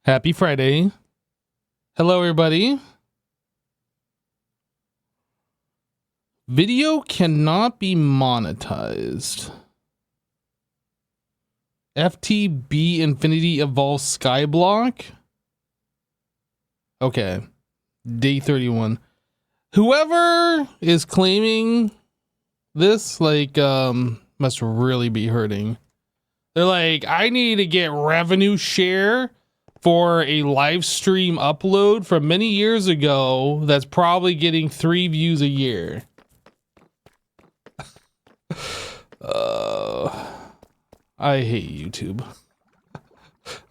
Happy Friday. Hello, everybody. Video cannot be monetized. FTB Infinity Evolve Skyblock. Okay. Day 31. Whoever is claiming this, must really be hurting. They're like, I need to get revenue share for a live stream upload from many years ago that's probably getting 3 views a year. I hate YouTube.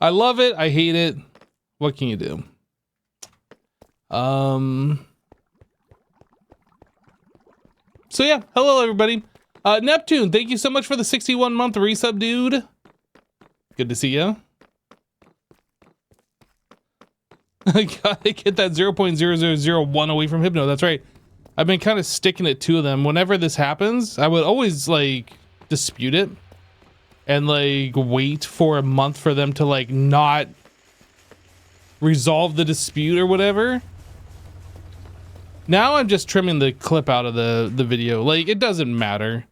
I love it. I hate it. What can you do? So yeah, hello everybody. Neptune, thank you so much for the 61-month resub, dude. Good to see you. I gotta get that 0.0001 away from Hypno. That's right. I've been kind of sticking at 2 of them. Whenever this happens, I would always dispute it and wait for a month for them to not resolve the dispute or whatever. Now I'm just trimming the clip out of the video. It doesn't matter.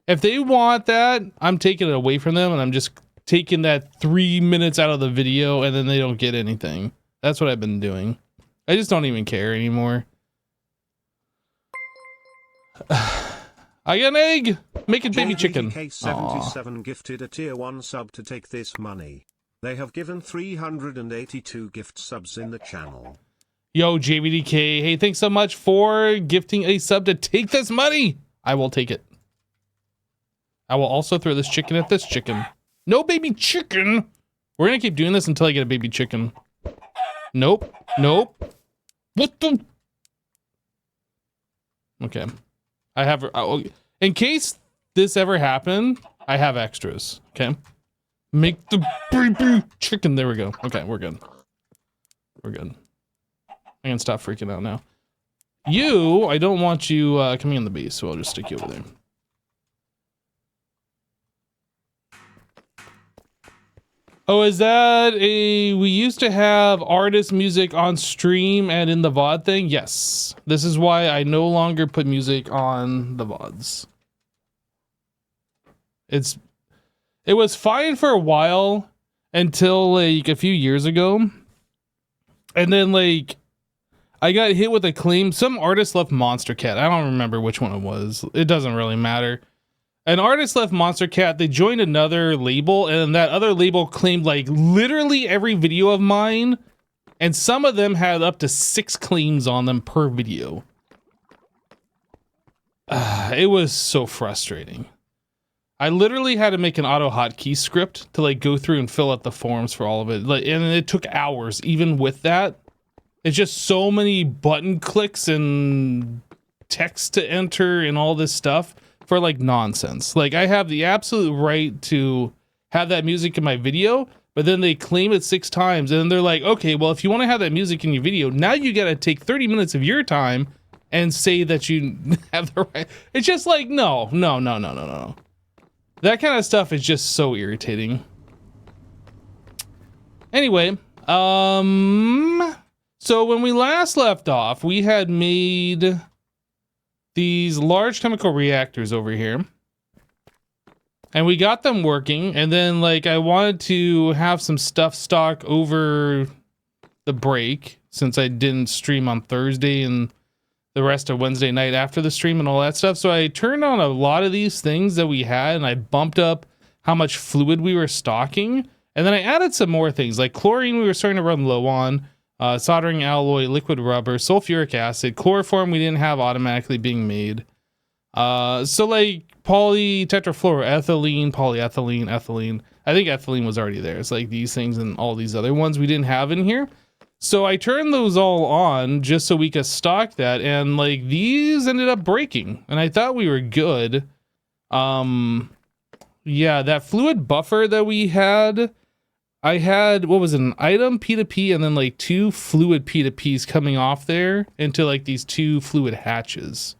If they want that, I'm taking it away from them and I'm just taking that 3 minutes out of the video and then they don't get anything. That's what I've been doing. I just don't even care anymore. I got an egg! Make it baby chicken. JVDK77 gifted a tier 1 sub to take this money. They have given 382 gift subs in the channel. Yo, JVDK. Hey, thanks so much for gifting a sub to take this money. I will take it. I will also throw this chicken at this chicken. No baby chicken! We're gonna keep doing this until I get a baby chicken. Nope. Nope. What the? Okay. I have, in case this ever happened, I have extras. Okay. Make the baby chicken. There we go. Okay, we're good. We're good. I can stop freaking out now. You, I don't want you coming in the base, so I'll just stick you over there. Oh, is that we used to have artist music on stream and in the VOD thing? Yes. This is why I no longer put music on the VODs. It was fine for a while until a few years ago. And then I got hit with a claim. Some artist left Monster Cat. I don't remember which one it was. It doesn't really matter. An artist left Monster Cat. They joined another label, and that other label claimed literally every video of mine, and some of them had up to 6 claims on them per video. It was so frustrating. I literally had to make an auto hotkey script to go through and fill out the forms for all of it, and it took hours. Even with that, it's just so many button clicks and text to enter and all this stuff. For nonsense. I have the absolute right to have that music in my video, but then they claim it 6 times and then they're like, okay, well, if you want to have that music in your video, now you got to take 30 minutes of your time and say that you have the right. It's just no. That kind of stuff is just so irritating. Anyway, so when we last left off, we had made these large chemical reactors over here, and we got them working, and then I wanted to have some stuff stock over the break since I didn't stream on Thursday and the rest of Wednesday night after the stream and all that stuff. So I turned on a lot of these things that we had, and I bumped up how much fluid we were stocking, and then I added some more things like chlorine we were starting to run low on, soldering alloy, liquid rubber, sulfuric acid, chloroform we didn't have automatically being made. So polytetrafluoroethylene, polyethylene, ethylene. I think ethylene was already there. It's these things and all these other ones we didn't have in here. So I turned those all on just so we could stock that, and these ended up breaking, and I thought we were good. Yeah, that fluid buffer that we had, I had, what was it, an item P2P and then 2 fluid P2Ps coming off there into these 2 fluid hatches.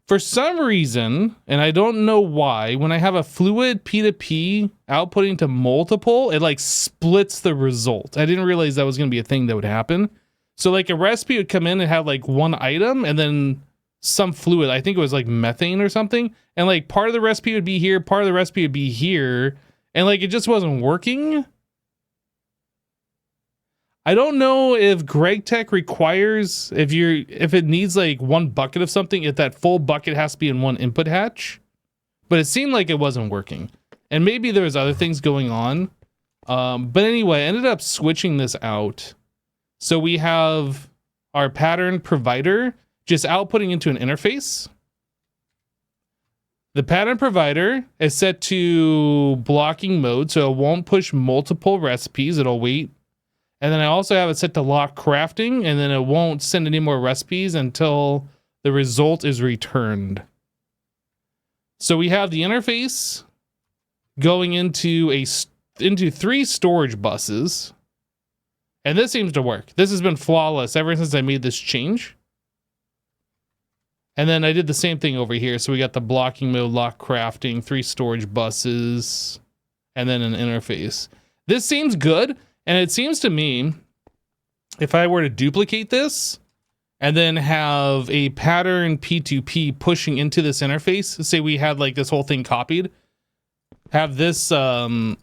For some reason, and I don't know why, when I have a fluid P2P outputting to multiple, it like splits the result. I didn't realize that was going to be a thing that would happen. So like a recipe would come in and have like one item and then some fluid. I think it was like methane or something. And like part of the recipe would be here, part of the recipe would be here. And like it just wasn't working. I don't know if GregTech requires if it needs like one bucket of something, if that full bucket has to be in one input hatch, but it seemed like it wasn't working, and maybe there was other things going on. But anyway, I ended up switching this out. So we have our pattern provider just outputting into an interface. The pattern provider is set to blocking mode, so it won't push multiple recipes. It'll wait. And then I also have it set to lock crafting, and then it won't send any more recipes until the result is returned. So we have the interface going into three storage buses. And this seems to work. This has been flawless ever since I made this change. And then I did the same thing over here. So we got the blocking mode, lock crafting, three storage buses, and then an interface. This seems good. And it seems to me, if I were to duplicate this and then have a pattern P2P pushing into this interface, say we had like this whole thing copied, have this pattern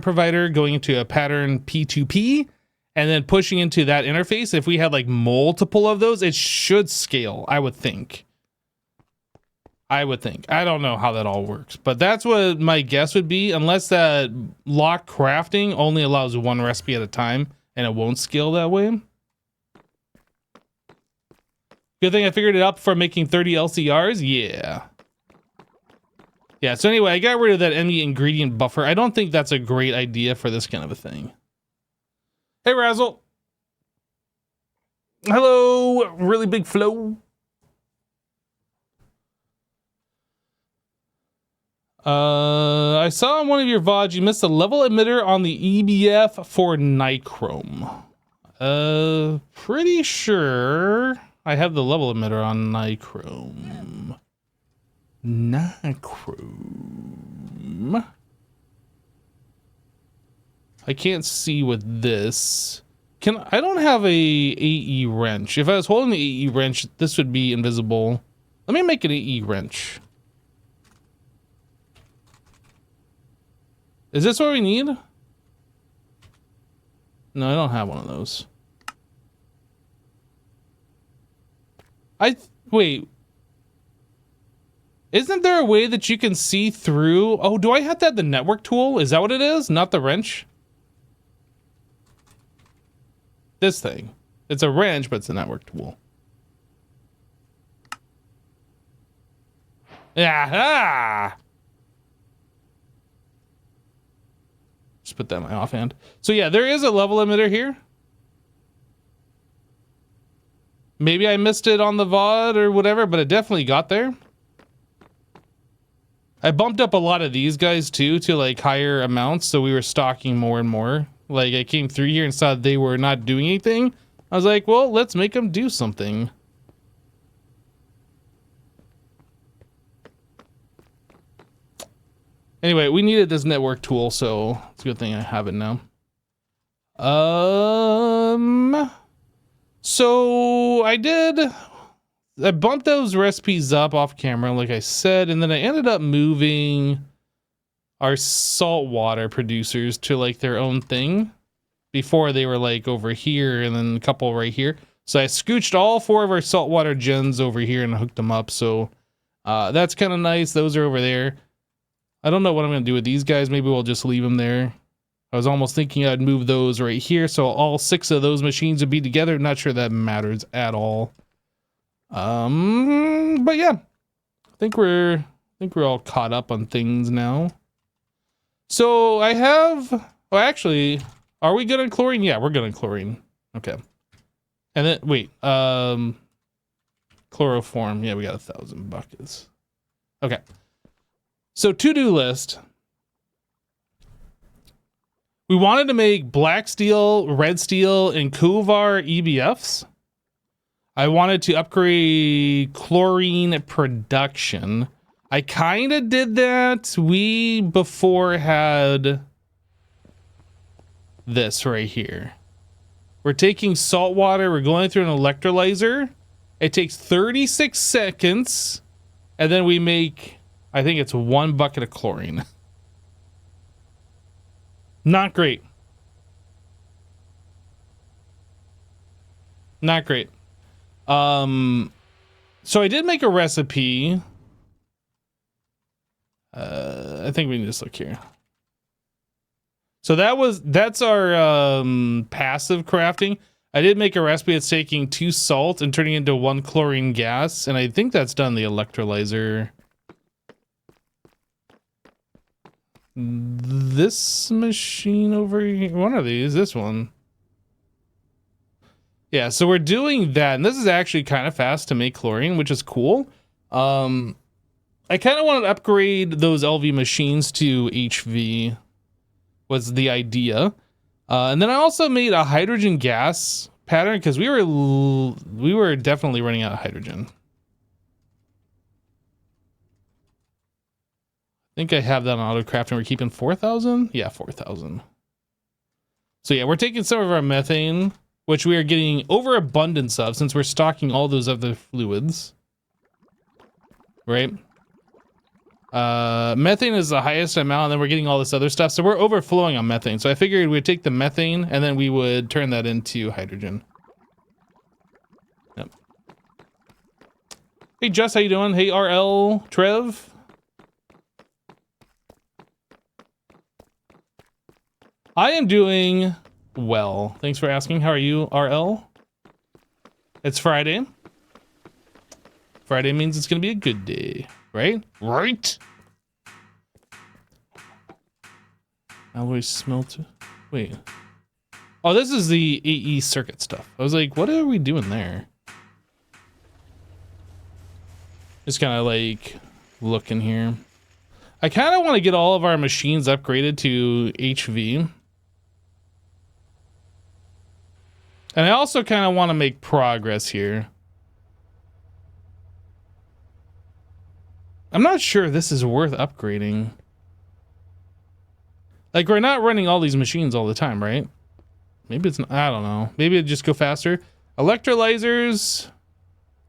provider going into a pattern P2P and then pushing into that interface. If we had like multiple of those, it should scale, I would think. I don't know how that all works, but that's what my guess would be, unless that lock crafting only allows one recipe at a time and it won't scale that way. Good thing I figured it out before making 30 LCRs. Yeah, so anyway, I got rid of that ME ingredient buffer. I don't think that's a great idea for this kind of a thing. Hey, Razzle. Hello, really big flow. I saw on one of your VODs you missed a level emitter on the EBF for nichrome. Pretty sure I have the level emitter on nichrome. Nichrome. I can't see with this. I don't have a AE wrench. If I was holding the AE wrench, this would be invisible. Let me make an AE wrench. Is this what we need? No, I don't have one of those. Wait. Isn't there a way that you can see through? Oh, do I have to have the network tool? Is that what it is? Not the wrench? This thing. It's a wrench, but it's a network tool. Aha! Just put that in my offhand. So yeah, there is a level emitter here. Maybe I missed it on the VOD or whatever, but it definitely got there. I bumped up a lot of these guys too to like higher amounts, so we were stocking more and more. Like I came through here and saw they were not doing anything. I was like, well, let's make them do something. Anyway, we needed this network tool, so it's a good thing I have it now. So I bumped those recipes up off camera, like I said, and then I ended up moving our saltwater producers to like their own thing. Before they were like over here and then a couple right here. So I scooched all 4 of our saltwater gens over here and hooked them up. So that's kind of nice. Those are over there. I don't know what I'm going to do with these guys. Maybe we'll just leave them there. I was almost thinking I'd move those right here. So all 6 of those machines would be together. Not sure that matters at all. But yeah, I think we're all caught up on things now. So I have, well, actually, are we good on chlorine? Yeah, we're good on chlorine. Okay. And then, wait, chloroform. Yeah, we got 1,000 buckets. Okay. So to-do list. We wanted to make black steel, red steel, and Kovar EBFs. I wanted to upgrade chlorine production. I kind of did that. We before had this right here. We're taking salt water, we're going through an electrolyzer. It takes 36 seconds, and then we make, I think it's 1 bucket of chlorine. Not great. Not great. So I did make a recipe. I think we can just look here. So that's our passive crafting. I did make a recipe. It's taking 2 salt and turning it into 1 chlorine gas, and I think that's done the electrolyzer. This machine over here, one of these, this one. Yeah, so we're doing that, and this is actually kind of fast to make chlorine, which is cool. I kind of wanted to upgrade those LV machines to HV, was the idea. And then I also made a hydrogen gas pattern because we were definitely running out of hydrogen. I think I have that on auto crafting. We're keeping 4,000. Yeah, 4,000. So yeah, we're taking some of our methane, which we are getting overabundance of since we're stocking all those other fluids, right? Methane is the highest amount, and then we're getting all this other stuff. So we're overflowing on methane. So I figured we'd take the methane and then we would turn that into hydrogen. Yep. Hey, Jess, how you doing? Hey, RL, Trev. I am doing well. Thanks for asking. How are you, RL? It's Friday. Friday means it's going to be a good day, right? Right? Alloy smelter. Wait. Oh, this is the AE circuit stuff. I was like, what are we doing there? Just kind of like looking here. I kind of want to get all of our machines upgraded to HV. And I also kind of want to make progress here. I'm not sure this is worth upgrading. Like, we're not running all these machines all the time, right? Maybe it's not, I don't know. Maybe it'd just go faster. Electrolyzers.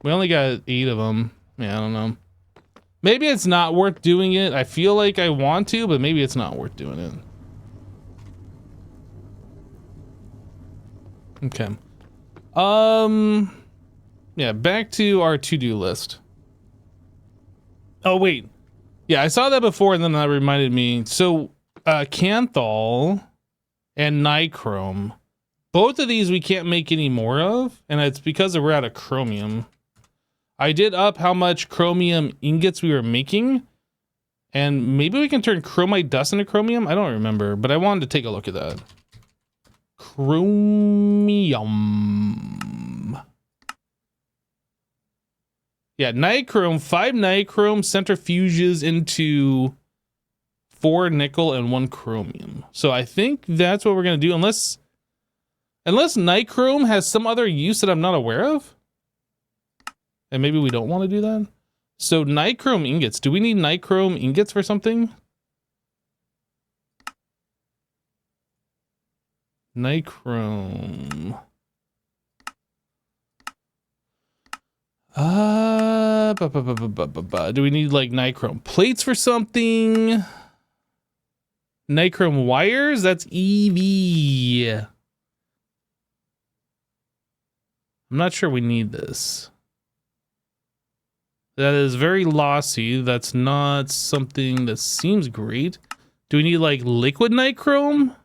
We only got 8 of them. Yeah, I don't know. Maybe it's not worth doing it. I feel like I want to, but maybe it's not worth doing it. Okay. Yeah, back to our to-do list. Oh, wait. Yeah, I saw that before, and then that reminded me. So, Canthol and Nichrome. Both of these we can't make any more of, and it's because we're out of chromium. I did up how much chromium ingots we were making, and maybe we can turn chromite dust into chromium? I don't remember, but I wanted to take a look at that. Chromium. Yeah, nichrome, 5 nichrome centrifuges into 4 nickel and 1 chromium. So I think that's what we're gonna do, unless nichrome has some other use that I'm not aware of. And maybe we don't want to do that. So nichrome ingots. Do we need nichrome ingots for something? Nichrome. Do we need like nichrome plates for something? Nichrome wires? That's EV. I'm not sure we need this. That is very lossy. That's not something that seems great. Do we need like liquid nichrome?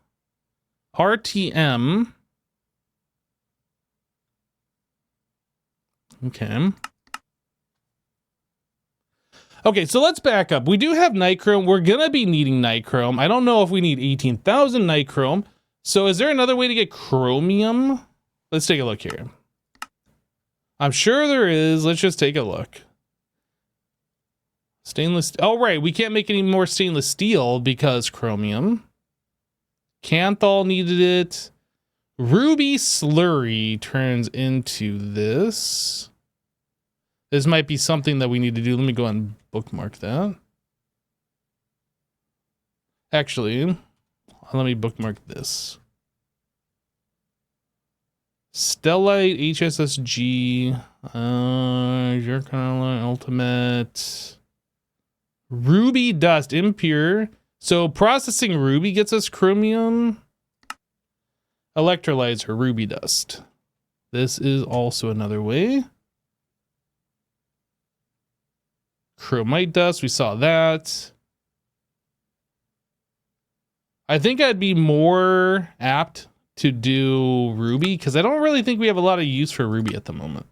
RTM. Okay. Okay, so let's back up. We do have nichrome. We're gonna be needing nichrome. I don't know if we need 18,000 nichrome. So is there another way to get chromium? Let's take a look here. I'm sure there is. Let's just take a look. Stainless. Oh, right. We can't make any more stainless steel because chromium. Canthol needed it. Ruby slurry turns into this. This might be something that we need to do. Let me go and bookmark that. Actually, let me bookmark this. Stellite, HSSG, Zirconite, Ultimate, Ruby Dust, impure. So processing Ruby gets us chromium. Electrolyzer, Ruby Dust. This is also another way. Chromite dust, we saw that. I think I'd be more apt to do Ruby because I don't really think we have a lot of use for Ruby at the moment.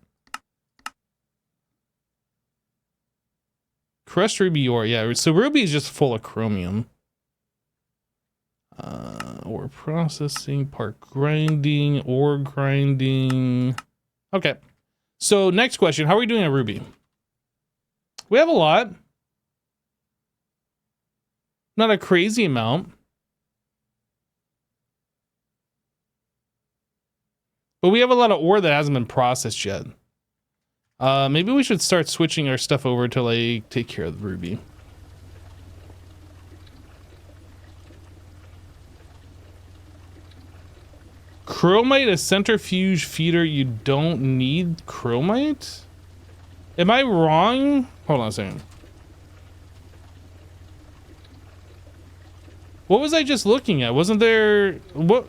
Crushed Ruby ore, yeah. So Ruby is just full of chromium. Ore processing, part grinding, ore grinding. Okay. So next question, how are we doing at Ruby? We have a lot. Not a crazy amount. But we have a lot of ore that hasn't been processed yet. Maybe we should start switching our stuff over to like take care of the Ruby. Chromite, a centrifuge feeder. You don't need chromite? Am I wrong? Hold on a second. What was I just looking at? Wasn't there... What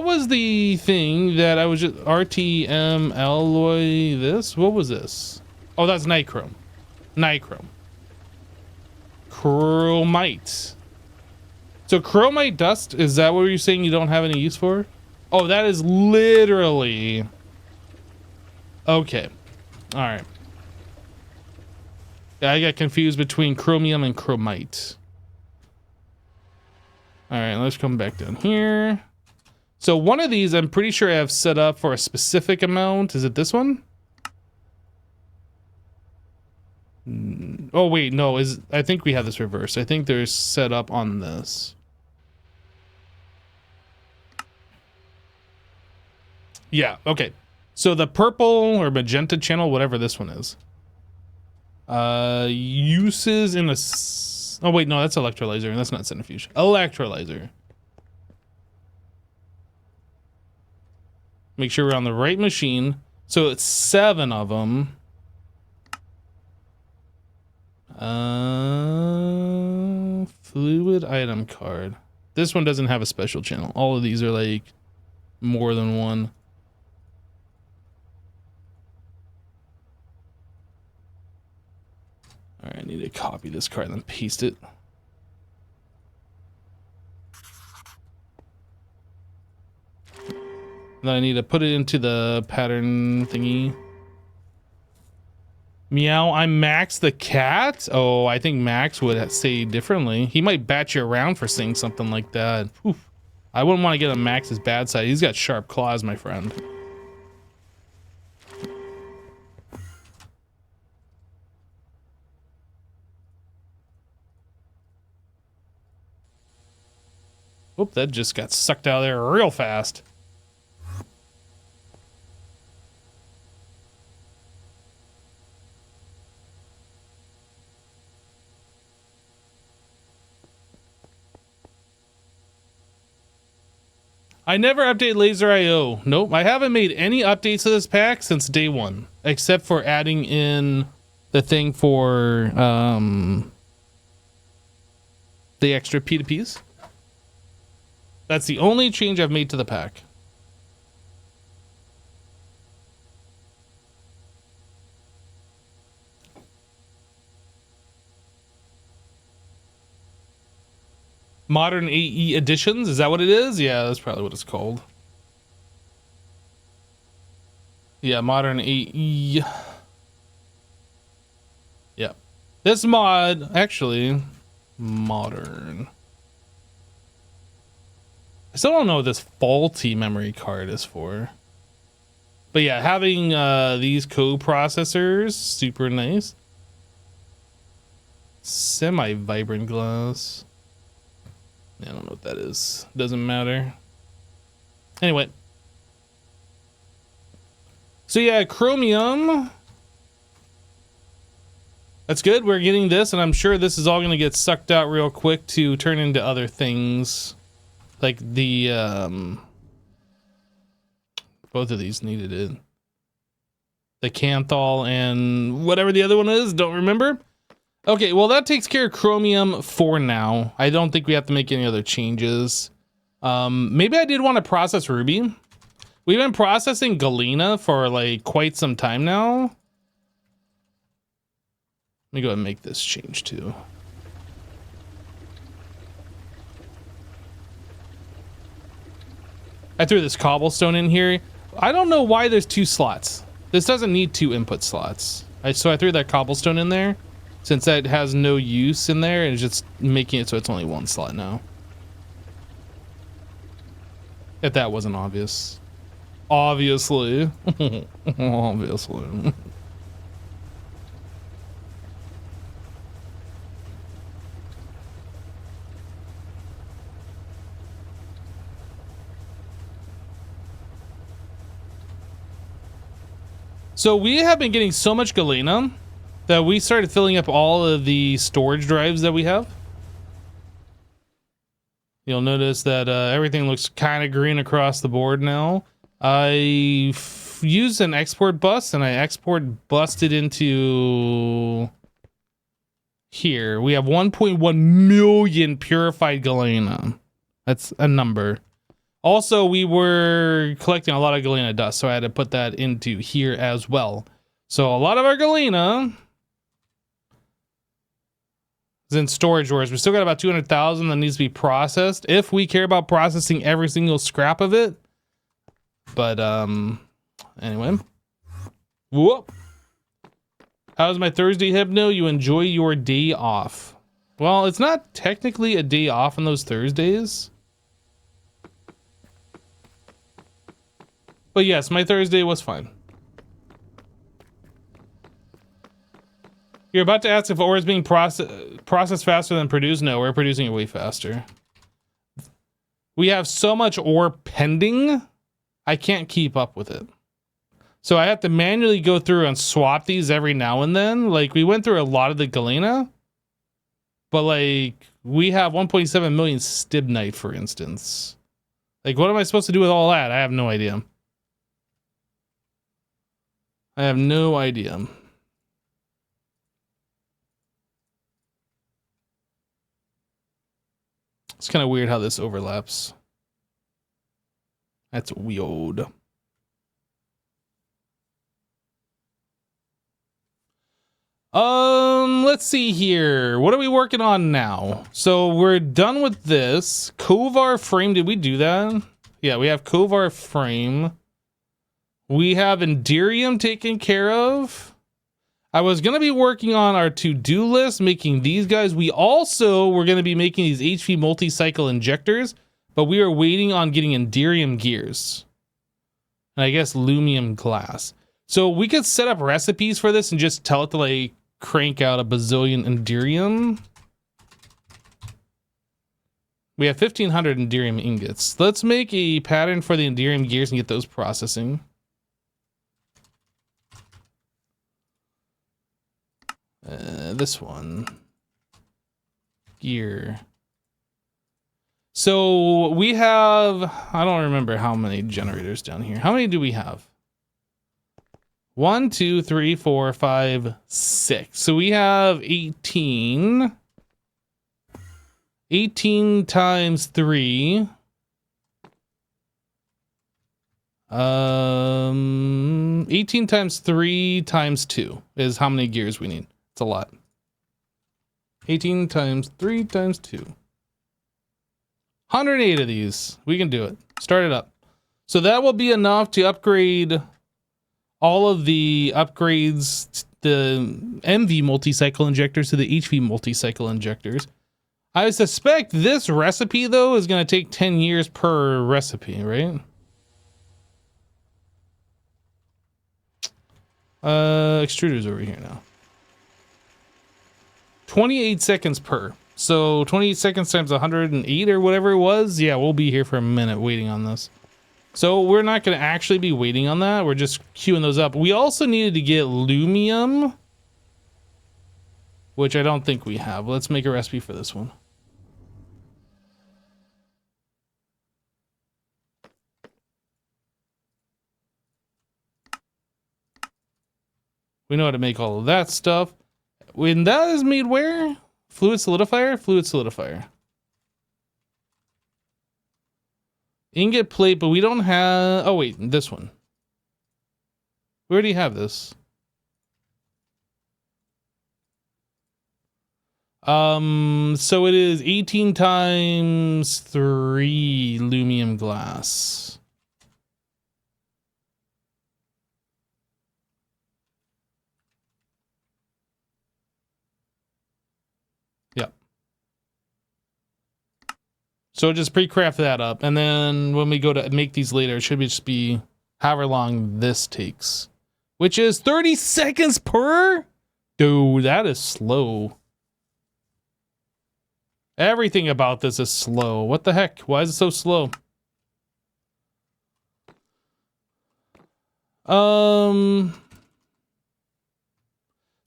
was the thing that I was just... RTM alloy this? What was this? Oh, that's nichrome. Nichrome. Chromite. So chromite dust, is that what you're saying you don't have any use for? Oh, that is literally... Okay. All right. Yeah, I got confused between chromium and chromite. All right, let's come back down here. So one of these, I'm pretty sure I have set up for a specific amount. Is it this one? Oh, wait, no. I think we have this reversed. I think there's set up on this. Yeah, okay. So the purple or magenta channel, whatever this one is. Uses in a... Oh, wait, no, that's electrolyzer. That's not centrifuge. Electrolyzer. Make sure we're on the right machine. So it's 7 of them. Fluid item card. This one doesn't have a special channel. All of these are like more than one. All right, I need to copy this card and then paste it. Then I need to put it into the pattern thingy. Meow, I'm Max the cat? Oh, I think Max would say differently. He might bat you around for saying something like that. Oof. I wouldn't want to get on Max's bad side. He's got sharp claws, my friend. Oop, that just got sucked out of there real fast. I never update Laser IO. Nope, I haven't made any updates to this pack since day one, except for adding in the thing for the extra P2Ps. That's the only change I've made to the pack. Modern AE editions, is that what it is? Yeah, that's probably what it's called. Yeah, modern AE. Yeah. This mod, actually, modern. I still don't know what this faulty memory card is for. But yeah, having these co-processors, super nice. Semi-vibrant glass. I don't know what that is. Doesn't matter. Anyway. So yeah, chromium. That's good. We're getting this, and I'm sure this is all going to get sucked out real quick to turn into other things. Like the, both of these needed it. The Canthol and whatever the other one is, don't remember. Okay, well that takes care of chromium for now. I don't think we have to make any other changes. Maybe I did want to process ruby. We've been processing galena for like quite some time now. Let me go ahead and make this change too. I threw this cobblestone in here. I don't know why there's 2 slots. This doesn't need 2 input slots. So I threw that cobblestone in there since that has no use in there, and it's just making it so it's only 1 slot now. If that wasn't obvious. Obviously. Obviously. So we have been getting so much galena that we started filling up all of the storage drives that we have. You'll notice that everything looks kind of green across the board now. I used an export bus and I busted into here. We have 1.1 million purified galena. That's a number. Also, we were collecting a lot of galena dust, so I had to put that into here as well. So a lot of our galena is in storage drawers. We still got about 200,000 that needs to be processed if we care about processing every single scrap of it. But anyway. Whoop. How's my Thursday, Hypno? You enjoy your day off. Well, it's not technically a day off on those Thursdays. But yes, my Thursday was fine. You're about to ask if ore is being processed faster than produced. No, we're producing it way faster. We have so much ore pending, I can't keep up with it. So I have to manually go through and swap these every now and then. Like, we went through a lot of the galena, but like, we have 1.7 million stibnite, for instance. Like, what am I supposed to do with all that? I have no idea. I have no idea. It's kind of weird how this overlaps. That's weird. Let's see here. What are we working on now? So we're done with this. Kovar frame, did we do that? Yeah, we have Kovar frame. We have Enderium taken care of. I was going to be working on our to-do list, making these guys. We also were going to be making these HP multi-cycle injectors, but we are waiting on getting Enderium gears. And I guess Lumium glass. So we could set up recipes for this and just tell it to like crank out a bazillion Enderium. We have 1,500 Enderium ingots. Let's make a pattern for the Enderium gears and get those processing. This one. Gear. So we have, I don't remember how many generators down here. How many do we have? 1, 2, 3, 4, 5, 6. So we have 18. 18 times 3. 18 times 3 times 2 is how many gears we need. It's a lot. 18 times 3 times 2. 108 of these. We can do it. Start it up. So that will be enough to upgrade all of the upgrades, the MV multi-cycle injectors to the HV multi-cycle injectors. I suspect this recipe, though, is going to take 10 years per recipe, right? Extruder's over here now. 28 seconds per. So 28 seconds times 108 or whatever it was. Yeah, we'll be here for a minute waiting on this. So we're not going to actually be waiting on that. We're just queuing those up. We also needed to get lumium, which I don't think we have. Let's make a recipe for this one. We know how to make all of that stuff. When that is made where? Fluid solidifier? Fluid solidifier. Ingot plate, but we don't have... Oh, wait, this one. We already have this. So it is 18 times 3 lumium glass. Yep. So just pre-craft that up, and then when we go to make these later, it should just be however long this takes, which is 30 seconds per? Dude, that is slow. Everything about this is slow. What the heck? Why is it so slow?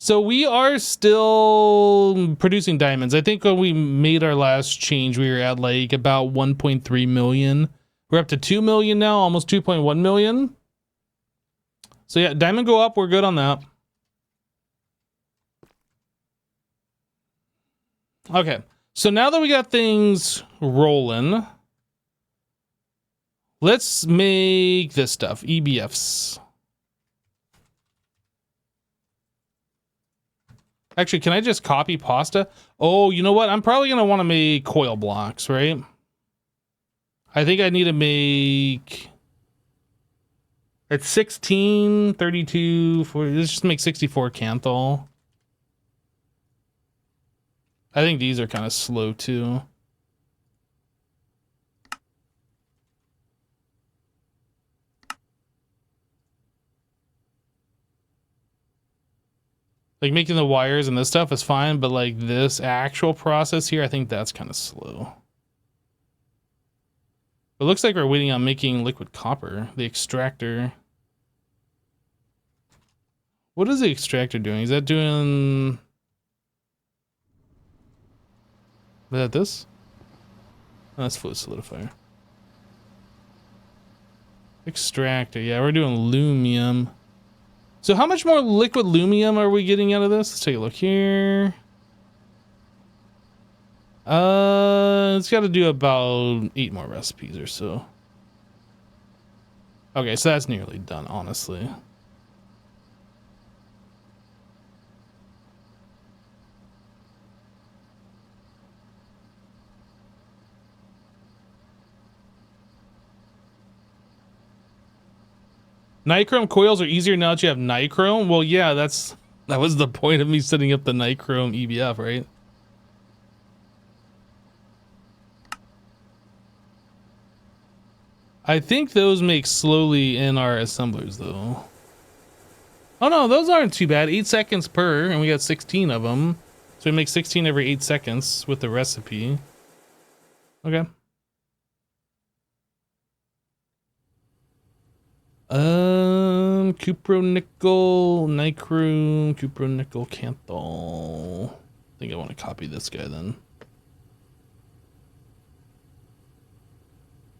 So we are still producing diamonds. I think when we made our last change, we were at like about 1.3 million. We're up to 2 million now, almost 2.1 million. So yeah, diamond go up. We're good on that. Okay. So now that we got things rolling, let's make this stuff, EBFs. Actually, can I just copy pasta? Oh, you know what? I'm probably going to want to make coil blocks, right? I think I need to make... It's 16, 32, 40. Let's just make 64 Canthal. I think these are kind of slow too. Like making the wires and this stuff is fine, but like this actual process here, I think that's kind of slow. It looks like we're waiting on making liquid copper, the extractor. What is the extractor doing? Is that doing... Is that this? Oh, that's fluid solidifier. Extractor, yeah, we're doing lumium. So how much more liquid lumium are we getting out of this? Let's take a look here. It's got to do about 8 more recipes or so. Okay, so that's nearly done, honestly. Nichrome coils are easier now that you have nichrome. Well, yeah, that was the point of me setting up the nichrome EBF, right? I think those make slowly in our assemblers, though. Oh no, those aren't too bad. 8 seconds per, and we got 16 of them. So we make 16 every 8 seconds with the recipe. Okay. Cupronickel, nichrome, cupronickel, canthal. I think I want to copy this guy then.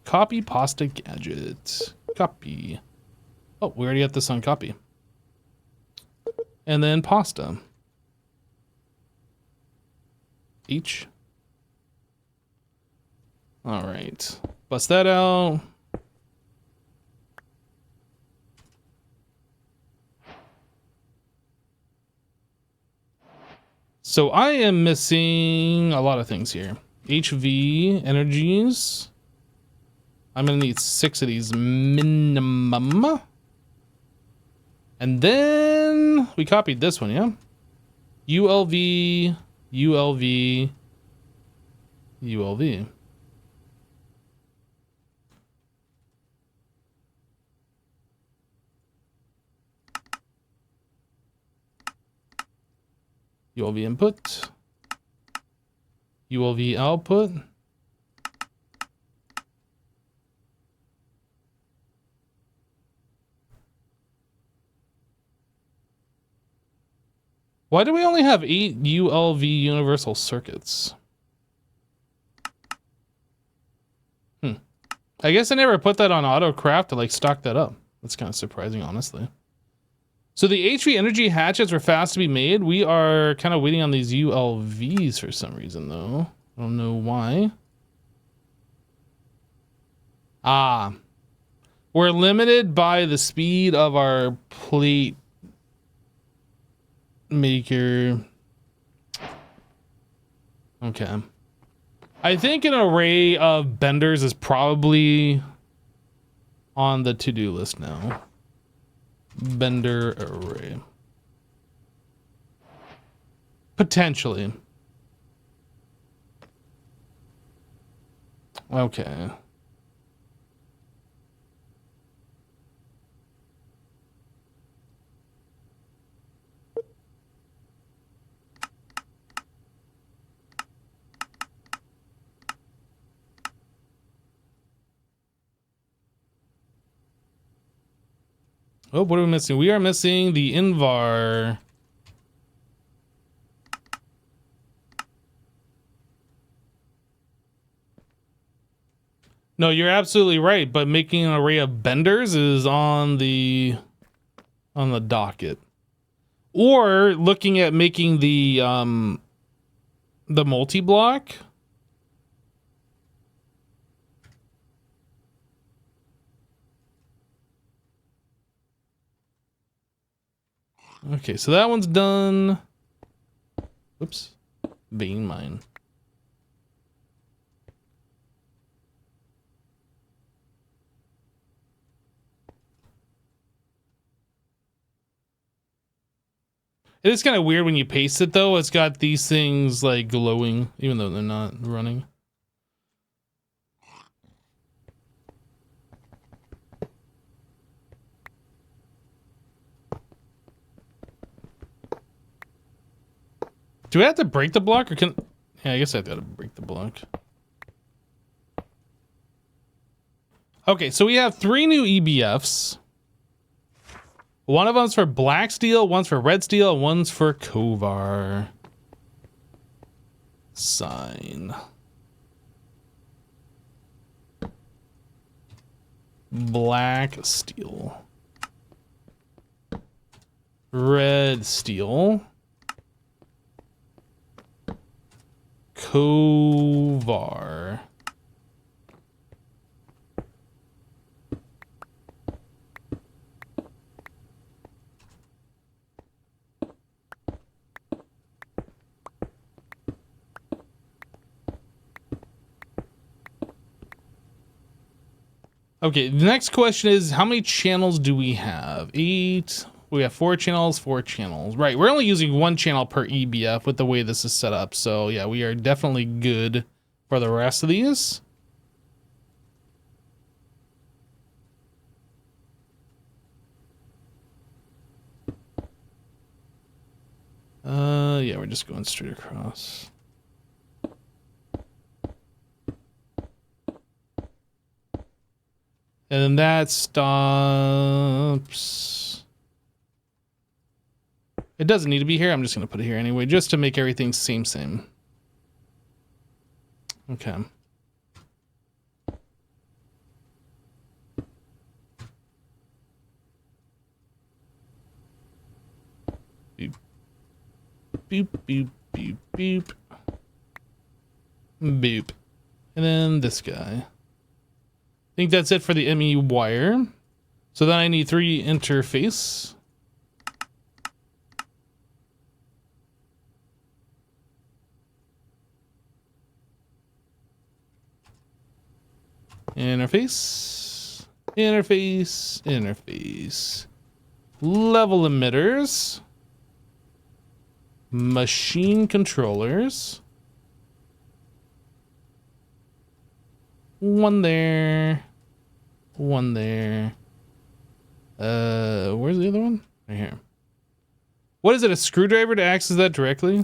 Copy pasta gadget. Copy. Oh, we already got this on copy. And then pasta. Each. All right. Bust that out. So I am missing a lot of things here. HV energies. I'm gonna need 6 of these minimum. And then we copied this one, yeah? ULV, ULV, ULV. ULV input. ULV output. Why do we only have 8 ULV universal circuits? I guess I never put that on AutoCraft to like stock that up. That's kind of surprising, honestly. So the HV energy hatchets were fast to be made. We are kind of waiting on these ULVs for some reason, though. I don't know why. Ah. We're limited by the speed of our plate maker. Okay. I think an array of benders is probably on the to-do list now. Bender array. Potentially. Okay. Oh, what are we missing? We are missing the Invar. No, you're absolutely right, but making an array of benders is on the docket. Or looking at making the multi-block. Okay, so that one's done. Whoops. Being mine. It is kind of weird when you paste it, though. It's got these things like glowing, even though they're not running. Do I have to break the block, or can... Yeah, I guess I've got to break the block. Okay, so we have 3 new EBFs. One of them's for black steel, one's for red steel, and one's for Kovar. Sign. Black steel. Red steel. Kovar. Okay, the next question is, how many channels do we have? 8. We have 4 channels, 4 channels. Right, we're only using 1 channel per EBF with the way this is set up. So yeah, we are definitely good for the rest of these. Yeah, we're just going straight across. And then that stops. It doesn't need to be here. I'm just going to put it here anyway, just to make everything same. Okay. Beep. Beep, beep, beep, beep. Boop. And then this guy. I think that's it for the ME wire. So then I need 3 interface. Interface. Interface. Interface. Level emitters. Machine controllers. 1 there. 1 there. Where's the other one? Right here. What is it, a screwdriver to access that directly?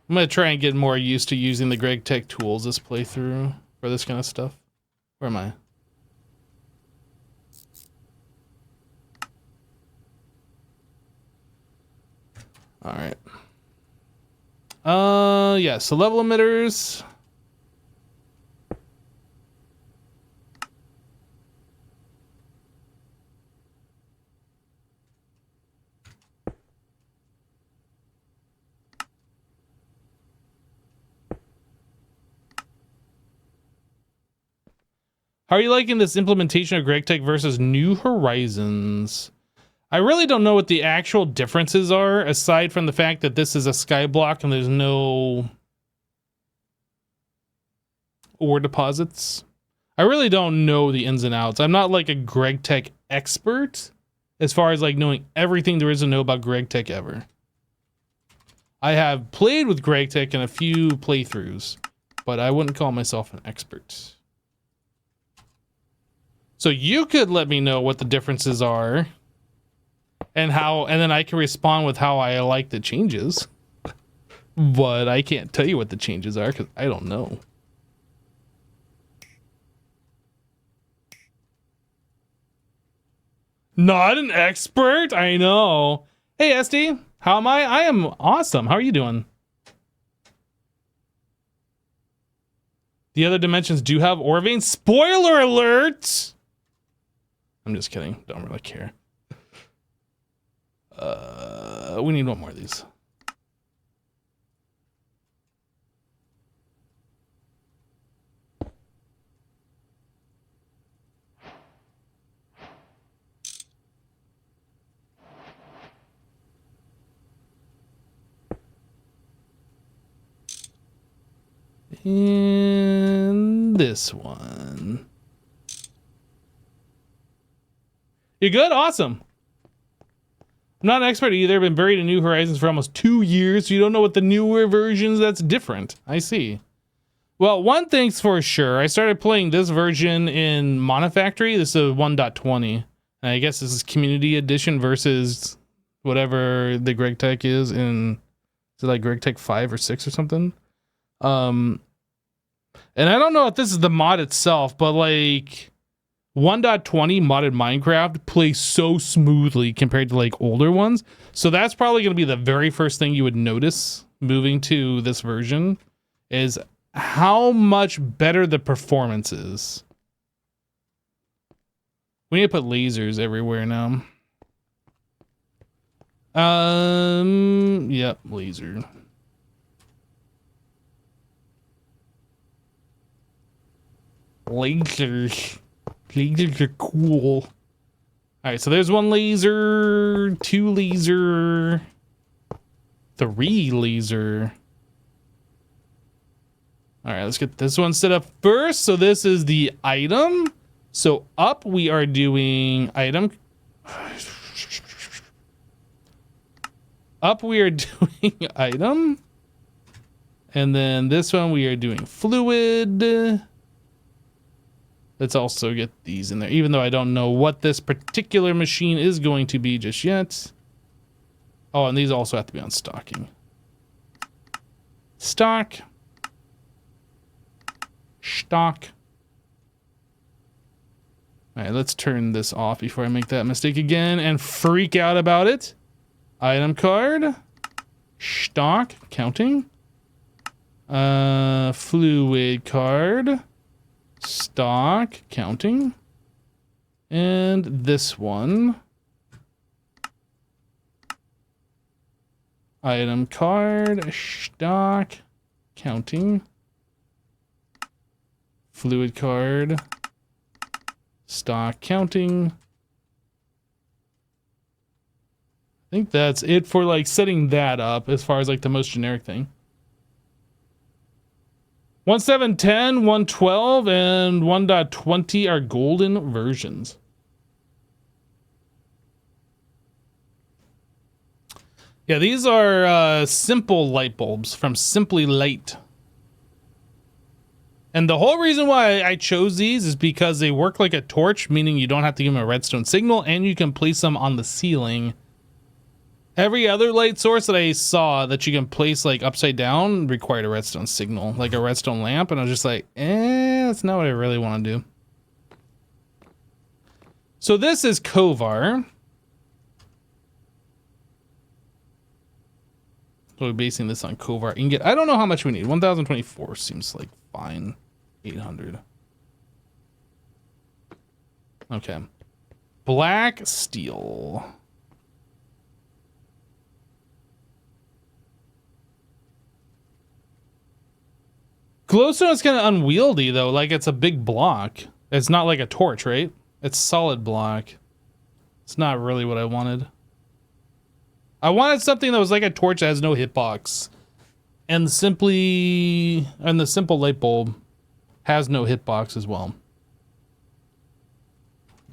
I'm gonna try and get more used to using the Greg Tech tools this playthrough for this kind of stuff. Where am I? All right. Yeah, so level emitters. How are you liking this implementation of Greg Tech versus New Horizons? I really don't know what the actual differences are, aside from the fact that this is a skyblock and there's no ore deposits. I really don't know the ins and outs. I'm not like a Greg Tech expert as far as like knowing everything there is to know about Greg Tech ever. I have played with Greg Tech in a few playthroughs, but I wouldn't call myself an expert. So you could let me know what the differences are and how, and then I can respond with how I like the changes. But I can't tell you what the changes are because I don't know. Not an expert? I know. Hey, SD, how am I? I am awesome. How are you doing? The other dimensions do have ore veins. Spoiler alert! I'm just kidding. Don't really care. We need one more of these. And this one. You good? Awesome. I'm not an expert either. Been buried in New Horizons for almost 2 years, so you don't know what the newer versions. That's different. I see. Well, one thing's for sure. I started playing this version in Monofactory. This is 1.20. And I guess this is Community Edition versus whatever the Greg Tech is in. Is it like Greg Tech 5 or 6 or something? And I don't know if this is the mod itself, but like 1.20 modded Minecraft plays so smoothly compared to like older ones. So that's probably going to be the very first thing you would notice moving to this version is how much better the performance is. We need to put lasers everywhere now. Yep, laser. Lasers. Lasers are cool. All right, so there's one laser, 2 laser, 3 laser. All right, let's get this one set up first. So this is the item. So up we are doing item. Up we are doing item. And then this one we are doing fluid. Let's also get these in there, even though I don't know what this particular machine is going to be just yet. Oh, and these also have to be on stocking. Stock. Stock. All right, let's turn this off before I make that mistake again and freak out about it. Item card. Stock. Counting. Fluid card. Stock. Counting. And this one. Item card. Stock. Counting. Fluid card. Stock. Counting. I think that's it for like setting that up as far as like the most generic thing. 1.7.10, 1.12, and 1.20 are golden versions. Yeah, these are simple light bulbs from Simply Light. And the whole reason why I chose these is because they work like a torch, meaning you don't have to give them a redstone signal, and you can place them on the ceiling Every other light source that I saw that you can place like upside down required a redstone signal, like a redstone lamp, and I was just like, that's not what I really want to do. So this is Kovar. So we're basing this on Kovar. You can get, I don't know how much we need. 1024 seems like fine. 800. Okay. Black steel. Glowstone is kind of unwieldy though, like it's a big block. It's not like a torch, right? It's solid block. It's not really what I wanted. I wanted something that was like a torch that has no hitbox. And the simple light bulb has no hitbox as well.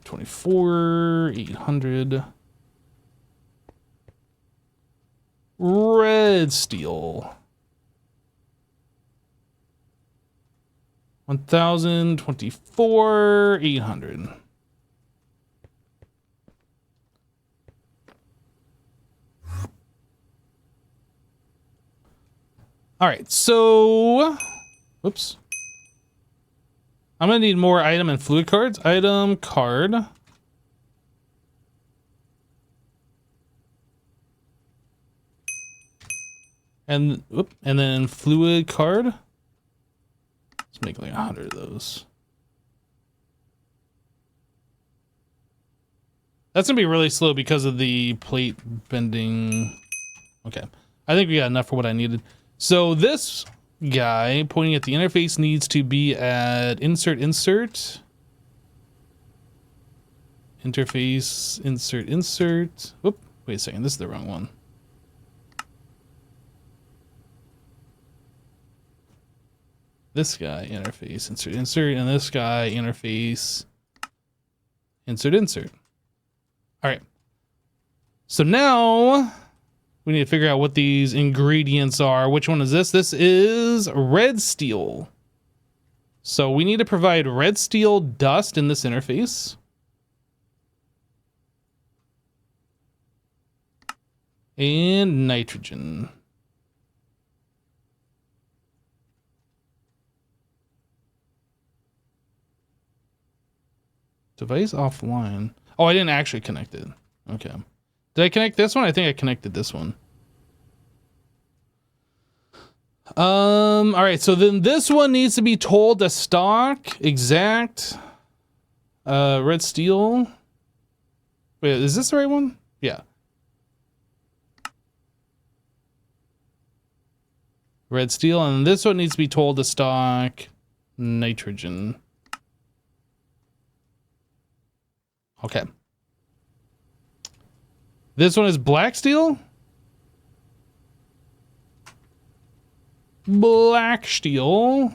24, 800. Red steel. 1024, 800. All right, so, whoops. I'm gonna need more item and fluid cards. Item card. And then fluid card. Let's make like 100 of those. That's gonna be really slow because of the plate bending. Okay, I think we got enough for what I needed. So this guy pointing at the interface needs to be at insert. Interface, insert. Whoop, wait a second, this is the wrong one. This guy, interface, insert, and this guy, interface, insert. All right. So now we need to figure out what these ingredients are. Which one is this? This is red steel. So we need to provide red steel dust in this interface. And nitrogen. Device offline. Oh, I didn't actually connect it. Okay. Did I connect this one? I think I connected this one. All right. So then this one needs to be told to stock exact red steel. Wait, is this the right one? Yeah. Red steel, and this one needs to be told to stock nitrogen. Okay. This one is black steel. Black steel.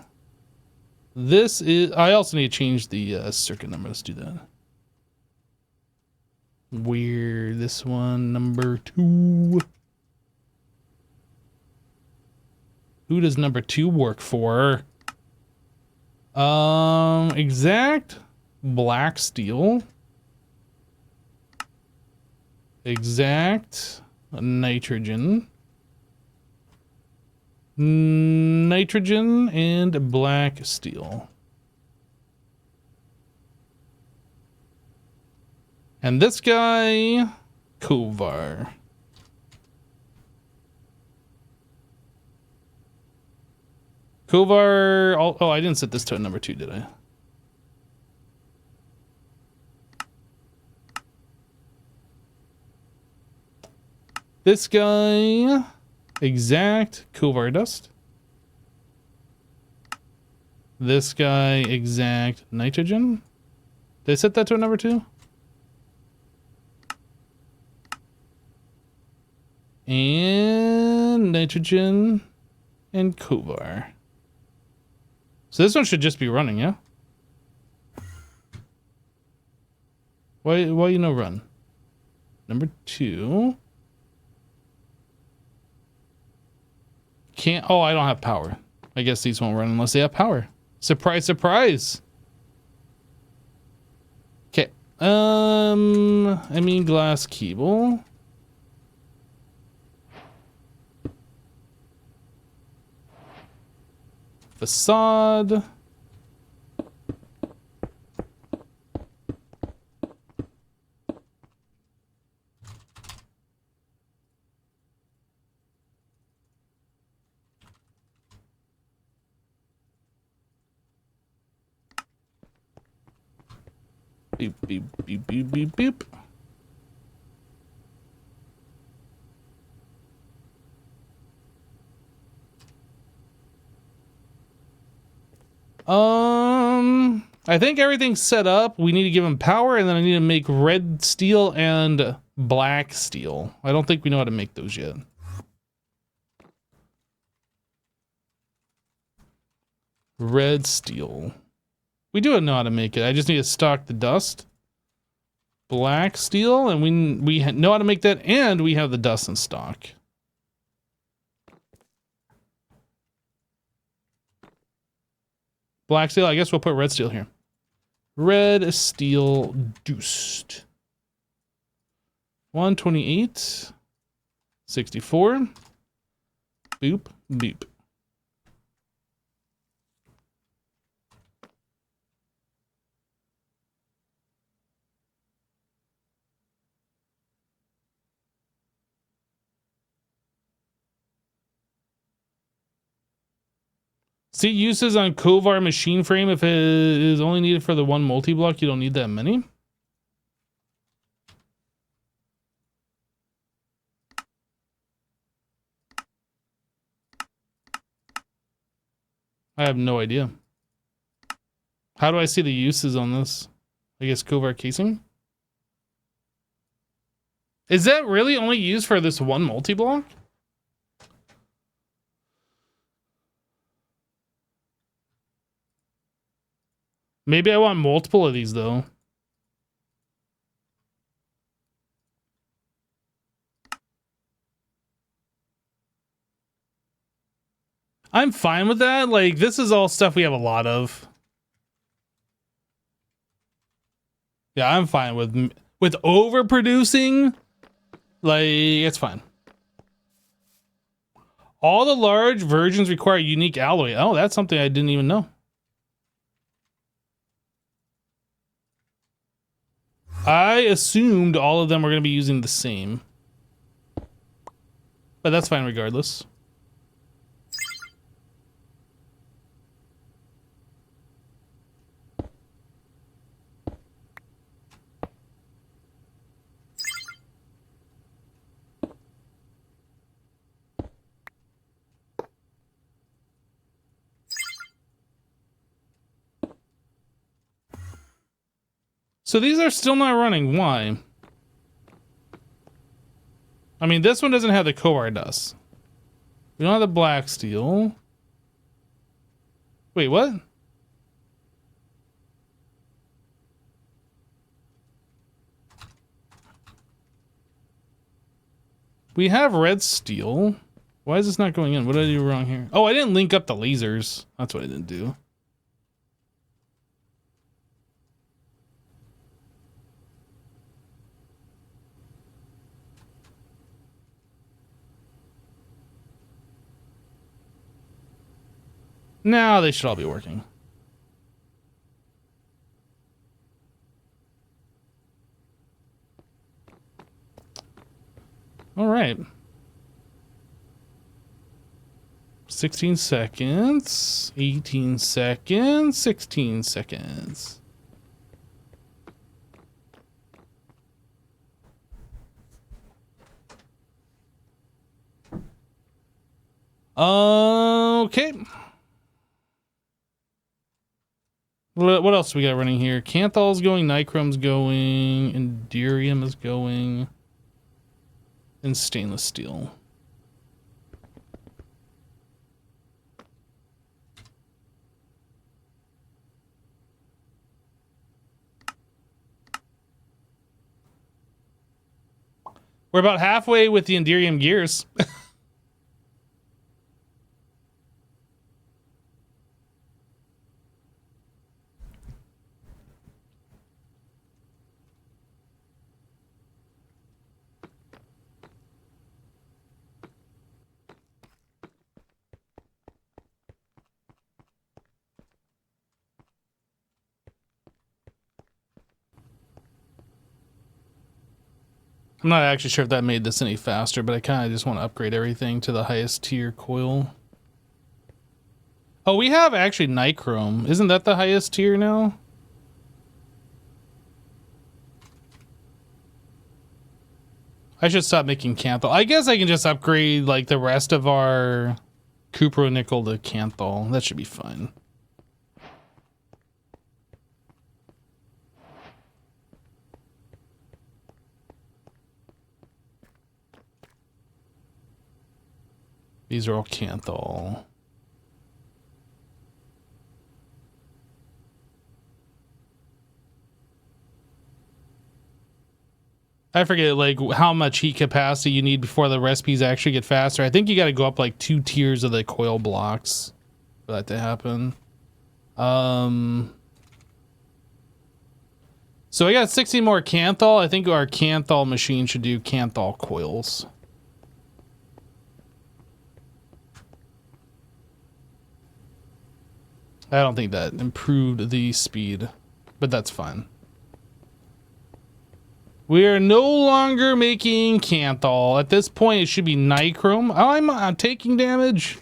This is, I also need to change the circuit number. Let's do that. Weird. This one, number 2. Who does number 2 work for? Exact black steel. Exact nitrogen. Nitrogen and black steel. And this guy, Kovar. Kovar, oh, I didn't set this to number 2, did I? This guy, exact Kovar dust. This guy, exact nitrogen. Did I set that to a number 2? And nitrogen and Kovar. So this one should just be running, yeah? Why you no run? Number 2. Can't, oh, I don't have power. I guess these won't run unless they have power. Surprise, surprise. Okay. I mean glass cable. Facade. Beep, beep, beep, beep, beep, beep. I think everything's set up. We need to give him power, and then I need to make red steel and black steel. I don't think we know how to make those yet. Red steel. We do know how to make it. I just need to stock the dust. Black steel, and we know how to make that, and we have the dust in stock. Black steel, I guess we'll put red steel here. Red steel deuced. 128. 64. Boop, boop. See uses on Kovar machine frame. If it is only needed for the one multi-block, you don't need that many. I have no idea. How do I see the uses on this? I guess Kovar casing. Is that really only used for this one multi-block? Maybe I want multiple of these, though. I'm fine with that. Like, this is all stuff we have a lot of. Yeah, I'm fine with overproducing. Like, it's fine. All the large versions require unique alloy. Oh, that's something I didn't even know. I assumed all of them were going to be using the same. But that's fine regardless. So these are still not running. Why? I mean, this one doesn't have the Kovar dust. We don't have the black steel. Wait, what? We have red steel. Why is this not going in? What did I do wrong here? Oh, I didn't link up the lasers. That's what I didn't do. Now they should all be working. All right. 16 seconds, 18 seconds, 16 seconds. Okay. What else we got running here? Canthol's going, Nichrom's going, Enderium is going, and stainless steel. We're about halfway with the Enderium gears. I'm not actually sure if that made this any faster, but I kind of just want to upgrade everything to the highest tier coil. Oh, we have actually nichrome. Isn't that the highest tier now? I should stop making canthal. I guess I can just upgrade like the rest of our cupronickel to canthal. That should be fine. These are all canthal. I forget like how much heat capacity you need before the recipes actually get faster. I think you got to go up like 2 tiers of the coil blocks for that to happen. So I got 60 more canthal. I think our canthal machine should do canthal coils. I don't think that improved the speed, but that's fine. We are no longer making canthal. At this point, it should be nichrome. Oh, I'm taking damage.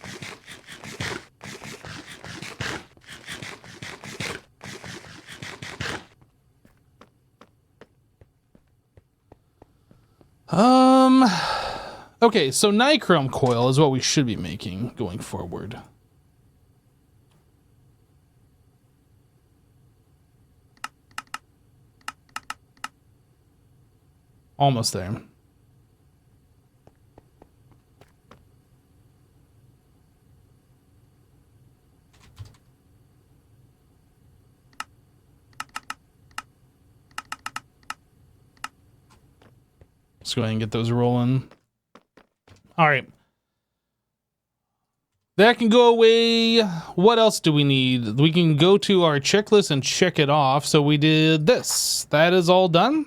Okay, so nichrome coil is what we should be making going forward. Almost there. Let's go ahead and get those rolling. All right. That can go away. What else do we need? We can go to our checklist and check it off. So we did this. That is all done.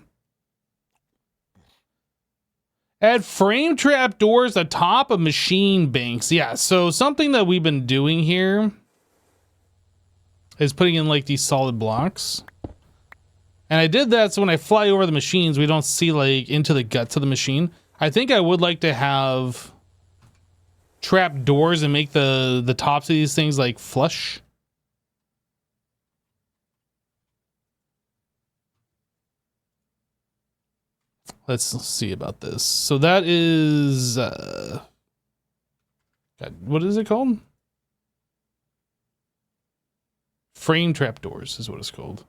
Add frame trap doors atop of machine banks. Yeah, so something that we've been doing here is putting in like these solid blocks. And I did that so when I fly over the machines, we don't see like into the guts of the machine. I think I would like to have trap doors and make the tops of these things like flush. Let's see about this. So that is, God, what is it called? Frame trap doors is what it's called.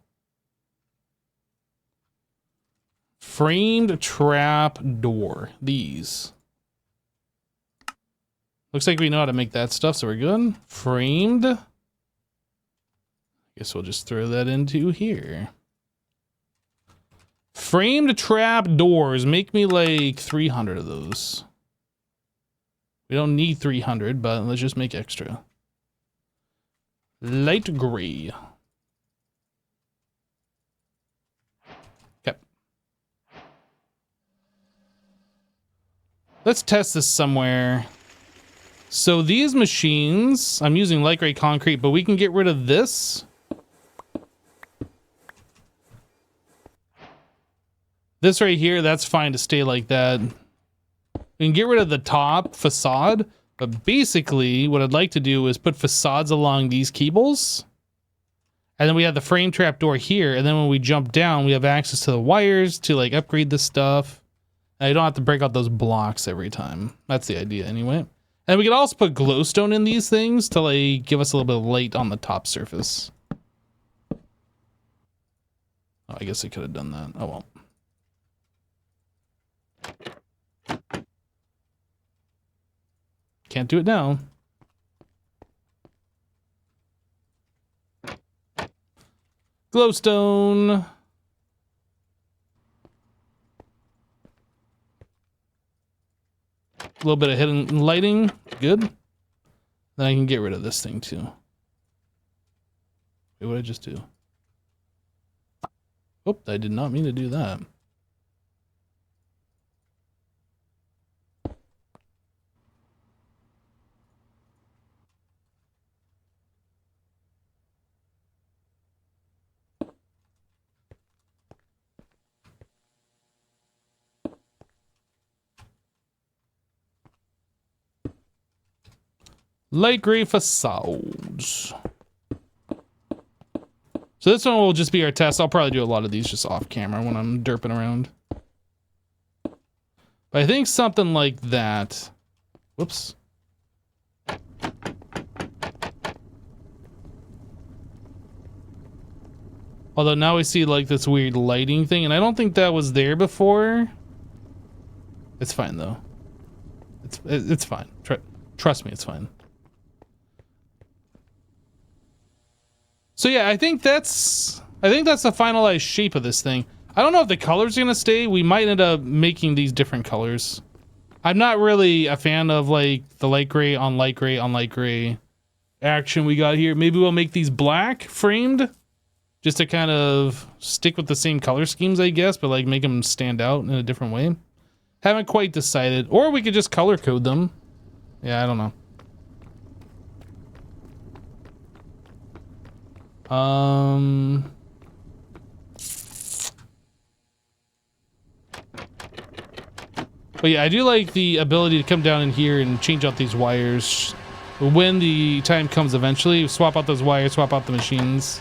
Framed trap door. These. Looks like we know how to make that stuff, so we're good. Framed. Guess we'll just throw that into here. Framed trap doors. Make me like 300 of those. We don't need 300, but let's just make extra. Light gray. Okay. Let's test this somewhere. So these machines, I'm using light gray concrete, but we can get rid of this. This right here, that's fine to stay like that. We can get rid of the top facade, but basically what I'd like to do is put facades along these cables. And then we have the frame trap door here. And then when we jump down, we have access to the wires to like upgrade this stuff. And I don't have to break out those blocks every time. That's the idea anyway. And we can also put glowstone in these things to like give us a little bit of light on the top surface. Oh, I guess I could have done that. Oh well. Can't do it now. Glowstone. A little bit of hidden lighting. Good. Then I can get rid of this thing too. Wait, what did I just do? Oh, I did not mean to do that. Light gray facades. So this one will just be our test. I'll probably do a lot of these just off camera when I'm derping around. But I think something like that. Whoops. Although now we see like this weird lighting thing, and I don't think that was there before. It's fine though. It's fine. Trust me, it's fine. So yeah, I think that's the finalized shape of this thing. I don't know if the color's gonna stay. We might end up making these different colors. I'm not really a fan of like the light gray on light gray on light gray action we got here. Maybe we'll make these black framed just to kind of stick with the same color schemes, I guess, but like make them stand out in a different way. Haven't quite decided. Or we could just color code them. Yeah, I don't know. But yeah, I do like the ability to come down in here and change out these wires when the time comes eventually. Swap out those wires, swap out the machines.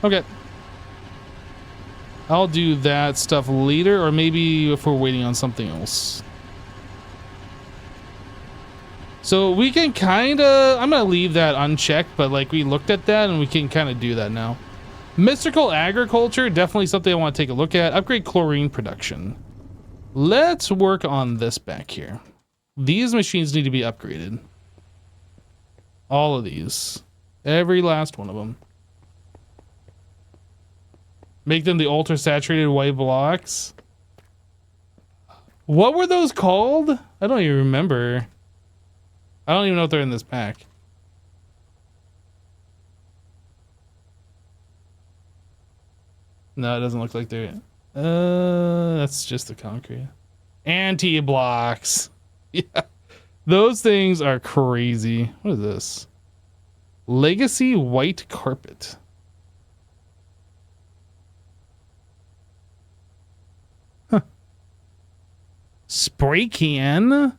Okay. I'll do that stuff later, or maybe if we're waiting on something else. So we can kinda, I'm gonna leave that unchecked, but like we looked at that and we can kinda do that now. Mystical agriculture, definitely something I want to take a look at. Upgrade chlorine production. Let's work on this back here. These machines need to be upgraded. All of these. Every last one of them. Make them the ultra saturated white blocks. What were those called? I don't even remember. I don't even know if they're in this pack. No, it doesn't look like they're... that's just the concrete. Anti-blocks. Yeah. Those things are crazy. What is this? Legacy white carpet. Huh. Spray can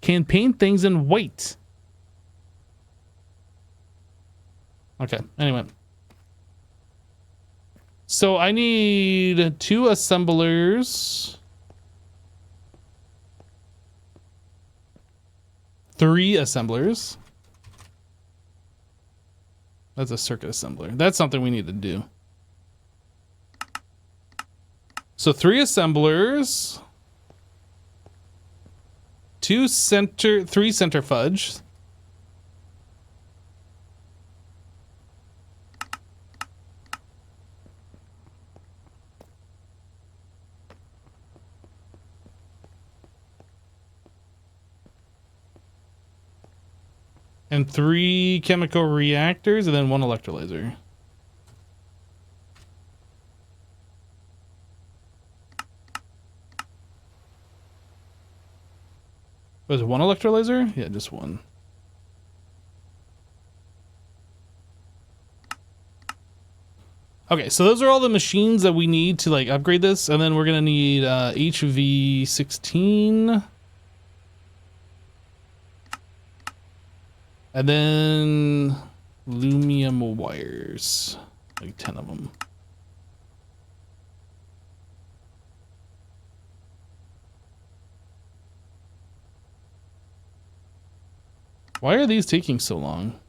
paint things in white. Okay, anyway. So I need 2 assemblers, 3 assemblers. That's a circuit assembler. That's something we need to do. So 3 assemblers, 3 center fudge. And 3 chemical reactors, and then 1 electrolyzer. Was it 1 electrolyzer? Yeah, just 1. Okay, so those are all the machines that we need to like upgrade this, and then we're gonna need HV16. And then aluminum wires, like 10 of them. Why are these taking so long?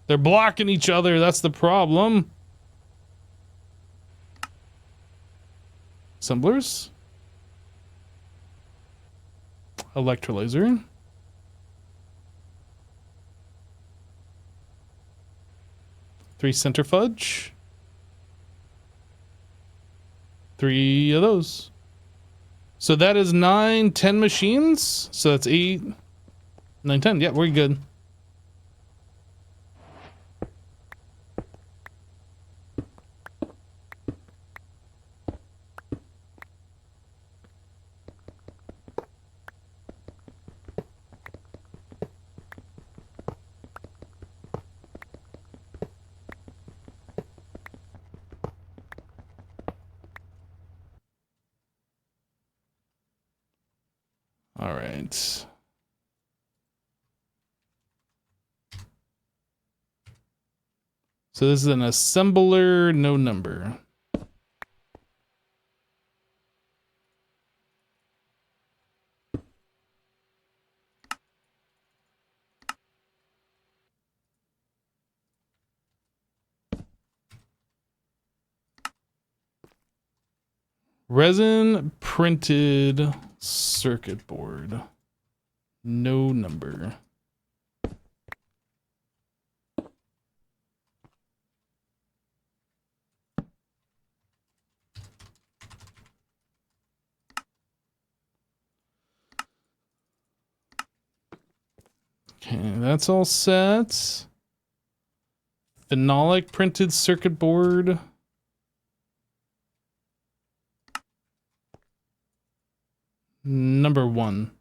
They're blocking each other, that's the problem. Assemblers. Electrolyzer. Three center fudge. 3 of those. So that is 9, 10 machines. So that's 8, 9, 10. Yeah, we're good. right. So this is an assembler, no number. Resin printed circuit board. No number. Okay, that's all set. Phenolic printed circuit board. Number 1.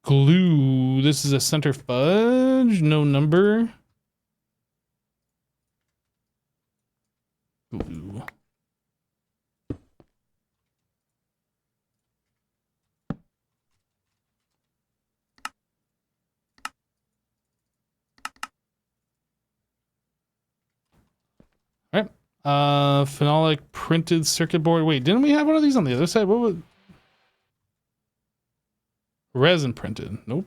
Glue. This is a center fudge. No number. Glue. All right. Phenolic printed circuit board. Wait, didn't we have one of these on the other side? What was resin printed? Nope.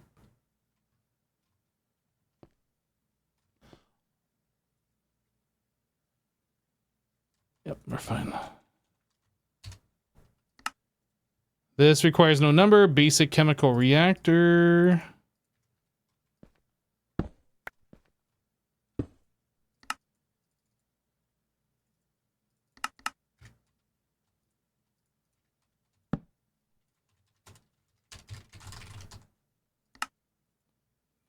Yep, we're fine. This requires no number. Basic chemical reactor.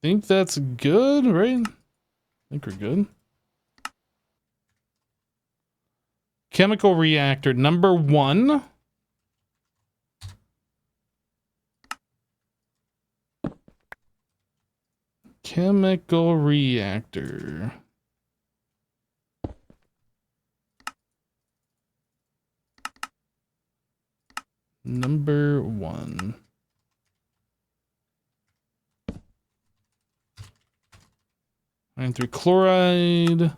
Think that's good, right? I think we're good. Chemical reactor number 1. Chemical reactor. Number 1. Iron 3 chloride.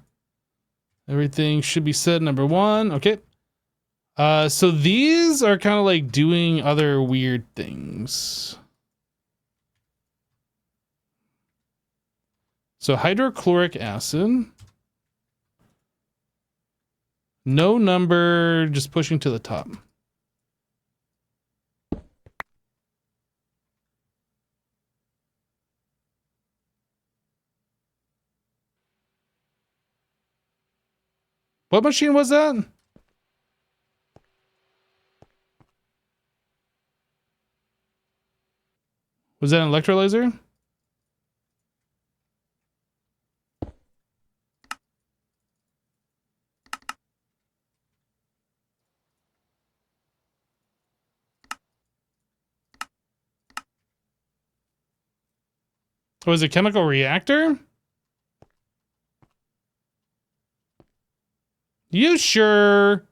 Everything should be set number 1. Okay. So these are kind of like doing other weird things. So hydrochloric acid. No number, just pushing to the top. What machine was that? Was that an electrolyzer? Was it a chemical reactor? You sure?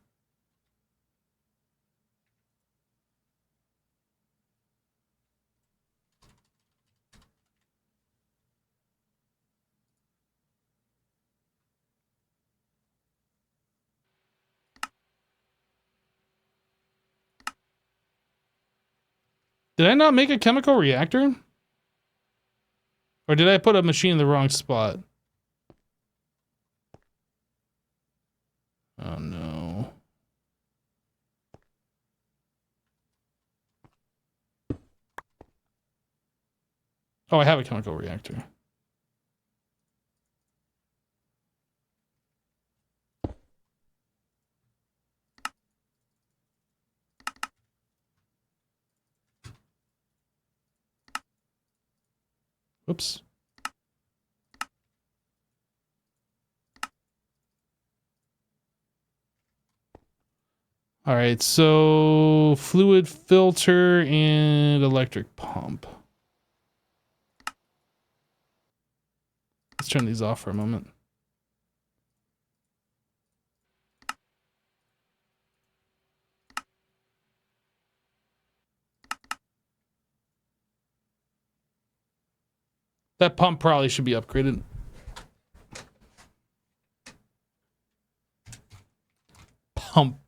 Did I not make a chemical reactor? Or did I put a machine in the wrong spot? Oh no. Oh, I have a chemical reactor. Whoops. All right, so fluid filter and electric pump. Let's turn these off for a moment. That pump probably should be upgraded. Pump.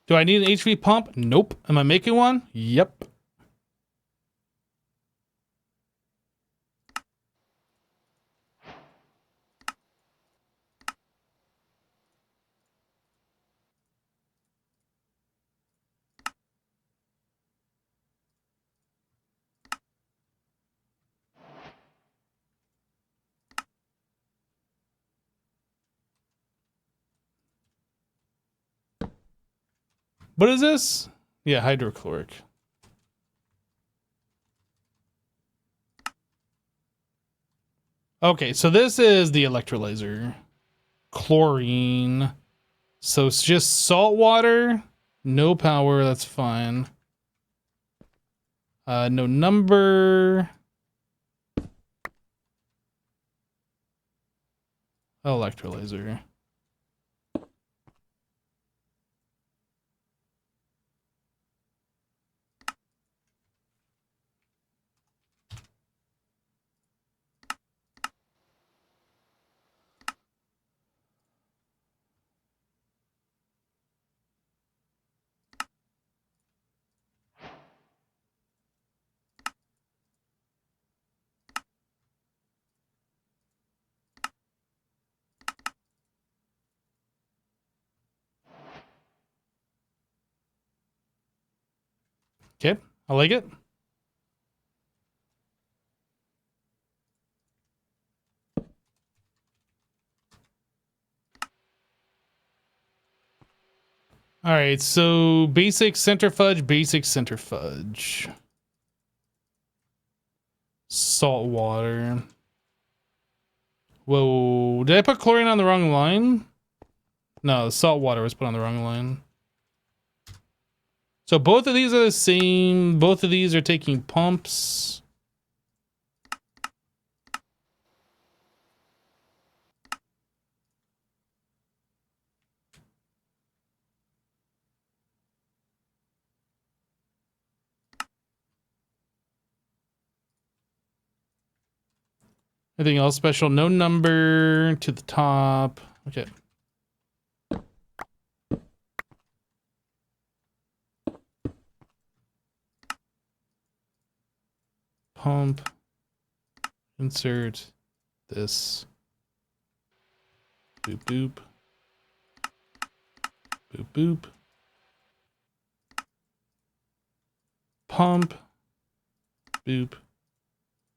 Do I need an HV pump? Nope. Am I making one? Yep. What is this? Yeah, hydrochloric. Okay, so this is the electrolyzer. Chlorine. So it's just salt water, no power, that's fine. No number. Electrolyzer. Okay, I like it. All right, so basic centrifuge, basic centrifuge. Salt water. Whoa, did I put chlorine on the wrong line? No, the salt water was put on the wrong line. So both of these are the same. Both of these are taking pumps. Anything else special? No number to the top. Okay. Pump. Insert this. Boop, boop. Boop, boop. Pump. Boop.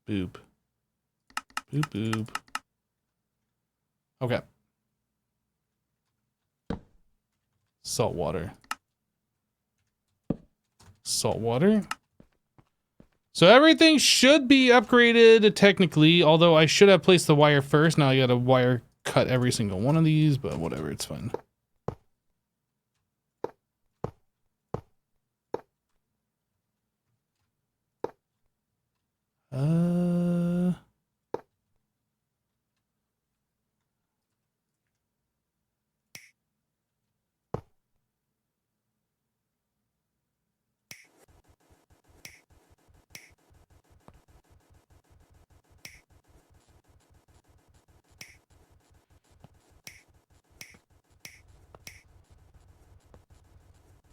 Boop. Boop, boop. Okay. Salt water. Salt water. So everything should be upgraded technically, although I should have placed the wire first. Now I got to wire cut every single one of these, but whatever, it's fine.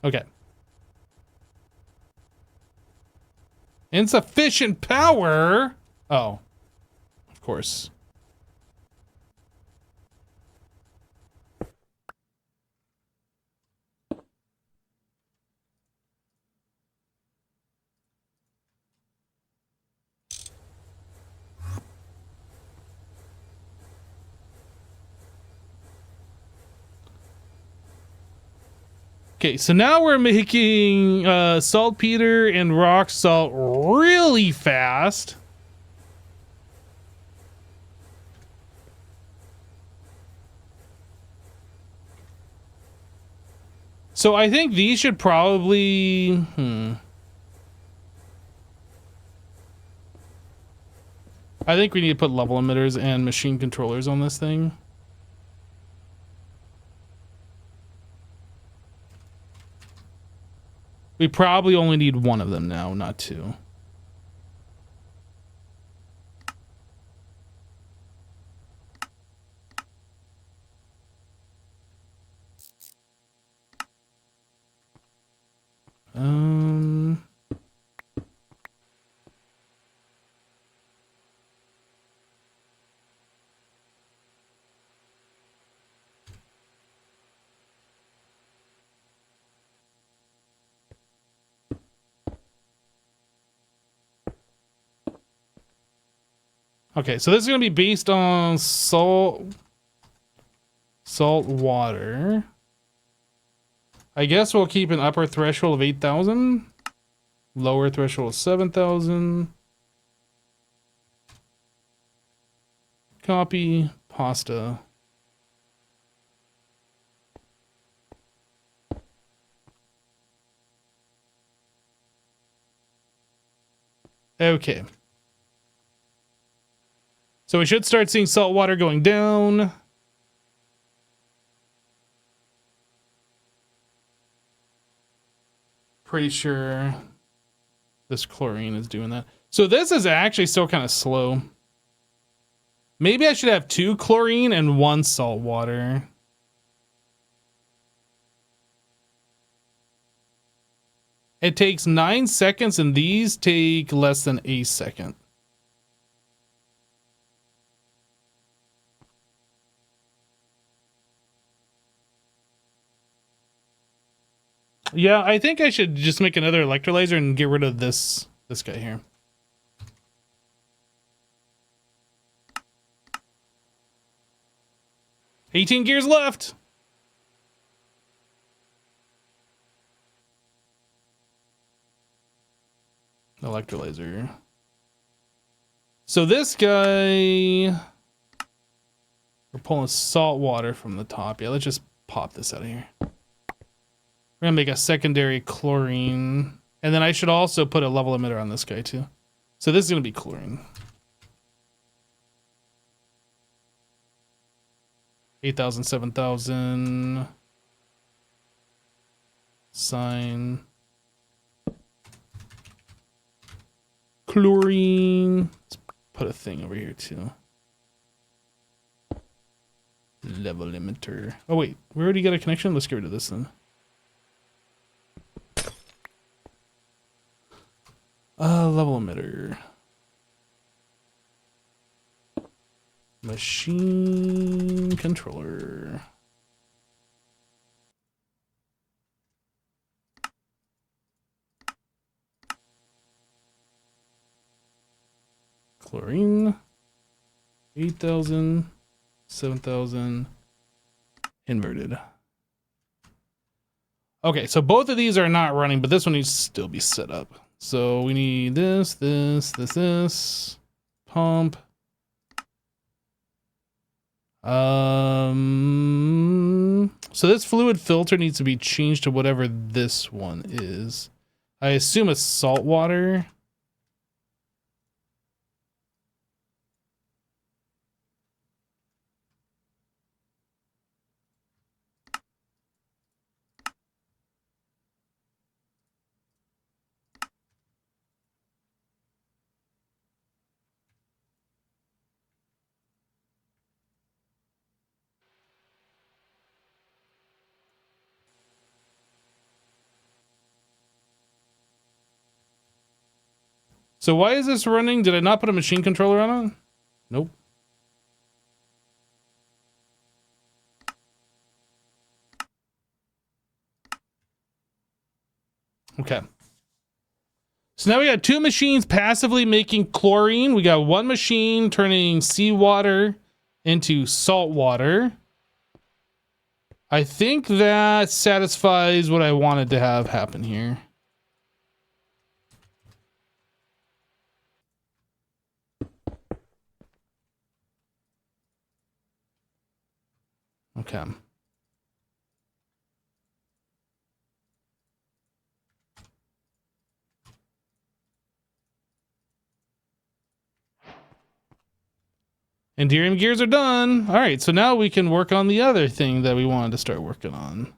Okay. Insufficient power? Oh. Of course. Okay, so now we're making saltpeter and rock salt really fast. So I think these should probably... I think we need to put level emitters and machine controllers on this thing. We probably only need one of them now, not two. Okay, so this is going to be based on salt water. I guess we'll keep an upper threshold of 8,000. Lower threshold of 7,000. Copy pasta. Okay. So we should start seeing salt water going down. Pretty sure this chlorine is doing that. So this is actually still kind of slow. Maybe I should have 2 chlorine and 1 salt water. It takes 9 seconds and these take less than a second. Yeah, I think I should just make another electrolyzer and get rid of this guy here. $18 gears left. Electrolyzer. So this guy, we're pulling salt water from the top. Yeah, let's just pop this out of here. We're gonna make a secondary chlorine. And then I should also put a level emitter on this guy too. So this is gonna be chlorine. 8,000, 7,000. Sign. Chlorine. Let's put a thing over here too. Level emitter. Oh wait, we already got a connection. Let's get rid of this then. Level emitter. Machine controller. Chlorine. 8,000, 7,000. Inverted. Okay, so both of these are not running, but this one needs to still be set up. So we need this. Pump. So this fluid filter needs to be changed to whatever this one is. I assume it's salt water. So why is this running? Did I not put a machine controller on it? Nope. Okay. So now we got 2 machines passively making chlorine. We got 1 machine turning seawater into salt water. I think that satisfies what I wanted to have happen here. Okay. Enderium gears are done. All right, so now we can work on the other thing that we wanted to start working on.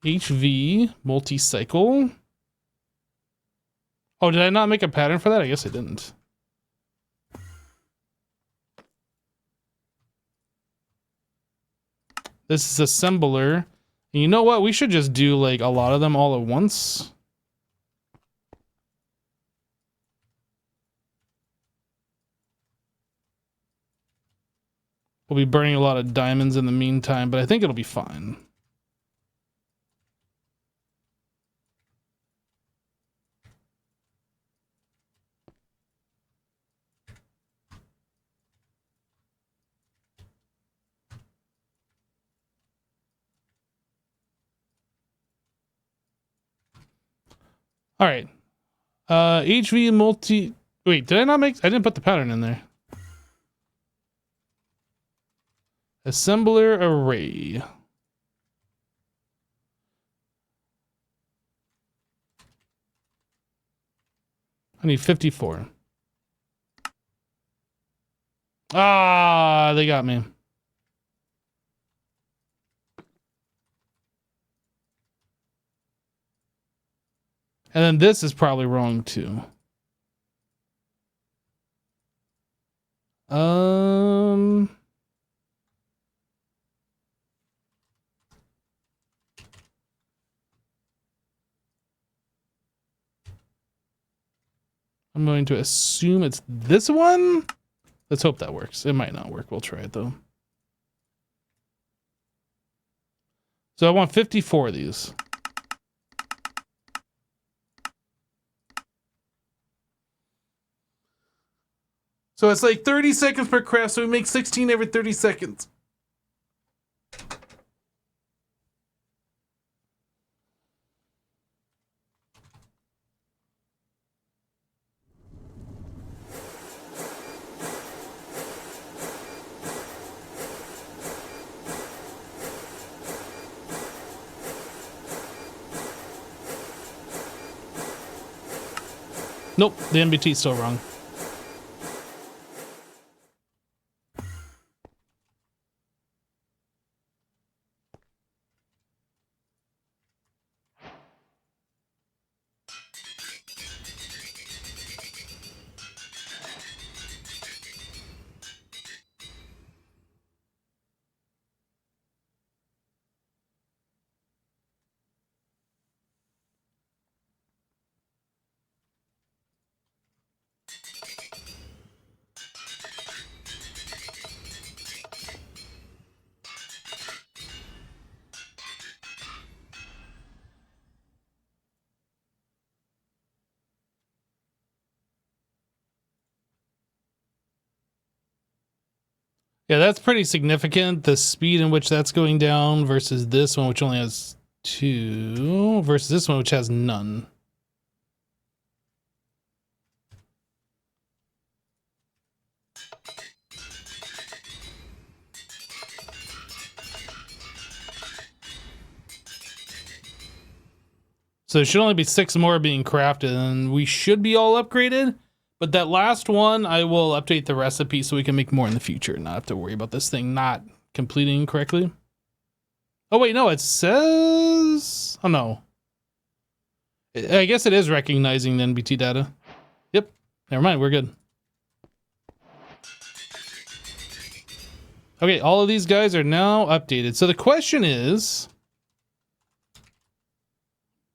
HV multi-cycle. Oh, did I not make a pattern for that? I guess I didn't. This is assembler. And you know what? We should just do like a lot of them all at once. We'll be burning a lot of diamonds in the meantime, but I think it'll be fine. All right. HV multi... Wait, did I not make... I didn't put the pattern in there. Assembler array. I need 54. Ah, they got me. And then this is probably wrong too. I'm going to assume it's this one. Let's hope that works. It might not work. We'll try it though. So I want 54 of these. So it's like 30 seconds per craft, so we make 16 every 30 seconds. Nope, the NBT is still wrong. Yeah, that's pretty significant. The speed in which that's going down versus this one, which only has 2, versus this one, which has none. So there should only be 6 more being crafted, and we should be all upgraded. But that last one, I will update the recipe so we can make more in the future and not have to worry about this thing not completing correctly. Oh, wait, no, it says... Oh, no. I guess it is recognizing the NBT data. Yep, never mind, we're good. Okay, all of these guys are now updated. So the question is...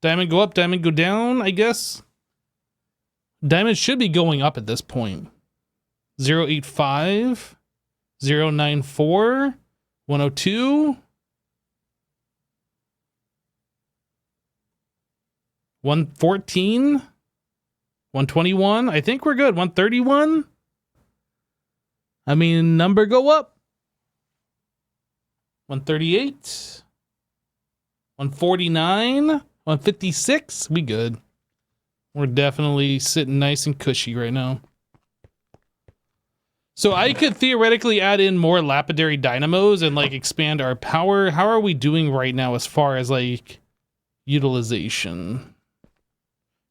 Diamond go up, diamond go down, I guess? Diamond should be going up at this point. 085, 094, 102, 114, 121. I think we're good. 131. I mean, number go up. 138, 149, 156. We good. We're definitely sitting nice and cushy right now. So I could theoretically add in more lapidary dynamos and like expand our power. How are we doing right now as far as like utilization?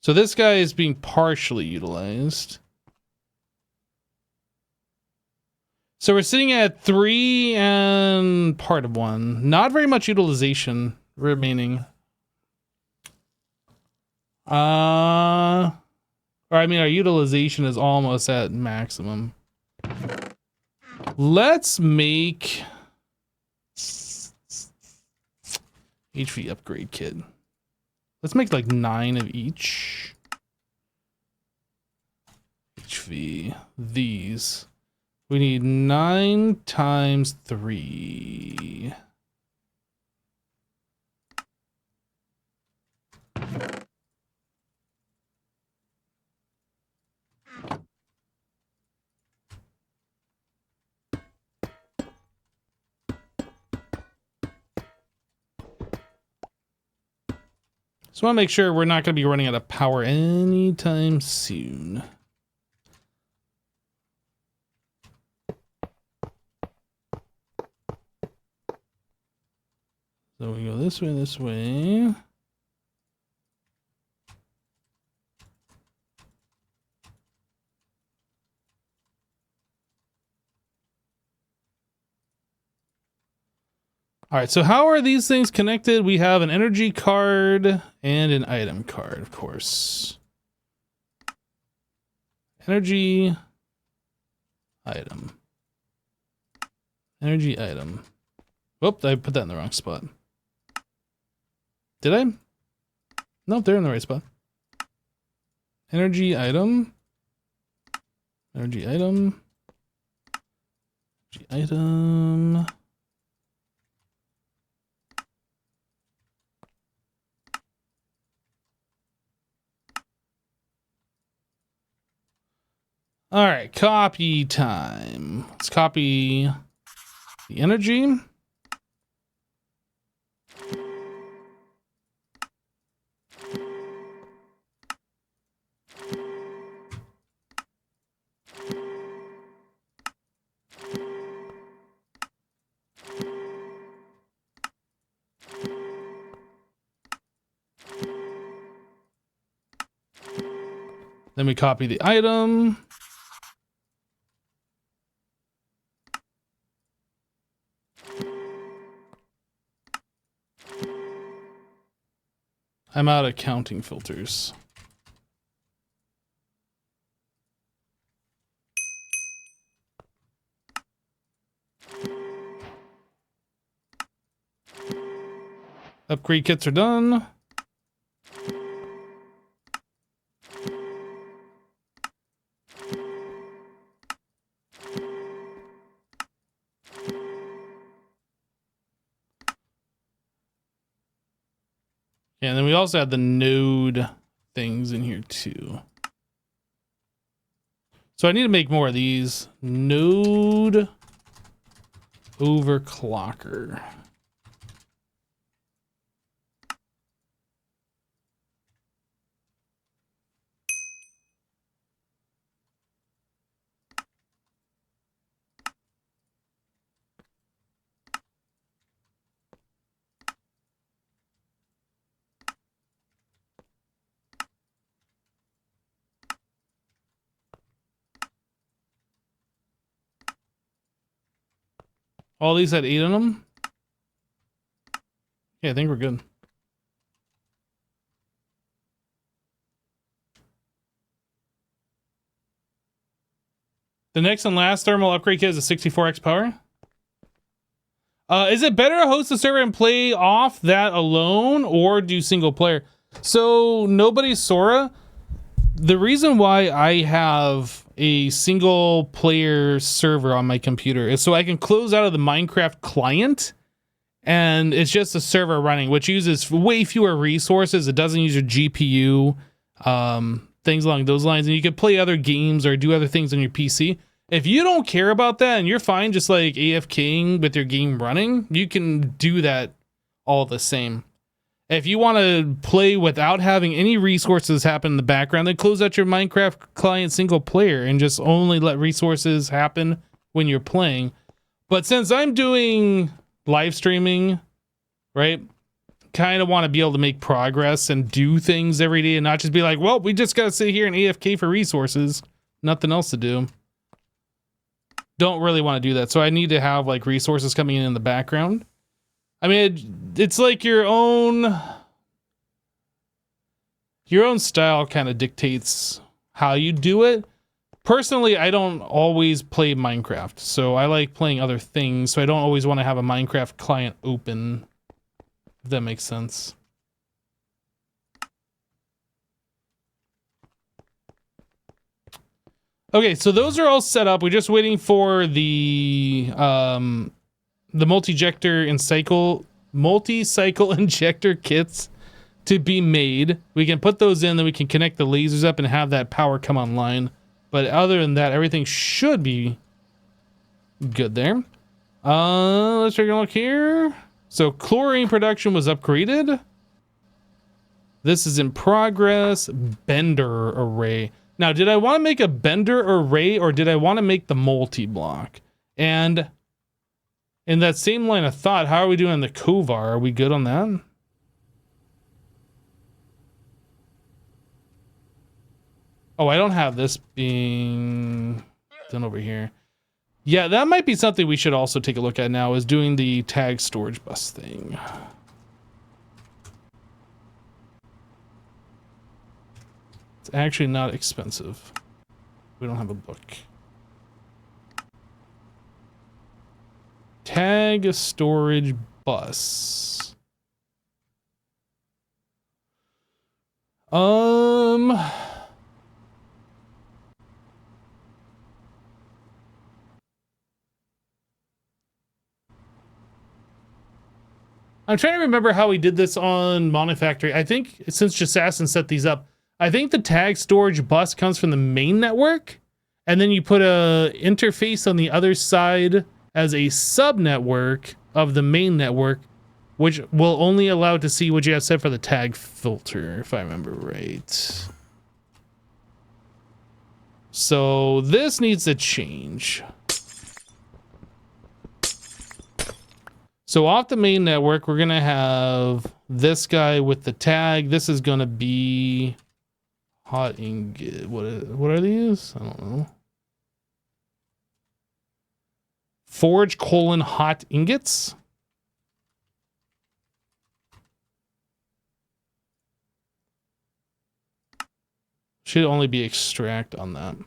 So this guy is being partially utilized. So we're sitting at 3 and part of 1. Not very much utilization remaining. Or I mean, our utilization is almost at maximum. Let's make HV upgrade kit. Let's make like 9 of each. HV, these. We need 9 times 3. Just want to make sure we're not going to be running out of power anytime soon. So we go this way, this way. All right, so how are these things connected? We have an energy card and an item card, of course. Energy item. Energy item. Whoop, I put that in the wrong spot. Did I? Nope, they're in the right spot. Energy item. Energy item. Energy item. All right, copy time. Let's copy the energy. Then we copy the item. I'm out of counting filters. Upgrade kits are done. Yeah, and then we also have the node things in here too. So I need to make more of these. Node overclocker. All these had 8 in them? Yeah, I think we're good. The next and last thermal upgrade kit is a 64x power. Is it better to host the server and play off that alone or do single player? So, nobody Sora. The reason why I have a single player server on my computer is so I can close out of the Minecraft client and it's just a server running, which uses way fewer resources. It doesn't use your GPU, things along those lines. And you can play other games or do other things on your PC. If you don't care about that and you're fine just like AFKing with your game running, you can do that all the same. If you want to play without having any resources happen in the background, then close out your Minecraft client single player and just only let resources happen when you're playing. But since I'm doing live streaming, right, kind of want to be able to make progress and do things every day and not just be like, well, we just got to sit here and AFK for resources. Nothing else to do. Don't really want to do that. So I need to have like resources coming in the background. I mean, it's like your own style kind of dictates how you do it. Personally, I don't always play Minecraft, so I like playing other things, so I don't always want to have a Minecraft client open, if that makes sense. Okay, so those are all set up. We're just waiting for the multi-cycle injector kits to be made. We can put those in, then we can connect the lasers up and have that power come online. But other than that, everything should be good there. Let's take a look here. So chlorine production was upgraded. This is in progress. Bender array. Now, did I want to make a bender array or did I want to make the multi-block? And in that same line of thought, how are we doing the Kovar? Are we good on that? Oh, I don't have this being done over here. Yeah, that might be something we should also take a look at now, is doing the tag storage bus thing. It's actually not expensive. We don't have a book. Tag storage bus. I'm trying to remember how we did this on Monofactory. I think since Jasassin set these up, I think the tag storage bus comes from the main network, and then you put a interface on the other side as a sub network of the main network, which will only allow to see what you have set for the tag filter, if I remember right. So this needs to change. So off the main network, we're gonna have this guy with the tag. This is gonna be hot ingot. What are these? I don't know. Forge : hot ingots. Should only be extract on that. And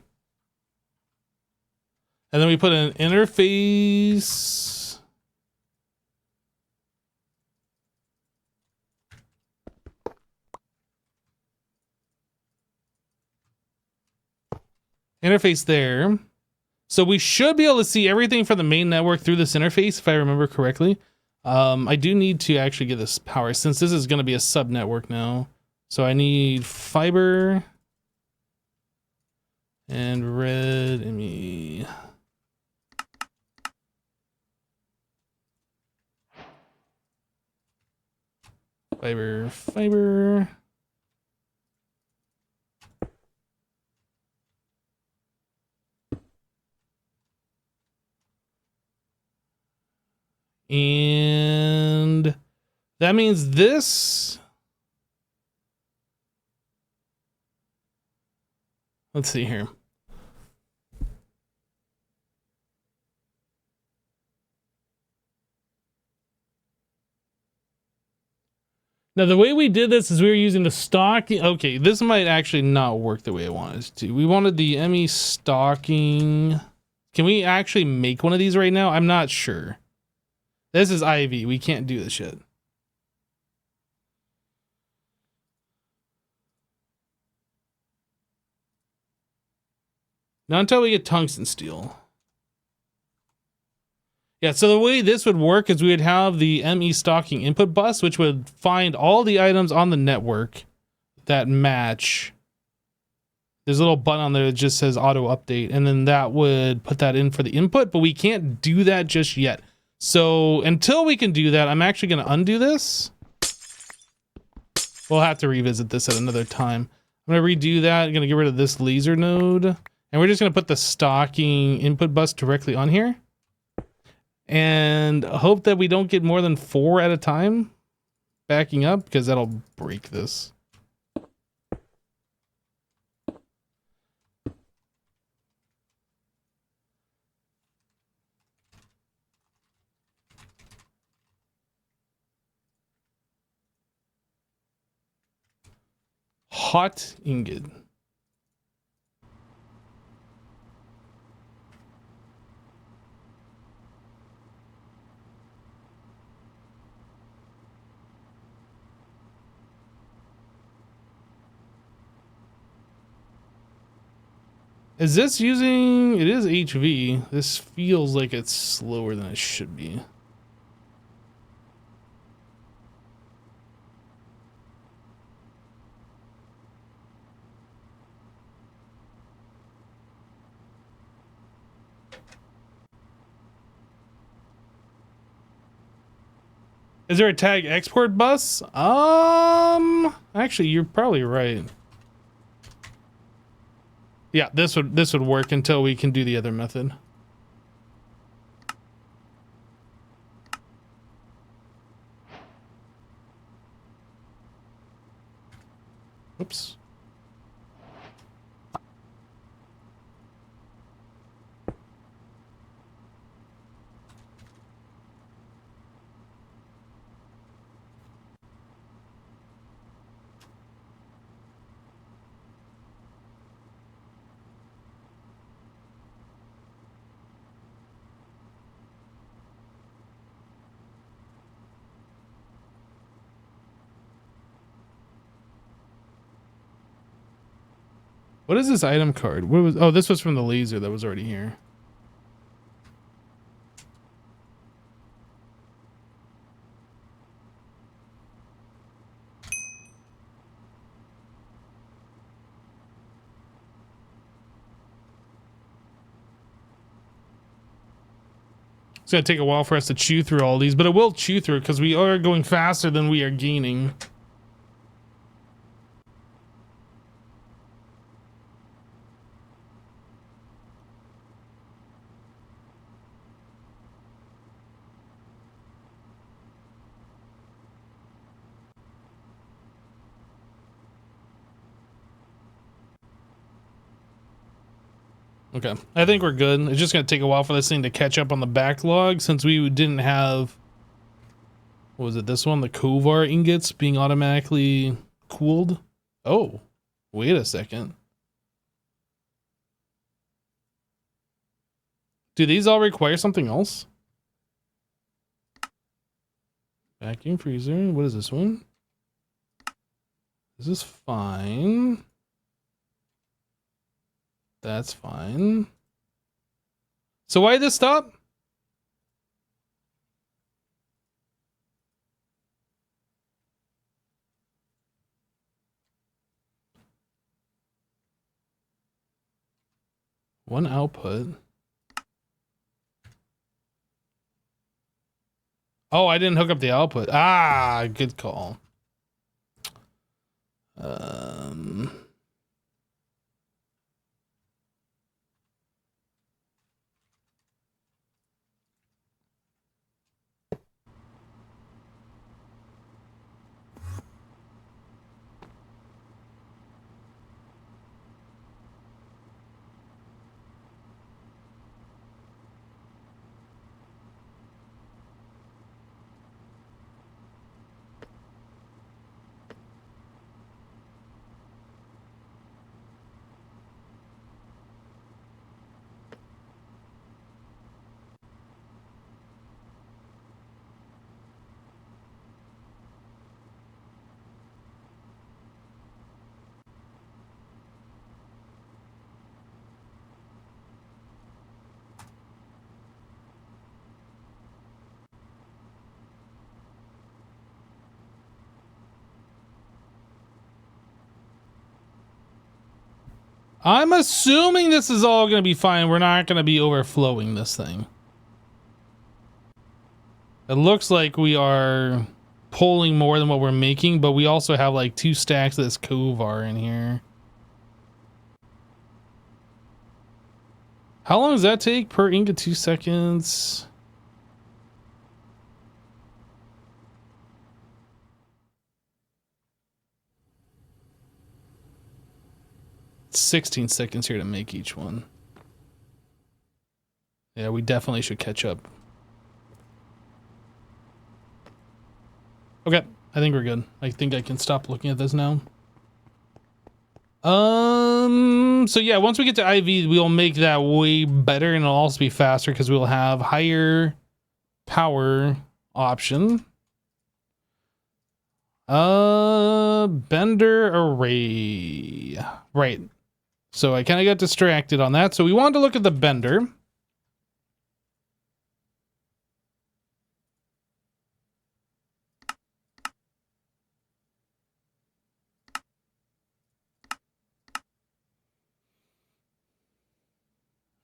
then we put an interface. Interface there. So we should be able to see everything from the main network through this interface, if I remember correctly. I do need to actually get this power, since this is going to be a sub network now. So I need fiber and red ME. Fiber. And that means this. Let's see here. Now, the way we did this is we were using the stocking. Okay, this might actually not work the way I wanted it to. We wanted the ME stocking. Can we actually make one of these right now? I'm not sure. This is IV. We can't do this shit. Not until we get tungsten steel. Yeah, so the way this would work is we would have the ME stocking input bus, which would find all the items on the network that match. There's a little button on there that just says auto update, and then that would put that in for the input, but we can't do that just yet. So until we can do that, I'm actually going to undo this. We'll have to revisit this at another time. I'm going to redo that. I'm going to get rid of this laser node. And we're just going to put the stocking input bus directly on here. And hope that we don't get more than 4 at a time backing up, because that'll break this. Hot ingot. Is this using... It is HV. This feels like it's slower than it should be. Is there a tag export bus? Actually, you're probably right. Yeah, this would work until we can do the other method. Oops. What is this item card? What was? Oh, this was from the laser that was already here. It's gonna take a while for us to chew through all these, but it will chew through because we are going faster than we are gaining. Okay, I think we're good. It's just gonna take a while for this thing to catch up on the backlog since we didn't have, what was it, this one? The Kovar ingots being automatically cooled. Oh, wait a second. Do these all require something else? Vacuum freezer, what is this one? This is fine. That's fine. So why did this stop? One output. Oh, I didn't hook up the output. Ah, good call. I'm assuming this is all going to be fine. We're not going to be overflowing this thing. It looks like we are pulling more than what we're making, but we also have like 2 stacks of this Kovar in here. How long does that take per ingot? 2 seconds. It's 16 seconds here to make each one. Yeah, we definitely should catch up. Okay, I think we're good. I think I can stop looking at this now. So yeah, once we get to IV, we'll make that way better, and it'll also be faster because we'll have higher power option. Bender array. Right. So I kind of got distracted on that. So we wanted to look at the bender.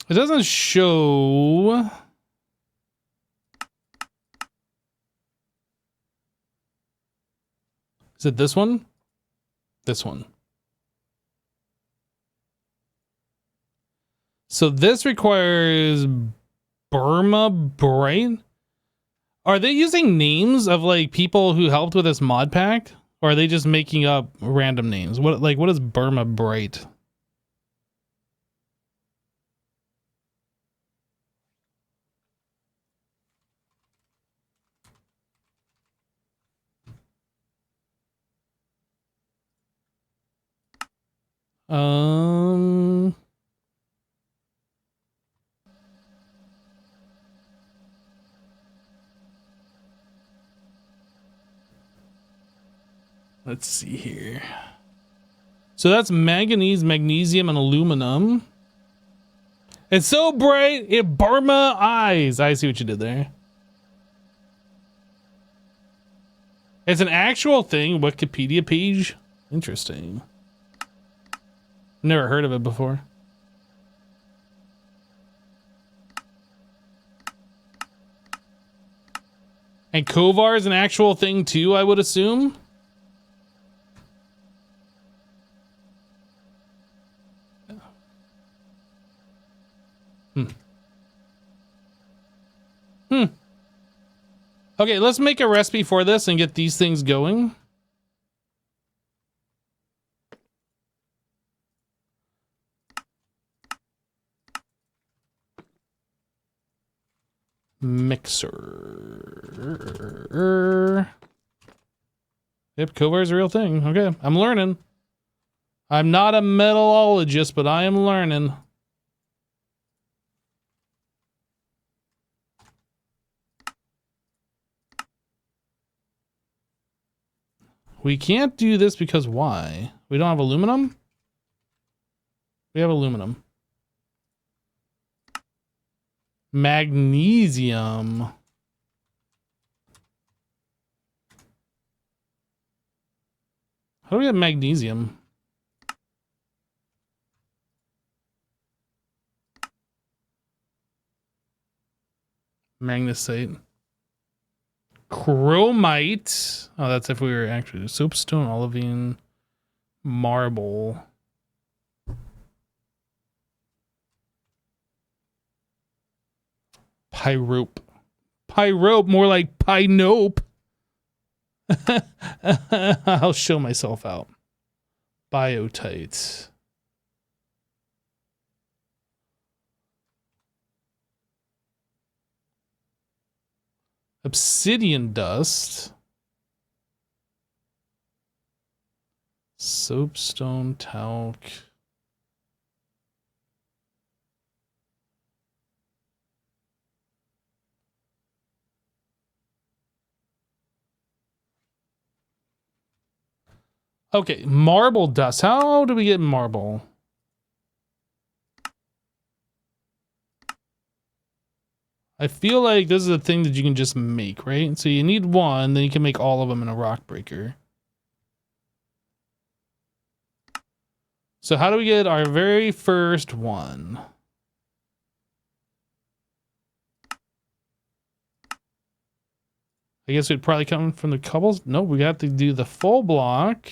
It doesn't show. Is it this one? This one. So this requires Burma Bright. Are they using names of like people who helped with this mod pack? Or are they just making up random names? What is Burma Bright? Let's see here. So that's manganese, magnesium, and aluminum. It's so bright, it Burma eyes. I see what you did there. It's an actual thing, Wikipedia page. Interesting. Never heard of it before. And Kovar is an actual thing too, I would assume. Okay, let's make a recipe for this and get these things going. Mixer. Yep, Kovar is a real thing. Okay, I'm learning. I'm not a metallurgist, but I am learning. We can't do this because why? We don't have aluminum? We have aluminum. Magnesium. How do we have magnesium? Magnesite. Chromite. Oh, that's if we were actually soapstone, olivine, marble. Pyrope. Pyrope, more like pinope. I'll show myself out. Biotite. Obsidian dust. Soapstone talc. Okay, marble dust. How do we get marble? I feel like this is a thing that you can just make, right? So you need one, then you can make all of them in a rock breaker. So how do we get our very first one? I guess it'd probably come from the cobbles. No, we got to do the full block.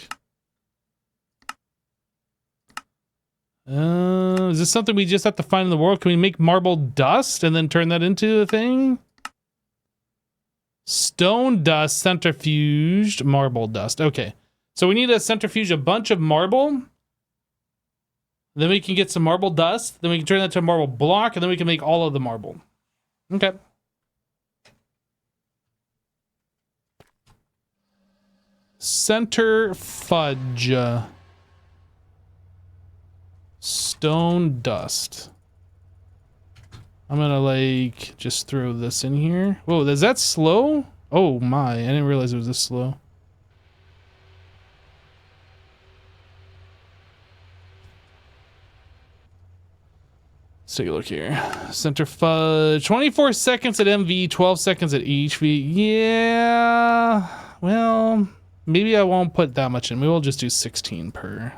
Is this something we just have to find in the world? Can we make marble dust and then turn that into a thing? Stone dust, centrifuged, marble dust. Okay. So we need to centrifuge a bunch of marble. Then we can get some marble dust. Then we can turn that to a marble block. And then we can make all of the marble. Okay. Center fudge. Stone dust. I'm gonna like just throw this in here. Whoa, is that slow? Oh my, I didn't realize it was this slow. Let's take a look here. Center fudge. 24 seconds at MV, 12 seconds at HV. Yeah. Well, maybe I won't put that much in. Maybe we'll just do 16 per.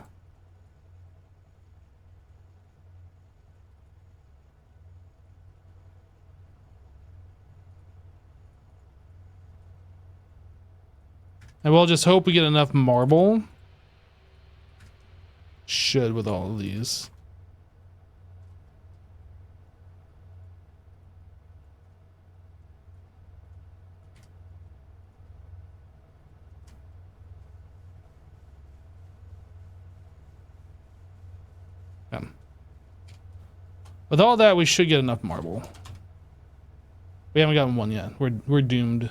And we'll just hope we get enough marble. Should with all of these. Yeah. With all that, we should get enough marble. We haven't gotten one yet. We're doomed.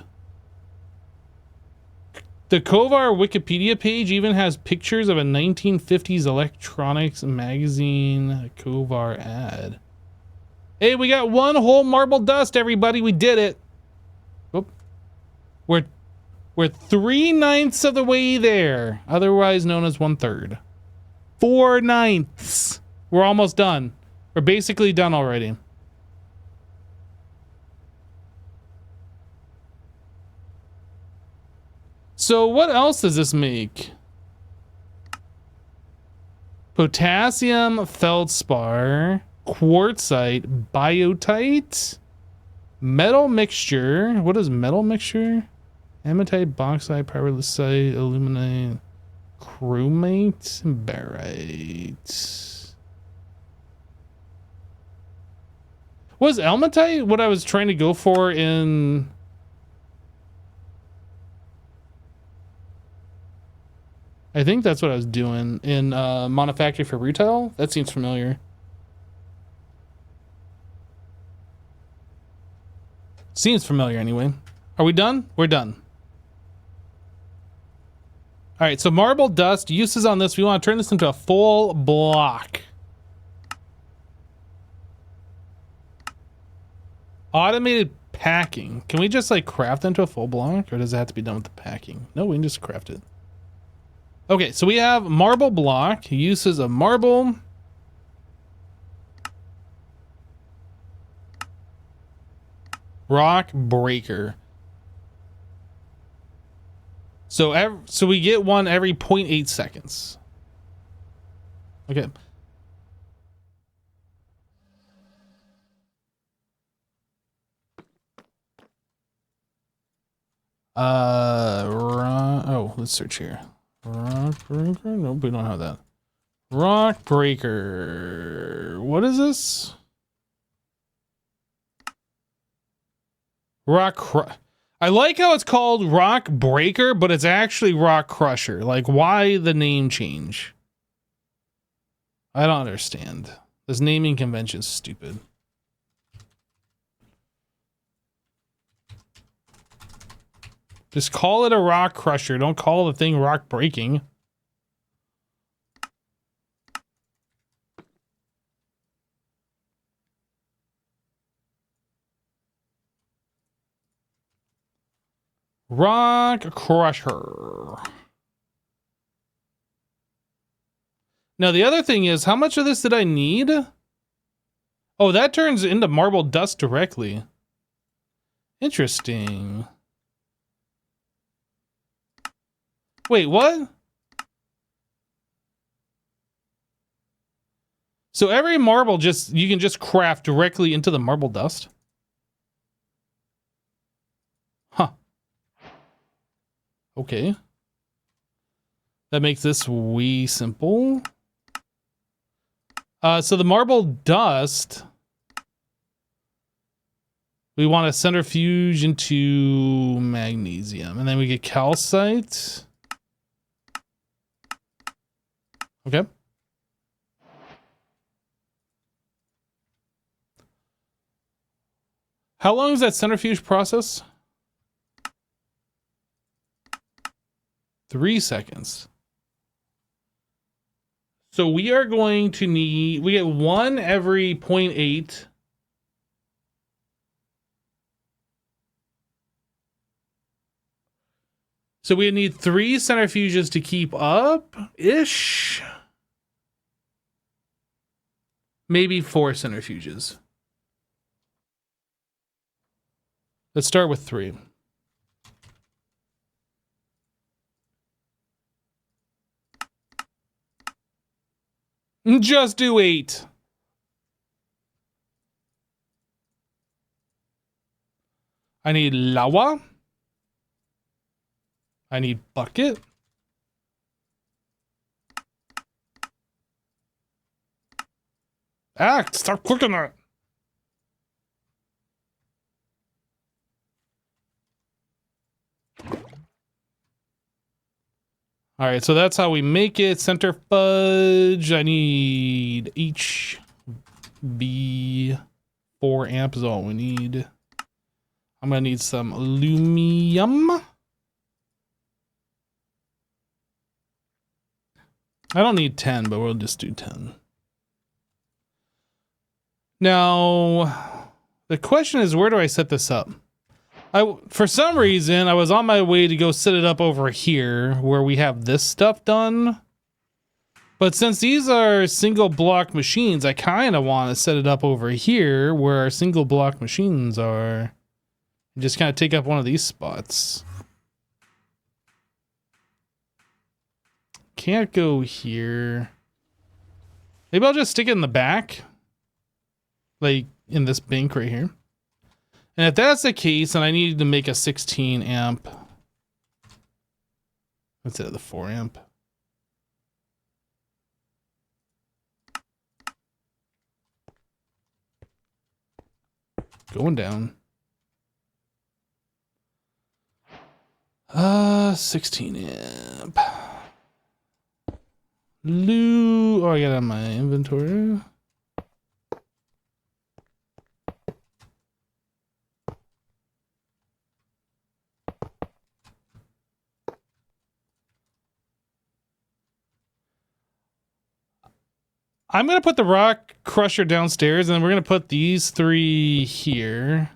The Kovar Wikipedia page even has pictures of a 1950s electronics magazine Kovar ad. Hey, we got one whole marble dust, everybody. We did it. Whoop. We're 3/9 of the way there, otherwise known as 1/3. 4/9. We're almost done. We're basically done already. So what else does this make? Potassium feldspar, quartzite, biotite, metal mixture. What is metal mixture? Hematite, bauxite, pyrolusite, aluminite, chromate, and barite. Was elmatite what I was trying to go for in... I think that's what I was doing in Manufactory for Retail. That seems familiar. Seems familiar anyway. Are we done? We're done. All right, so marble dust, uses on this. We want to turn this into a full block. Automated packing. Can we just like craft into a full block, or does it have to be done with the packing? No, we can just craft it. Okay, so we have marble block, uses of marble. Rock breaker. So we get one every 0.8 seconds. Okay. Oh, let's search here. Rock breaker? Nope, we don't have that. Rock breaker. What is this? I like how it's called rock breaker, but it's actually rock crusher. Like, why the name change? I don't understand. This naming convention is stupid. Just call it a rock crusher. Don't call the thing rock breaking. Rock crusher. Now the other thing is, how much of this did I need? Oh, that turns into marble dust directly. Interesting. Wait, what? So every marble you can just craft directly into the marble dust? Huh. Okay. That makes this way simple. So the marble dust, we want to centrifuge into magnesium, and then we get calcite. Okay. How long is that centrifuge process? 3 seconds. So we are going to need, we get 1 every 0.8. So we need 3 centrifuges to keep up-ish. Maybe 4 centrifuges. Let's start with 3. Just do 8. I need lava. I need bucket. Act! Stop clicking that! Alright, so that's how we make it. Center fudge. I need HB. 4 amp is all we need. I'm gonna need some aluminum. I don't need 10, but we'll just do 10. Now, the question is, where do I set this up? For some reason, I was on my way to go set it up over here where we have this stuff done. But since these are single block machines, I kind of want to set it up over here where our single block machines are. And just kind of take up one of these spots. Can't go here. Maybe I'll just stick it in the back. Like in this bank right here. And if that's the case, then I need to make a 16 amp. Instead of the 4 amp. Going down. 16 amp. Oh, I got it on my inventory. I'm going to put the rock crusher downstairs, and then we're going to put these 3 here.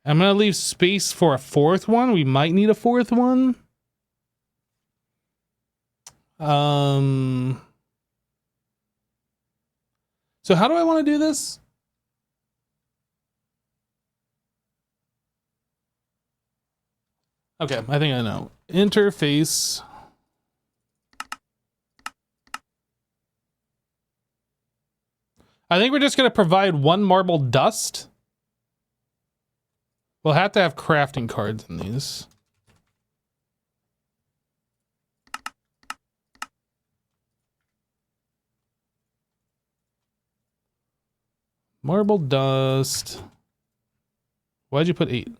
I'm going to leave space for a 4th one. We might need a 4th one. So how do I want to do this? Okay, I think I know. Interface. I think we're just going to provide 1 marble dust. We'll have to have crafting cards in these. Marble dust. Why'd you put 8?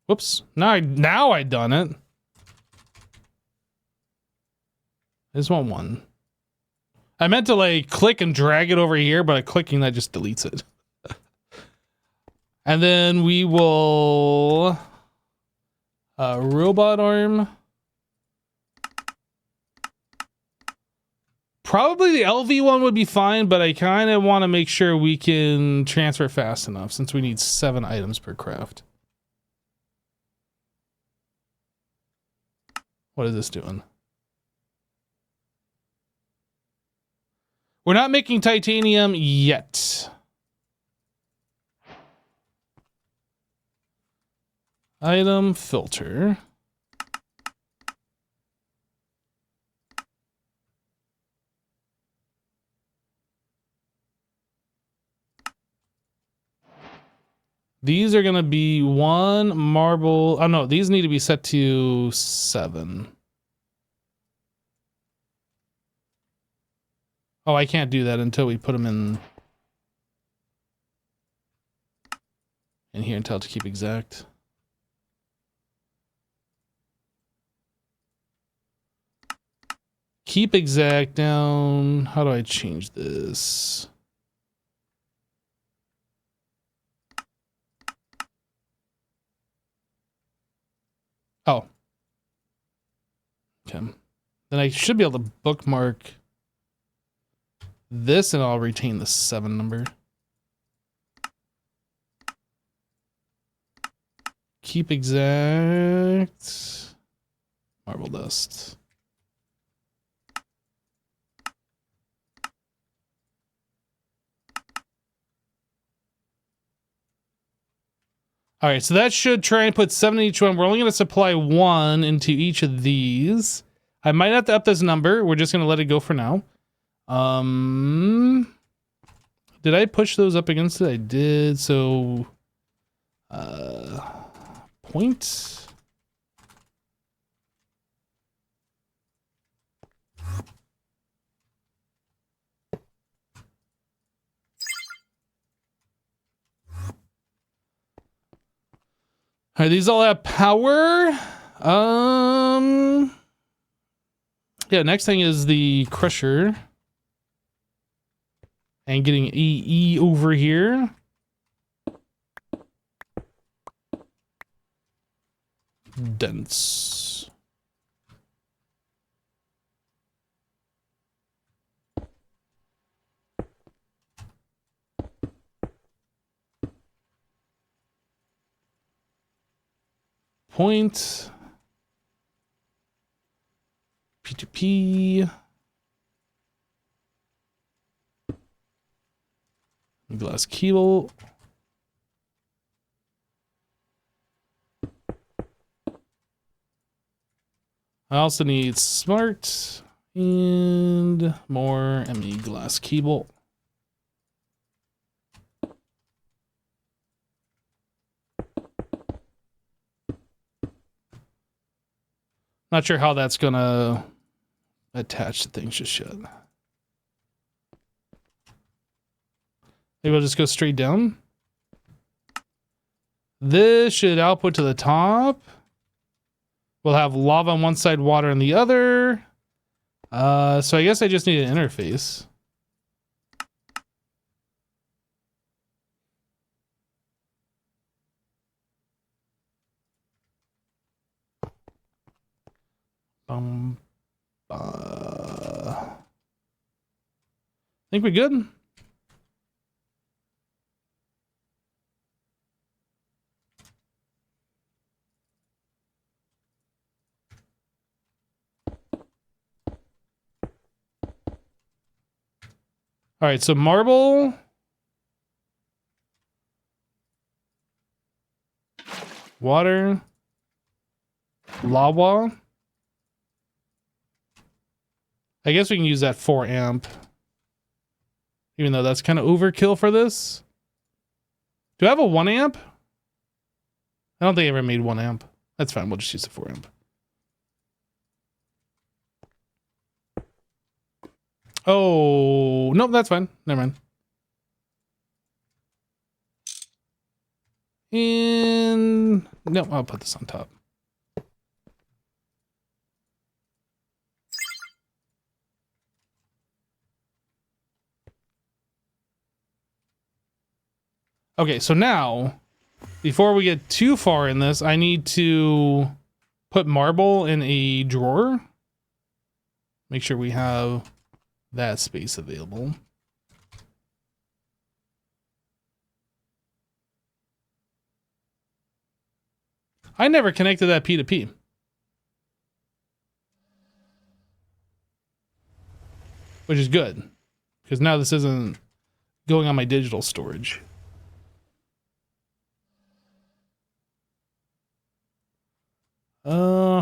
Whoops. Now I done it. I just want 1. I meant to like click and drag it over here, but clicking that just deletes it. And then we will robot arm. Probably the LV one would be fine, but I kind of want to make sure we can transfer fast enough since we need 7 items per craft. What is this doing? We're not making titanium yet. Item filter. These are going to be 1 marble. Oh, no, these need to be set to 7. Oh, I can't do that until we put them in here and tell it to keep exact. Keep exact down. How do I change this? Oh. Okay. Then I should be able to bookmark this and I'll retain the 7 number. Keep exact. Marble dust. All right, so that should try and put 7 in each one. We're only going to supply 1 into each of these. I might have to up this number. We're just going to let it go for now. Did I push those up against it? I did. So, point. All right, these all have power. Yeah, next thing is the crusher. And getting EE over here. Dense. Point. P2P. Glass cable. I also need smart and more ME glass cable. Not sure how that's gonna attach to things just yet. Maybe we'll just go straight down. This should output to the top. We'll have lava on one side, water on the other. So I guess I just need an interface. I think we're good. All right, so marble. Water. Lava. I guess we can use that 4 amp. Even though that's kind of overkill for this. Do I have a 1 amp? I don't think I ever made 1 amp. That's fine, we'll just use the 4 amp. Oh, nope, that's fine. Never mind. And no, I'll put this on top. Okay, so now, before we get too far in this, I need to put marble in a drawer. Make sure we have that space available. I never connected that P2P. Which is good, because now this isn't going on my digital storage.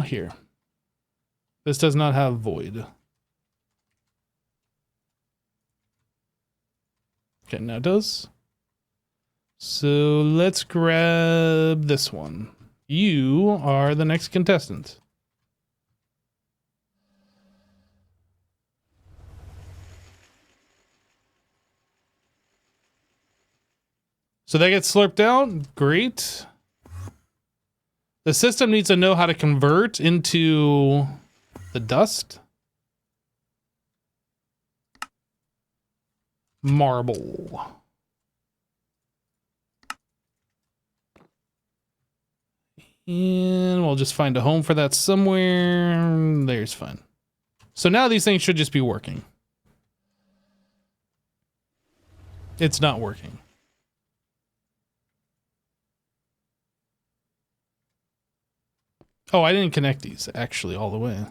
Here. This does not have void. Okay, now it does. So let's grab this one. You are the next contestant. So that gets slurped out. Great. The system needs to know how to convert into the dust. Marble. And we'll just find a home for that somewhere. There's fun. So now these things should just be working. It's not working. Oh, I didn't connect these actually all the way.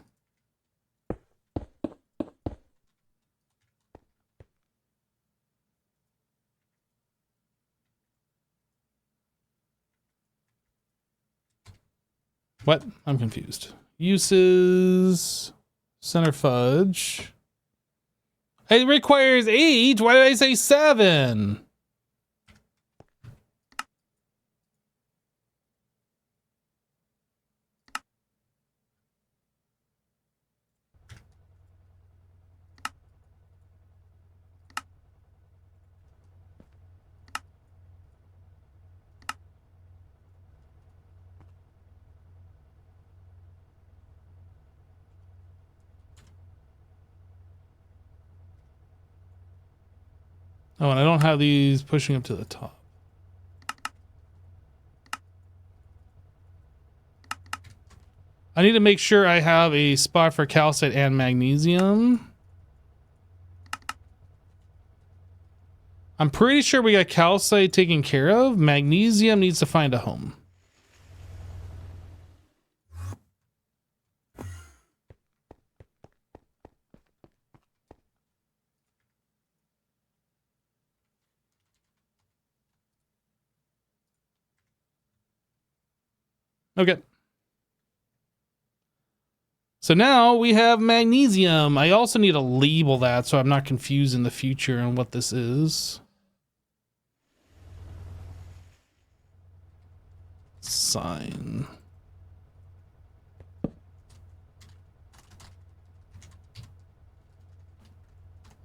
What? I'm confused. Uses, center fudge. It requires 8. Why did I say 7? Oh, and I don't have these pushing up to the top. I need to make sure I have a spot for calcite and magnesium. I'm pretty sure we got calcite taken care of. Magnesium needs to find a home. Okay. So now we have magnesium. I also need to label that so I'm not confused in the future on what this is. Sign.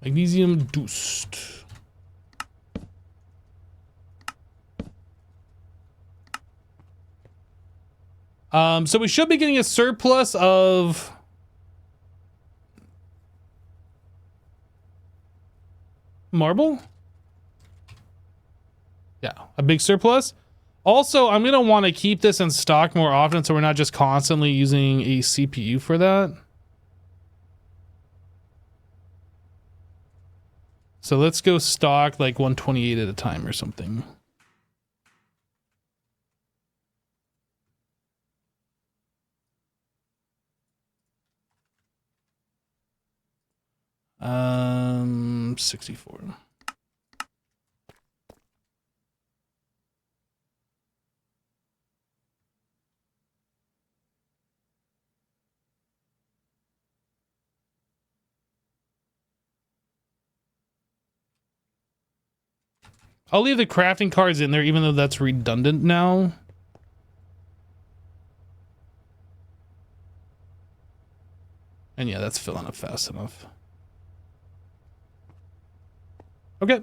Magnesium dust. So we should be getting a surplus of marble. Yeah, a big surplus. Also, I'm going to want to keep this in stock more often so we're not just constantly using a CPU for that. So let's go stock like 128 at a time or something. Um, 64. I'll leave the crafting cards in there, even though that's redundant now. And yeah, that's filling up fast enough. Okay.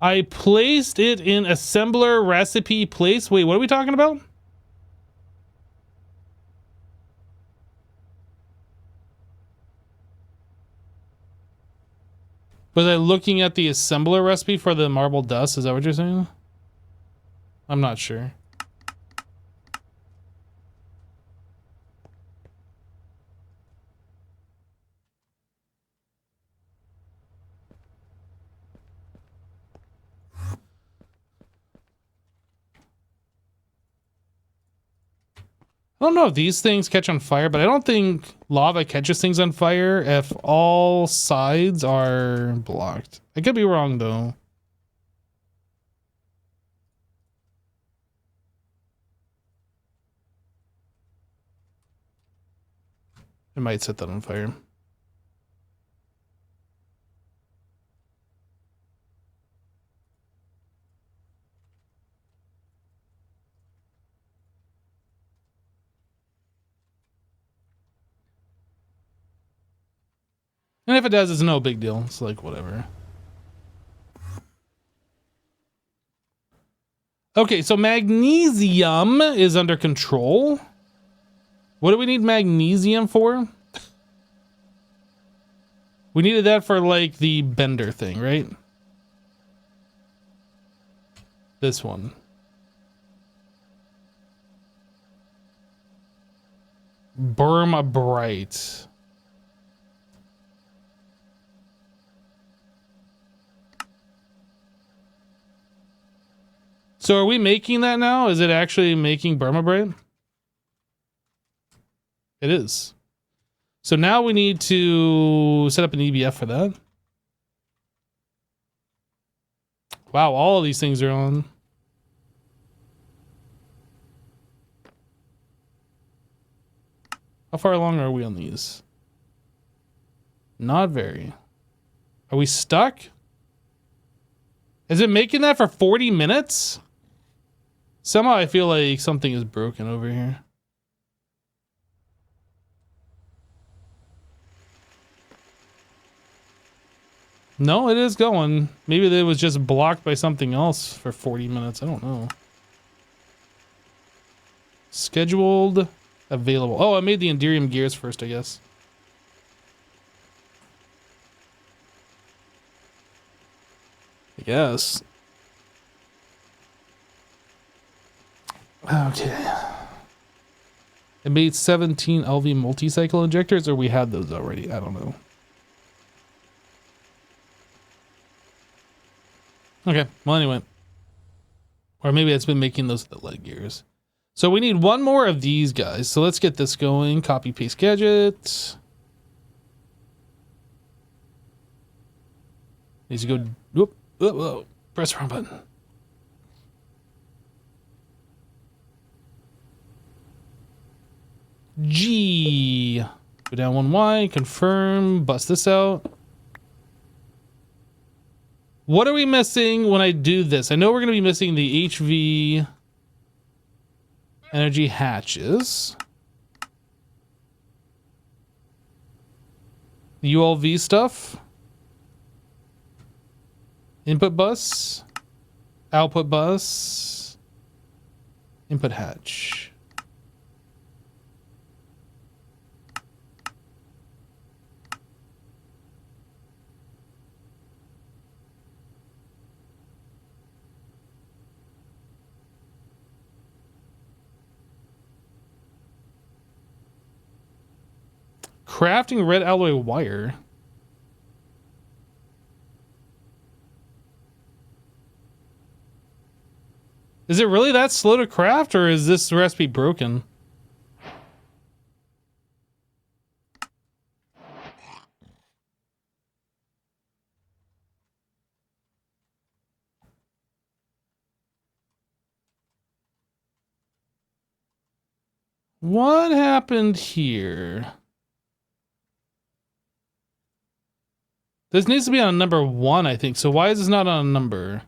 I placed it in assembler recipe place. Wait, what are we talking about? Was I looking at the assembler recipe for the marble dust? Is that what you're saying? I'm not sure. I don't know if these things catch on fire, but I don't think lava catches things on fire if all sides are blocked. I could be wrong, though. It might set that on fire. And if it does, it's no big deal. It's like, whatever. Okay, so magnesium is under control. What do we need magnesium for? We needed that for, like, the bender thing, right? This one. Burma Bright. So are we making that now? Is it actually making Burma Bright? It is. So now we need to set up an EBF for that. Wow, all of these things are on. How far along are we on these? Not very. Are we stuck? Is it making that for 40 minutes? Somehow I feel like something is broken over here. No, it is going. Maybe it was just blocked by something else for 40 minutes. I don't know. Scheduled, available. Oh, I made the Enderium gears first, I guess. I guess. Okay. It made 17 LV multi-cycle injectors, or we had those already? I don't know. Okay, well anyway. Or maybe it's been making those the leg gears. So we need one more of these guys. So let's get this going. Copy, paste gadget. Needs to go, whoop, whoop, whoop. Press the wrong button. G. Go down 1Y, confirm, bust this out. What are we missing when I do this? I know we're going to be missing the HV energy hatches. The ULV stuff. Input bus. Output bus. Input hatch. Crafting red alloy wire. Is it really that slow to craft, or is this recipe broken? What happened here? This needs to be on number 1, I think. So why is this not on a number?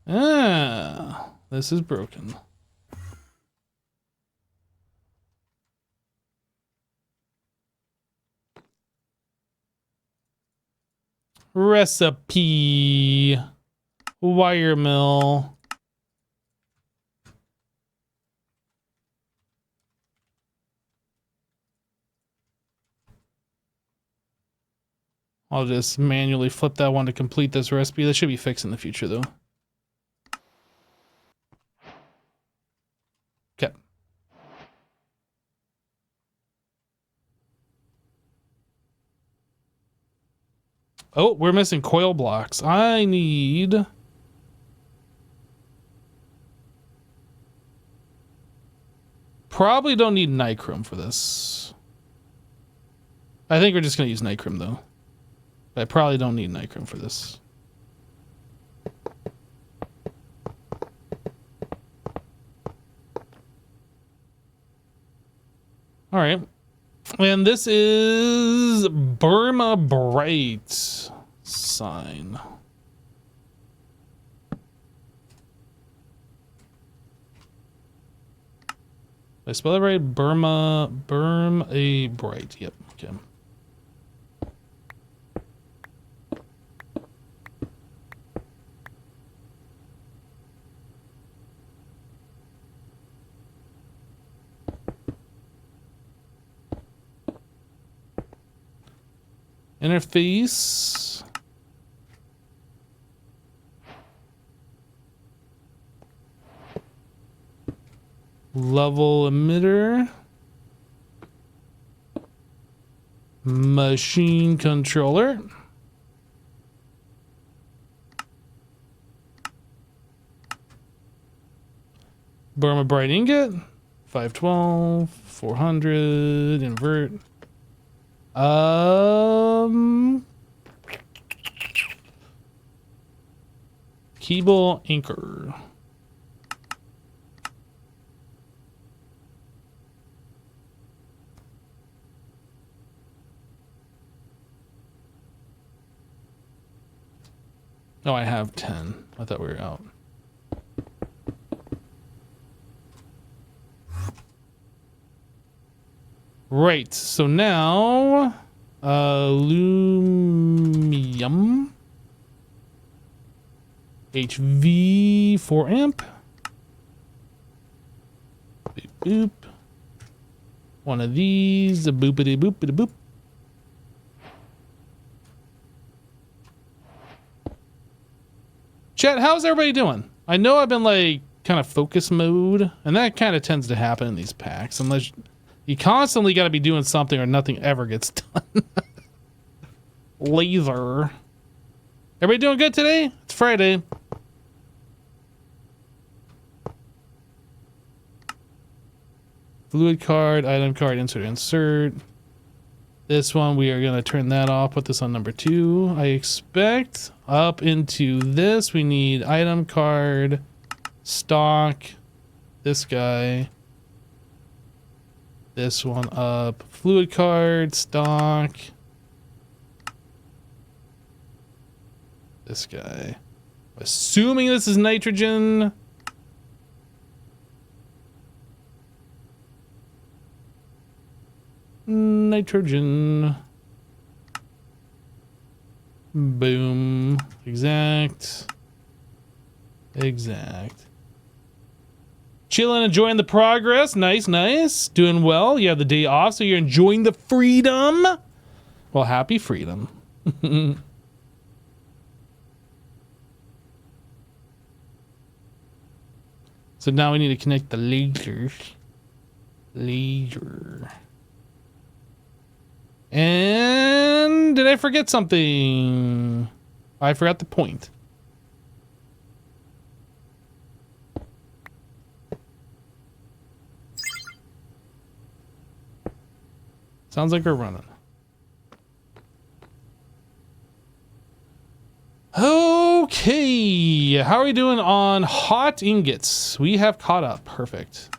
Ah, this is broken. Recipe. Wire mill. I'll just manually flip that one to complete this recipe. That should be fixed in the future, though. Okay. Oh, we're missing coil blocks. I need... Probably don't need nichrome for this. I think we're just going to use nichrome, though. I probably don't need nichrome for this. All right. And this is Burma Bright sign. I spell it right? Burma a bright. Yep. Okay. Interface. Level emitter. Machine controller. Burma bright ingot. 512, 400, invert. Keeble anchor. Oh, I have 10. I thought we were out. Right, so now aluminum HV 4 amp. Boop, boop. One of these, a boopity boopity boop. Chat, how's everybody doing? I know I've been like kind of focus mode, and that kind of tends to happen in these packs unless you constantly got to be doing something or nothing ever gets done. Laser. Everybody doing good today? It's Friday. Fluid card, item card, insert. This one, we are going to turn that off. Put this on number 2. I expect up into this, we need item card, stock, this guy. This one up. Fluid card, stock. This guy. Assuming this is nitrogen. Nitrogen. Boom. Exact. Chilling, enjoying the progress. Nice, nice. Doing well. You have the day off, so you're enjoying the freedom. Well, happy freedom. So now we need to connect the lasers. Laser. And did I forget something? I forgot the point. Sounds like we're running. Okay, how are we doing on hot ingots? We have caught up. Perfect.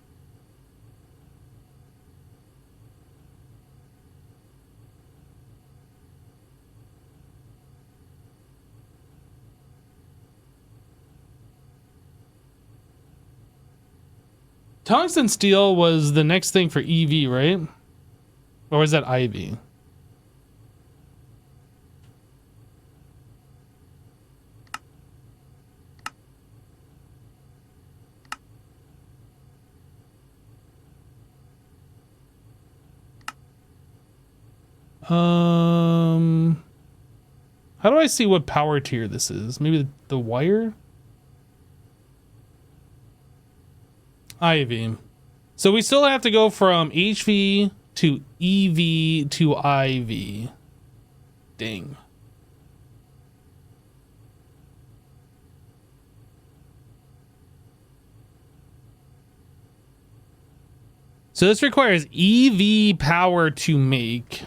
Tungsten steel was the next thing for EV, right? Or was that IV? How do I see what power tier this is? Maybe the wire? IV. So we still have to go from HV to EV to IV. Dang. So this requires EV power to make.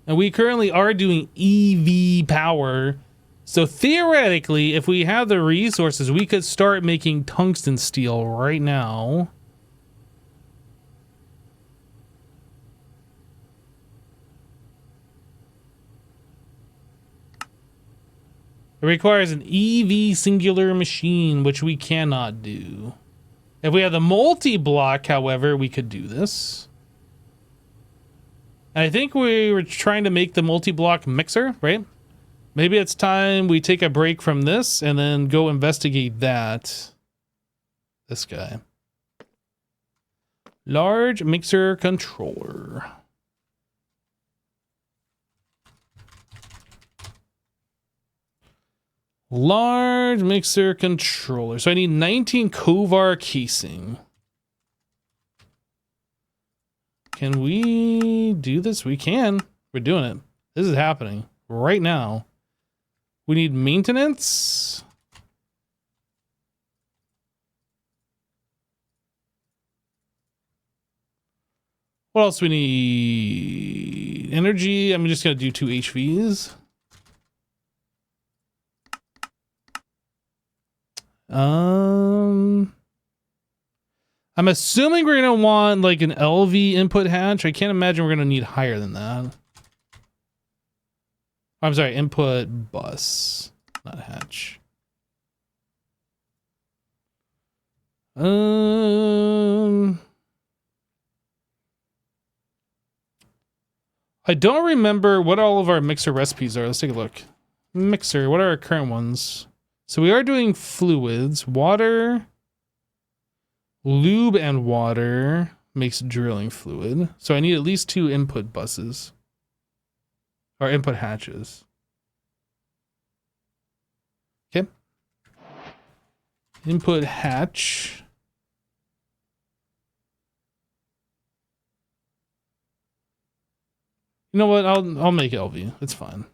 And we currently are doing EV power. So theoretically, if we have the resources, we could start making tungsten steel right now. It requires an EV singular machine, which we cannot do. If we have the multi-block, however, we could do this. I think we were trying to make the multi-block mixer, right? Maybe it's time we take a break from this and then go investigate that. This guy. Large mixer controller. Large mixer controller. So I need 19 Kovar casing. Can we do this? We can. We're doing it. This is happening right now. We need maintenance. What else we need? Energy. I'm just going to do 2 HVs. I'm assuming we're going to want like an LV input hatch. I can't imagine we're going to need higher than that. I'm sorry, input bus, not hatch. I don't remember what all of our mixer recipes are. Let's take a look. Mixer, what are our current ones? So we are doing fluids, water, lube and water makes drilling fluid. So I need at least 2 input buses. Or input hatches. Okay. Input hatch. You know what? I'll make LV. It's fine.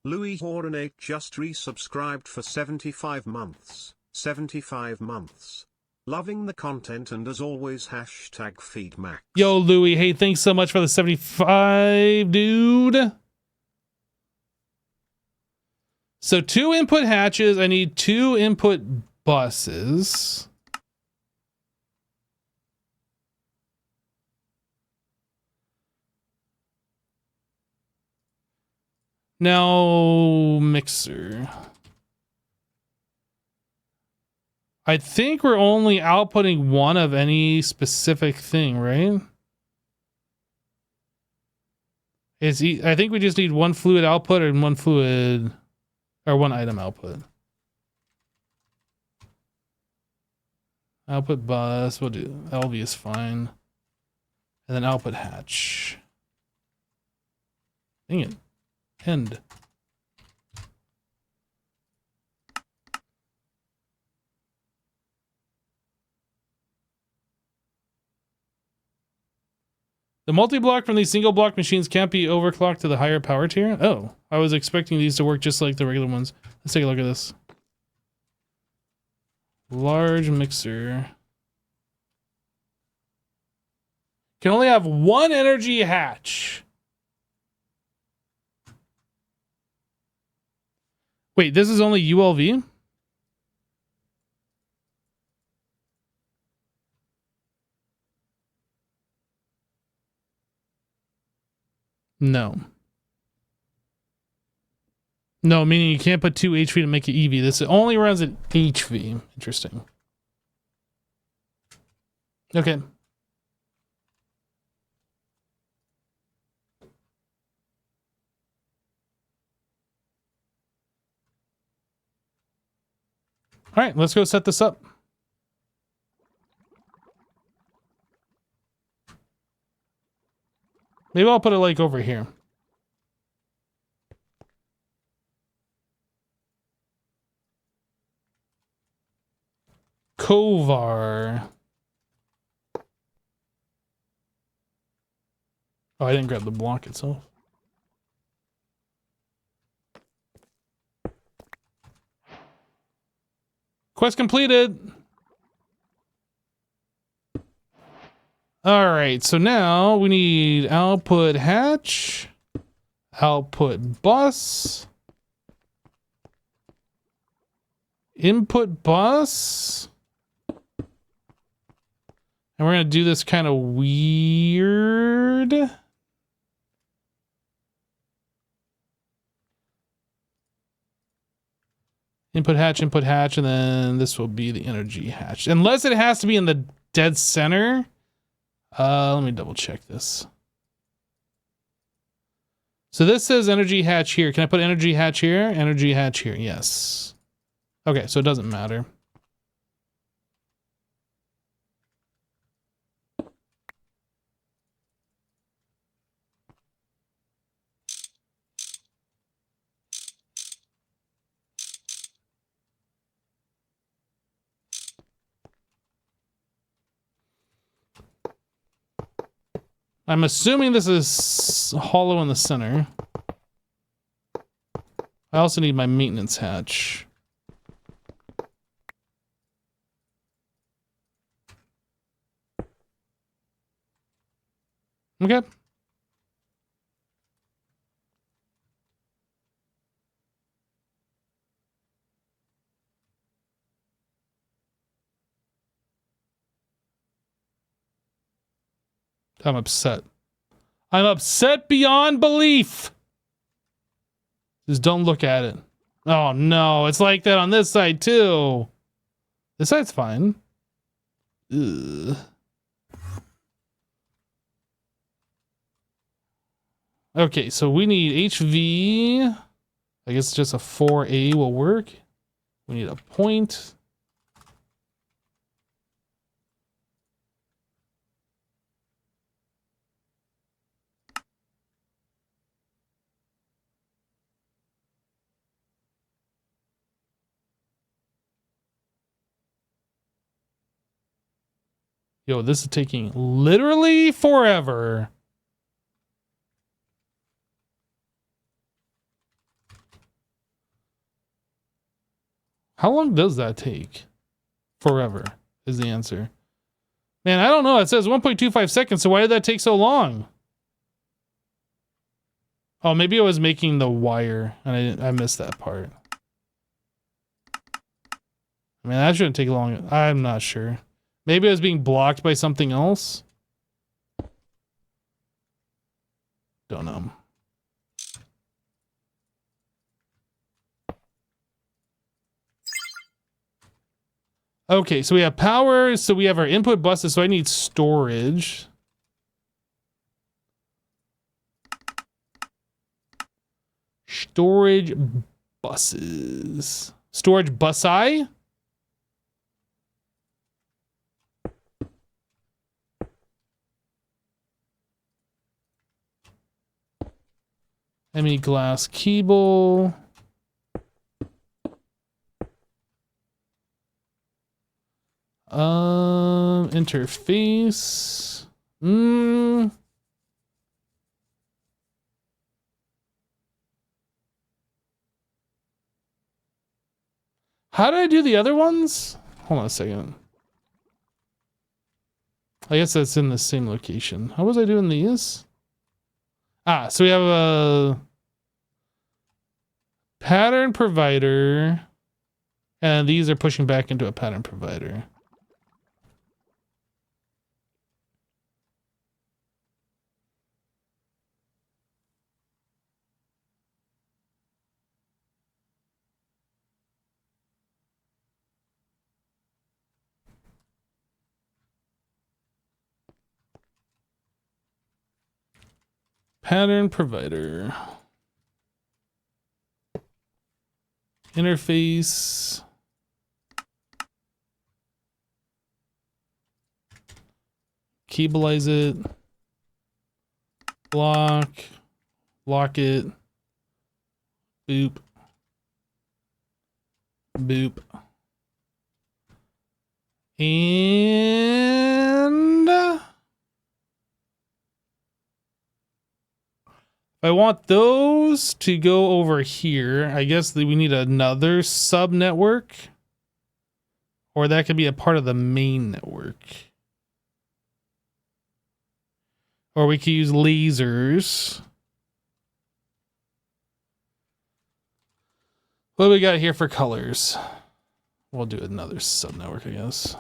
Louis Horanate just resubscribed for 75 months. 75 months. Loving the content and as always #feedmax. Yo, Louis. Hey, thanks so much for the 75, dude. So 2 input hatches. I need 2 input buses. Now, mixer. I think we're only outputting 1 of any specific thing, right? I think we just need 1 fluid output and 1 fluid, or 1 item output. Output bus, we'll do LV is fine. And then output hatch. Dang it. End. The multi-block from these single block machines can't be overclocked to the higher power tier? Oh, I was expecting these to work just like the regular ones. Let's take a look at this. Large mixer. Can only have 1 energy hatch. Wait, this is only ULV? No. No, meaning you can't put 2 HV to make it EV. This only runs at HV. Interesting. Okay. All right, let's go set this up. Maybe I'll put it like over here. Kovar. Oh, I didn't grab the block itself. Quest completed. All right, so now we need output hatch, output bus, input bus. And we're going to do this kind of weird. input hatch, and then this will be the energy hatch. Unless it has to be in the dead center. Let me double check this. So this says energy hatch here. Can I put energy hatch here? Energy hatch here, yes. Okay, so it doesn't matter. I'm assuming this is hollow in the center. I also need my maintenance hatch. Okay. I'm upset. I'm upset beyond belief. Just don't look at it. Oh no, it's like that on this side too. This side's fine. Ugh. Okay, so we need HV. I guess just a 4A will work. We need a point. Yo, this is taking literally forever. How long does that take? Forever is the answer. Man, I don't know. It says 1.25 seconds, so why did that take so long? Oh, maybe I was making the wire, and I missed that part. I mean, that shouldn't take long. I'm not sure. Maybe I was being blocked by something else. Don't know. Okay, so we have power, so we have our input buses, so I need storage. Storage buses. Storage busi? ME glass cable. Interface. How did I do the other ones? Hold on a second. I guess that's in the same location. How was I doing these? Ah, so we have a pattern provider, and these are pushing back into a pattern provider. Pattern provider. Interface. Cableize it. Block. Lock it. Boop. Boop. And I want those to go over here. I guess that we need another sub network, or that could be a part of the main network. Or we could use lasers. What do we got here for colors? We'll do another sub network, I guess.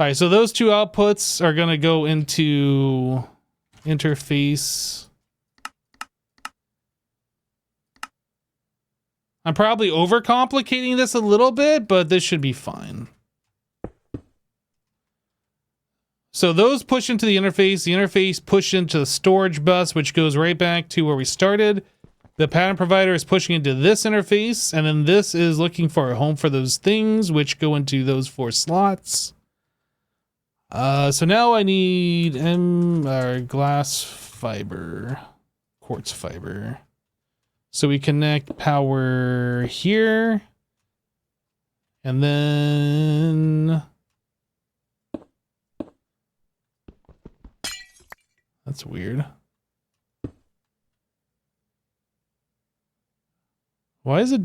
All right, so those two outputs are going to go into interface. I'm probably overcomplicating this a little bit, but this should be fine. So those push into the interface push into the storage bus, which goes right back to where we started. The pattern provider is pushing into this interface, and then this is looking for a home for those things, which go into those 4 slots. So now I need glass fiber, quartz fiber. So we connect power here, and then that's weird. Why is it?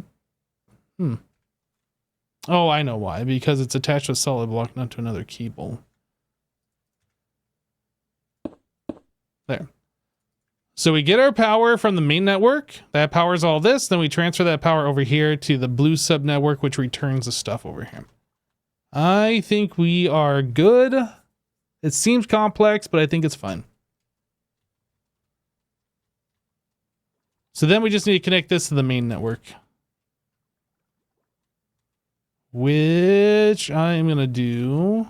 Oh, I know why. Because it's attached to a solid block, not to another cable. There. So we get our power from the main network. That powers all this. Then we transfer that power over here to the blue subnetwork, which returns the stuff over here. I think we are good. It seems complex, but I think it's fine. So then we just need to connect this to the main network, which I am going to do.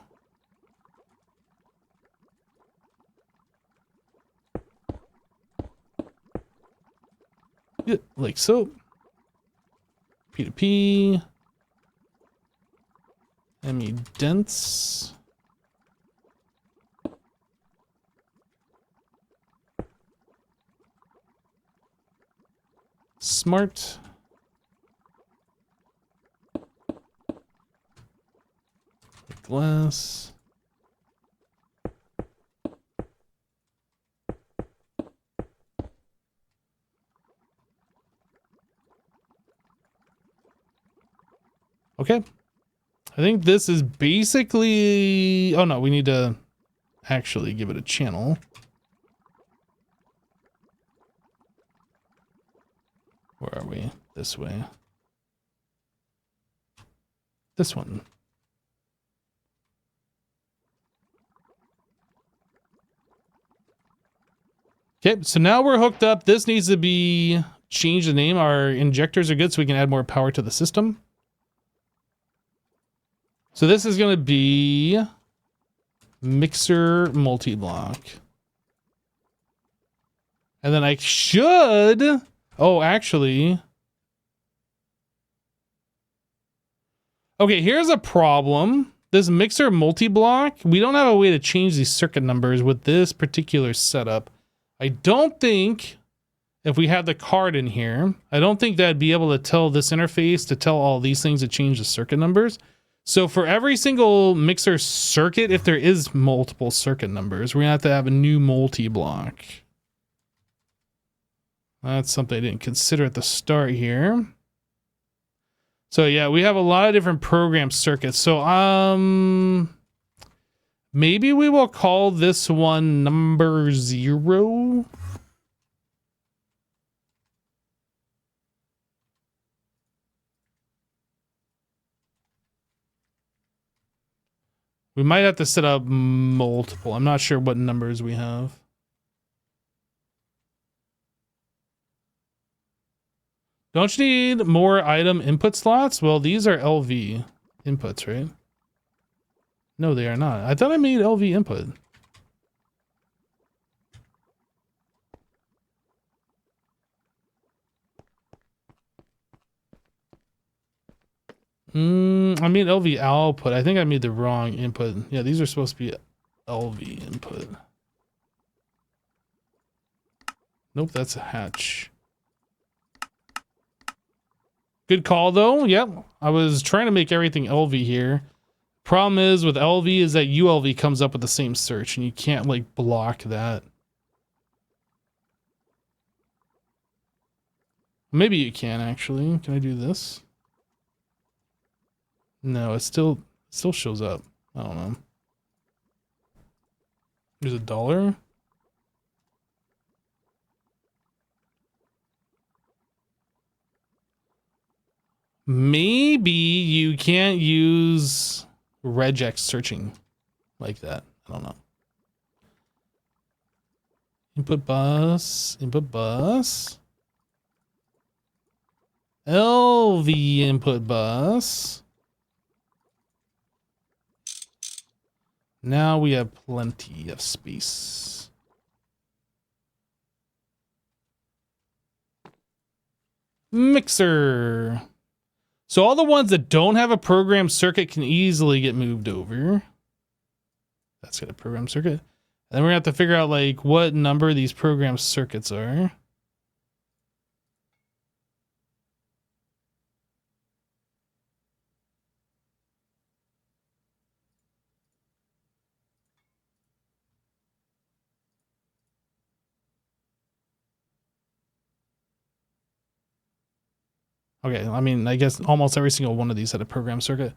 Like so. P2P. ME dense. Smart. Glass. Okay. I think this is basically... Oh no, we need to actually give it a channel. Where are we? This way. This one. Okay, so now we're hooked up. This needs to be changed the name. Our injectors are good, so we can add more power to the system. So this is going to be mixer multi-block. And then I should... Oh, actually... Okay, here's a problem. This mixer multi-block, we don't have a way to change these circuit numbers with this particular setup. I don't think, if we had the card in here, I don't think that'd be able to tell this interface to tell all these things to change the circuit numbers. So for every single mixer circuit, if there is multiple circuit numbers, we're gonna have a new multi-block. That's something I didn't consider at the start here. So yeah, we have a lot of different program circuits. So maybe we will call this one number 0. We might have to set up multiple. I'm not sure what numbers we have. Don't you need more item input slots? Well, these are LV inputs, right? No, they are not. I thought I made LV input. I made LV output. I think I made the wrong input. Yeah, these are supposed to be LV input. Nope, that's a hatch. Good call though. Yep. I was trying to make everything LV here. Problem is with LV is that ULV comes up with the same search and you can't like block that. Maybe you can actually. Can I do this? No, it still shows up. I don't know. There's $1. Maybe you can't use regex searching. like that. I don't know. Input bus, LV input bus. Now we have plenty of space. Mixer. So all the ones that don't have a programmed circuit can easily get moved over. That's got a programmed circuit. And then we're gonna have to figure out like what number these programmed circuits are. Okay, I mean, I guess almost every single one of these had a programmed circuit.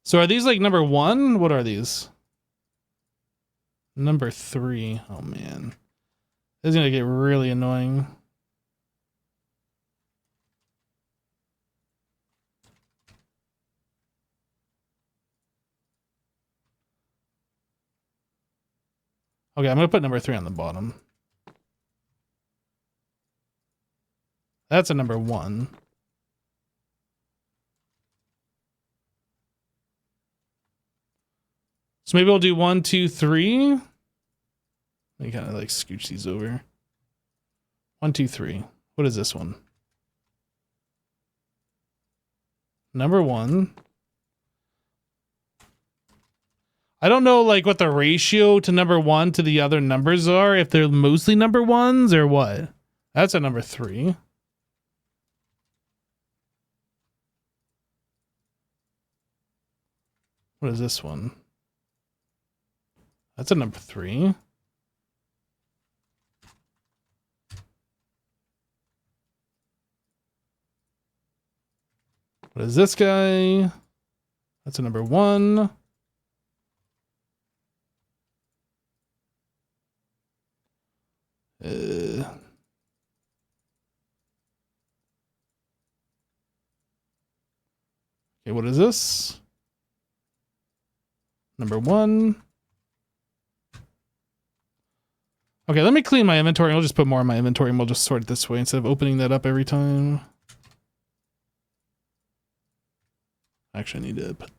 So are these like number 1? What are these? Number 3. Oh man. This is gonna get really annoying. Okay, I'm gonna put number 3 on the bottom. That's a number 1. So maybe we'll do 1, 2, 3. Let me kind of like scooch these over. 1, 2, 3. What is this one? Number 1. I don't know like what the ratio to number 1 to the other numbers are, if they're mostly number 1s or what. That's a number 3. What is this one? That's a number 3. What is this guy? That's a number 1. Okay, what is this? Number 1. Okay, let me clean my inventory. I'll just put more in my inventory and we'll just sort it this way instead of opening that up every time. Actually, I need to put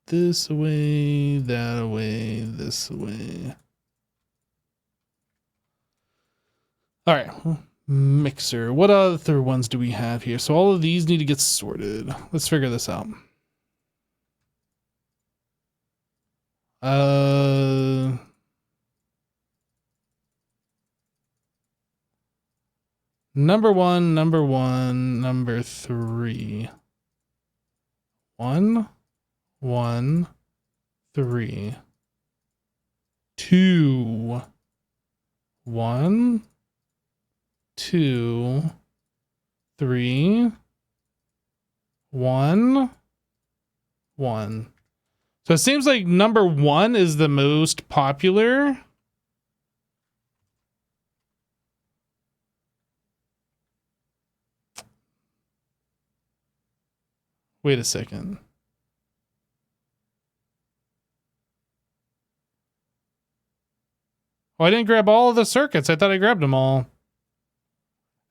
this away, that away, this away. All right, mixer. What other ones do we have here? So all of these need to get sorted. Let's figure this out. Number 1, number 3. 1, 1, 3. 2, 1, 2, 3, 1, 1. So it seems like number 1 is the most popular. Wait a second. Oh, I didn't grab all of the circuits. I thought I grabbed them all.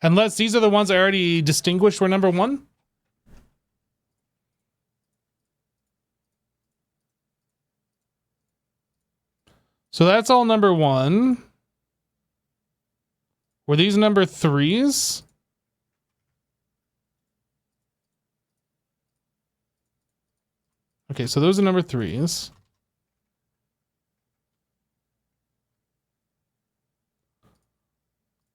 Unless these are the ones I already distinguished were number 1. So that's all number 1. Were these number 3s? Okay, so those are number 3s.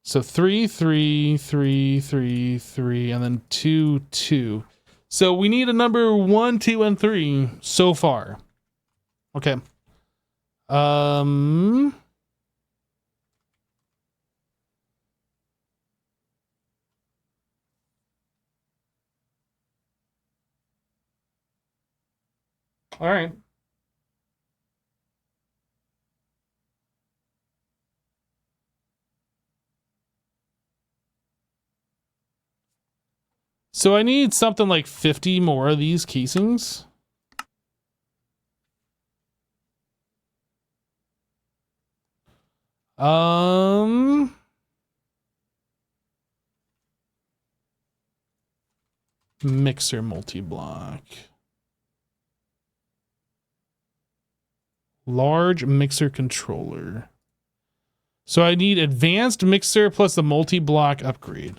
So 3, 3, 3, 3, 3, and then 2, 2. So we need a number 1, 2, and 3 so far. Okay. All right. So I need something like 50 more of these casings. Mixer multi-block. Large mixer controller. So I need advanced mixer plus the multi-block upgrade.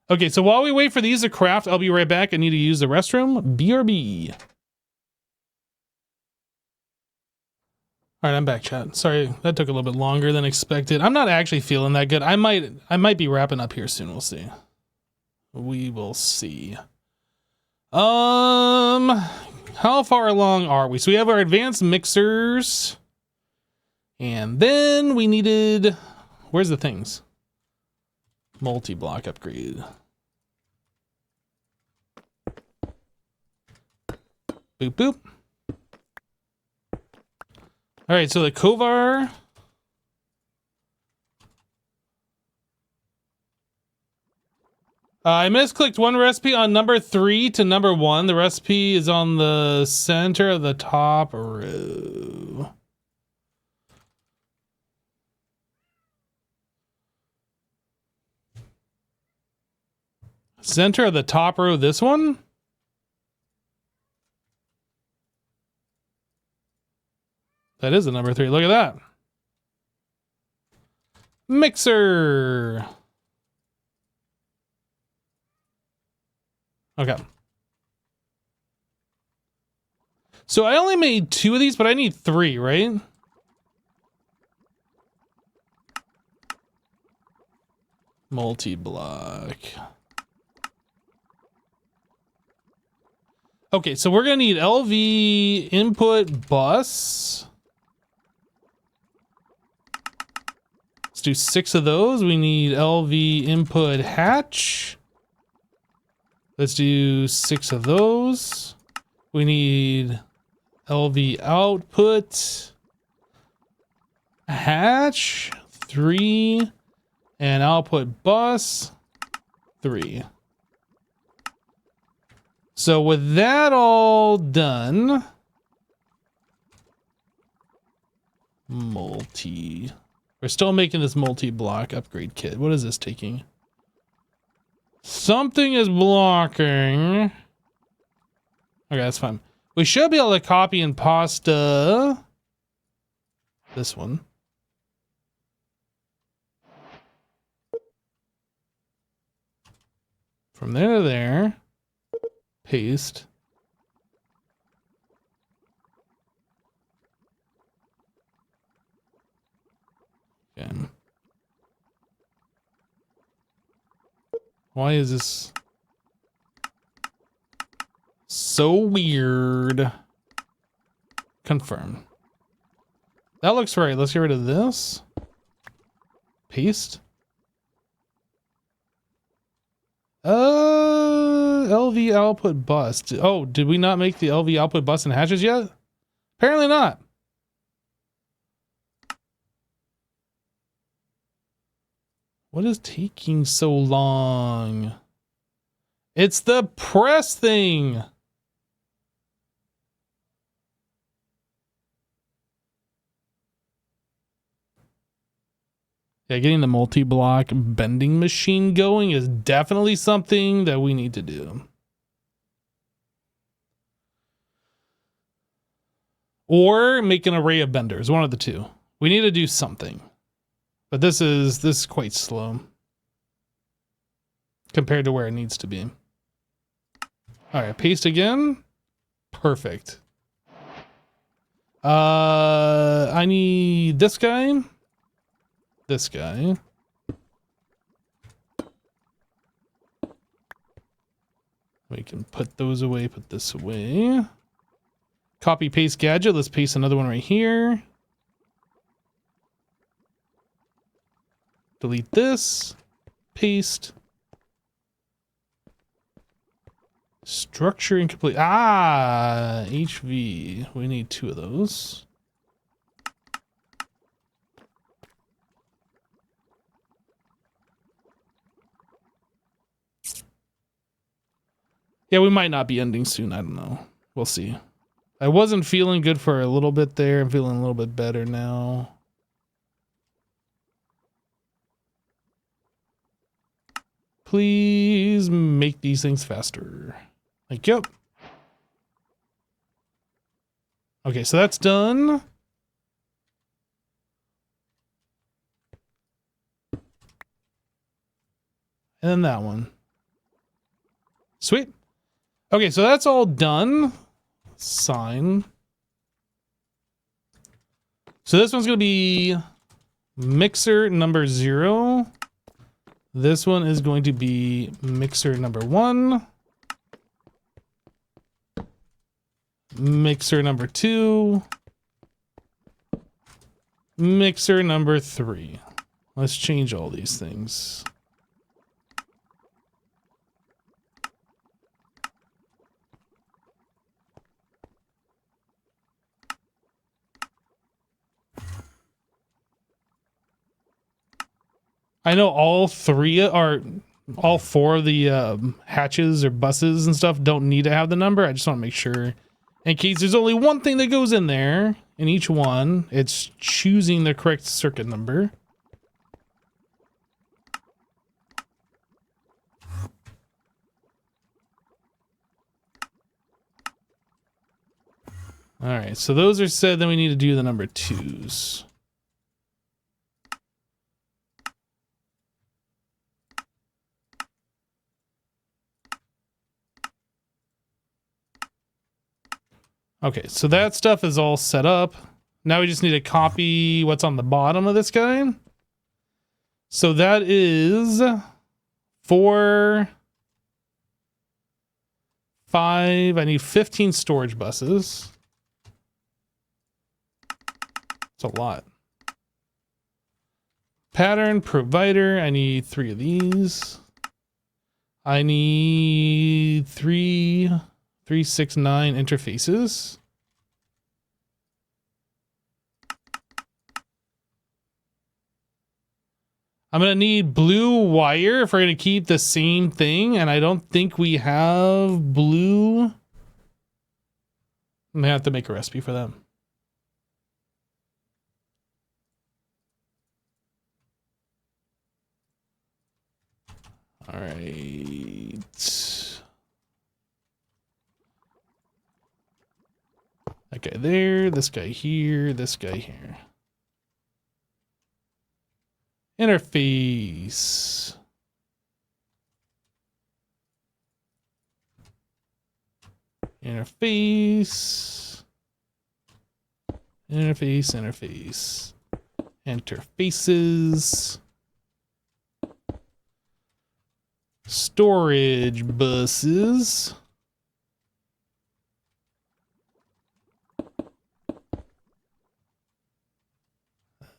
Okay, so while we wait for these to craft, I'll be right back. I need to use the restroom. BRB. All right, I'm back, chat. Sorry, that took a little bit longer than expected. I'm not actually feeling that good. I might be wrapping up here soon. We'll see. We will see. How far along are we? So we have our advanced mixers. And then we needed, where's the things? Multi-block upgrade. Boop, boop. All right, so the Kovar. I misclicked one recipe on number 3 to number 1. The recipe is on the center of the top row. Center of the top row, this one? That is the number 3. Look at that. Mixer. Okay. So I only made 2 of these, but I need 3, right? Multi-block. Okay, so we're gonna need LV input bus. Let's do 6 of those. We need LV input hatch. Let's do 6 of those. We need LV output hatch 3 and output bus 3. So with that all done, we're still making this multi-block upgrade kit. What is this taking? Something is blocking. Okay, that's fine. We should be able to copy and pasta this one. From there to there. Paste. Okay. Why is this so weird? Confirm. That looks right. Let's get rid of this. Paste. LV output bus. Oh, did we not make the LV output bus and hatches yet? Apparently not. What is taking so long? It's the press thing. Yeah, getting the multi-block bending machine going is definitely something that we need to do. Or make an array of benders, one of the two. We need to do something. But this is quite slow compared to where it needs to be. All right, paste again. Perfect. I need this guy. This guy. We can put those away, put this away. Copy paste gadget. Let's paste another one right here. Delete this. Paste. Structure incomplete. Ah, HV. We need 2 of those. Yeah, we might not be ending soon. I don't know. We'll see. I wasn't feeling good for a little bit there. I'm feeling a little bit better now. Please make these things faster. Thank you. Okay, so that's done. And then that one. Sweet. Okay, so that's all done. Sign. So this one's going to be mixer number 0. This one is going to be mixer number 1. Mixer number 2. Mixer number 3. Let's change all these things. I know all 4 of the hatches or buses and stuff don't need to have the number. I just want to make sure in case there's only one thing that goes in there in each one, it's choosing the correct circuit number. All right, so those are said. Then we need to do the number 2s. Okay, so that stuff is all set up. Now we just need to copy what's on the bottom of this guy. So that is 4, 5. I need 15 storage buses. It's a lot. Pattern provider. I need 3 of these. I need 3, 3, 6, 9 interfaces. I'm going to need blue wire if we're going to keep the same thing, and I don't think we have blue. I'm going to have to make a recipe for them. All right. That guy there, this guy here, this guy here. Interface. Interface. Interface. Interfaces. Storage buses.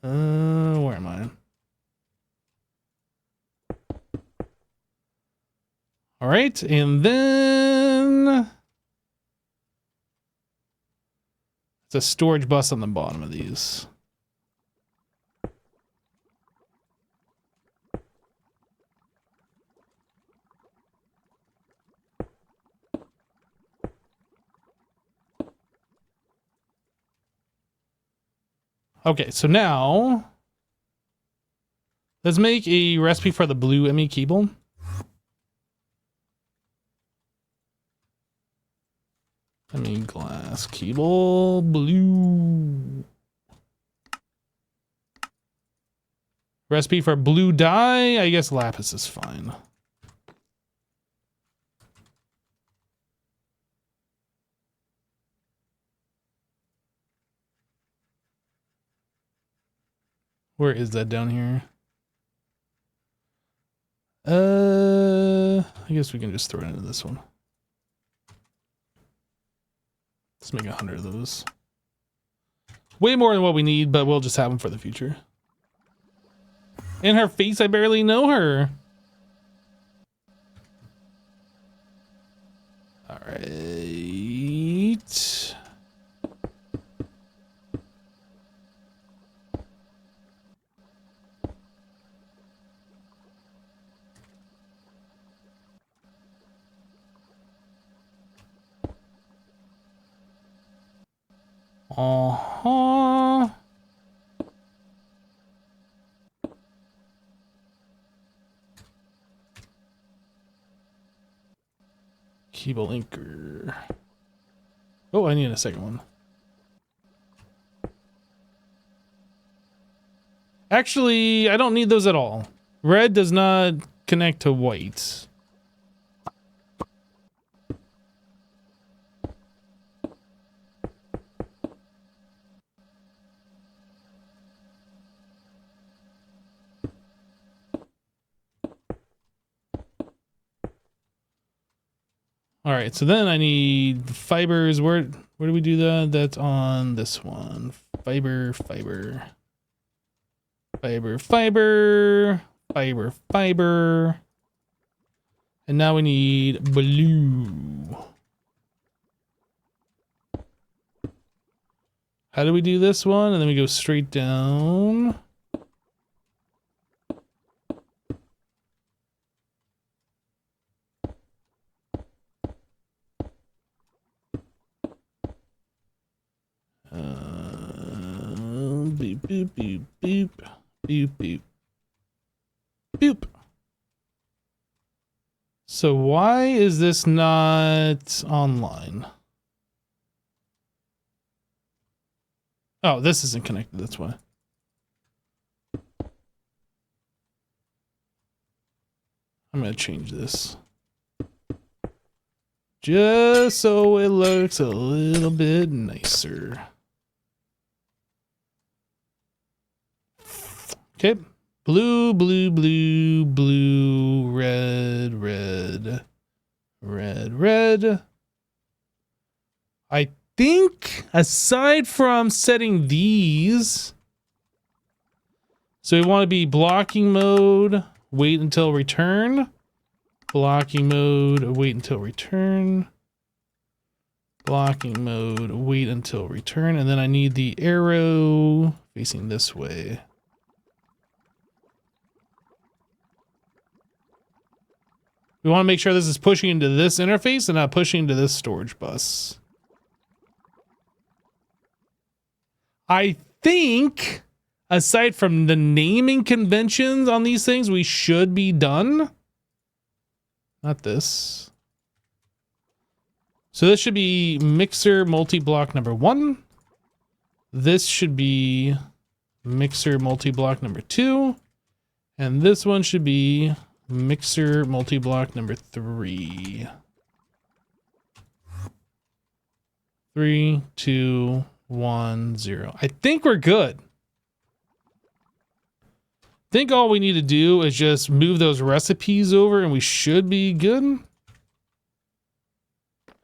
Where am I? All right, and then it's a storage bus on the bottom of these. Okay, so now let's make a recipe for the blue ME cable. I mean, glass cable, blue. Recipe for blue dye. I guess lapis is fine. Where is that down here? I guess we can just throw it into this one. Let's make 100 of those. Way more than what we need, but we'll just have them for the future. In her face, I barely know her. All right. Uh-huh. Cable anchor. Oh, I need a second one. Actually, I don't need those at all. Red does not connect to white. All right, so then I need fibers. Where do we do that? That's on this one. Fiber, fiber. Fiber, fiber. Fiber, fiber. And now we need blue. How do we do this one? And then we go straight down. Beep, beep, beep, beep, beep, beep, boop. So why is this not online? Oh, this isn't connected, that's why. I'm gonna change this. Just so it looks a little bit nicer. Okay. Blue, blue, blue, blue, red, red, red, red. I think aside from setting these, so we want to be blocking mode, wait until return. Blocking mode, wait until return. Blocking mode, wait until return. And then I need the arrow facing this way. We want to make sure this is pushing into this interface and not pushing into this storage bus. I think, aside from the naming conventions on these things, we should be done. Not this. So this should be mixer multi-block number 1. This should be mixer multi-block number 2. And this one should be mixer multi-block number 3. 3, 2, 1, 0. I think we're good. I think all we need to do is just move those recipes over and we should be good.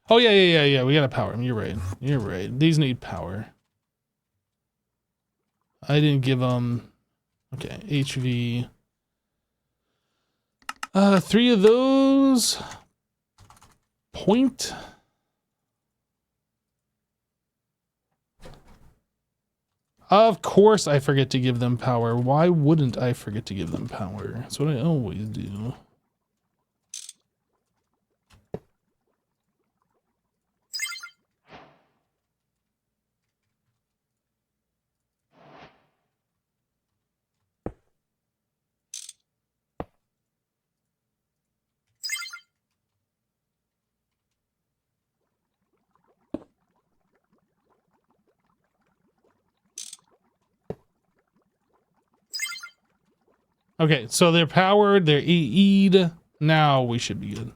Oh, yeah. We gotta power them. You're right. You're right. These need power. I didn't give them... Okay, HV. 3 of those. Point. Of course I forget to give them power. Why wouldn't I forget to give them power? That's what I always do. Okay, so they're powered, they're EE'd. Now we should be good.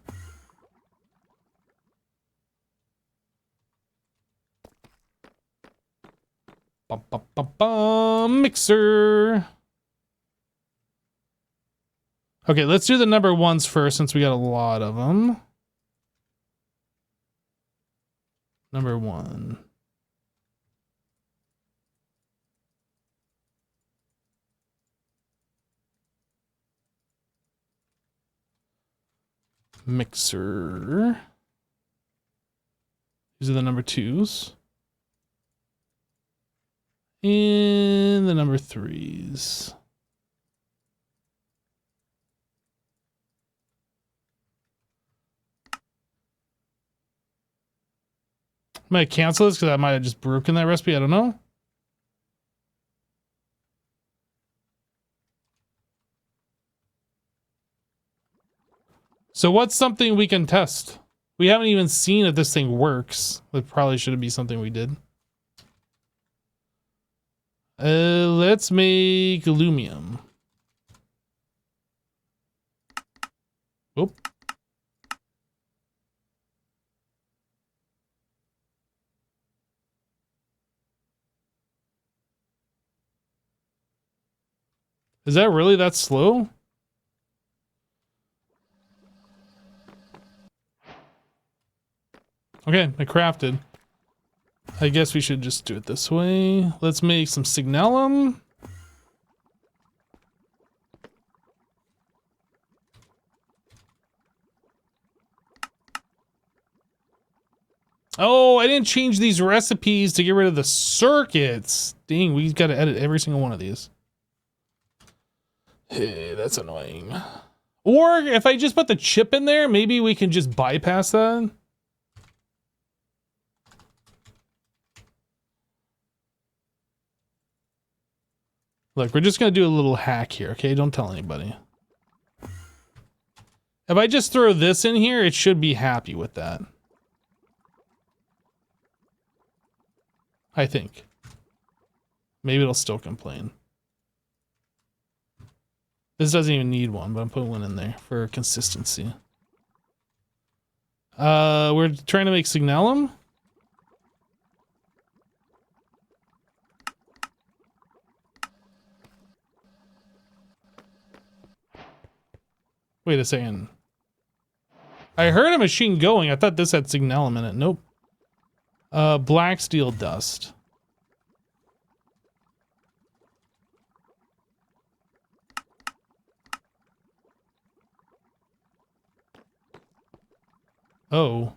Bum, bum, bum, bum, mixer. Okay, let's do the number 1s first since we got a lot of them. Number 1. Mixer. These are the number 2s. And the number 3s. Might cancel this because I might have just broken that recipe. I don't know. So what's something we can test? We haven't even seen if this thing works. That probably should be something we did. Let's make aluminum. Oop. Is that really that slow? Okay, I crafted. I guess we should just do it this way. Let's make some signalum. Oh, I didn't change these recipes to get rid of the circuits. Dang, we've got to edit every single one of these. Hey, that's annoying. Or if I just put the chip in there, maybe we can just bypass that. Look, we're just going to do a little hack here, okay? Don't tell anybody. If I just throw this in here, it should be happy with that. I think. Maybe it'll still complain. This doesn't even need one, but I'm putting one in there for consistency. We're trying to make signalum. Wait a second. I heard a machine going. I thought this had signalum in it. Nope. Black steel dust. Oh.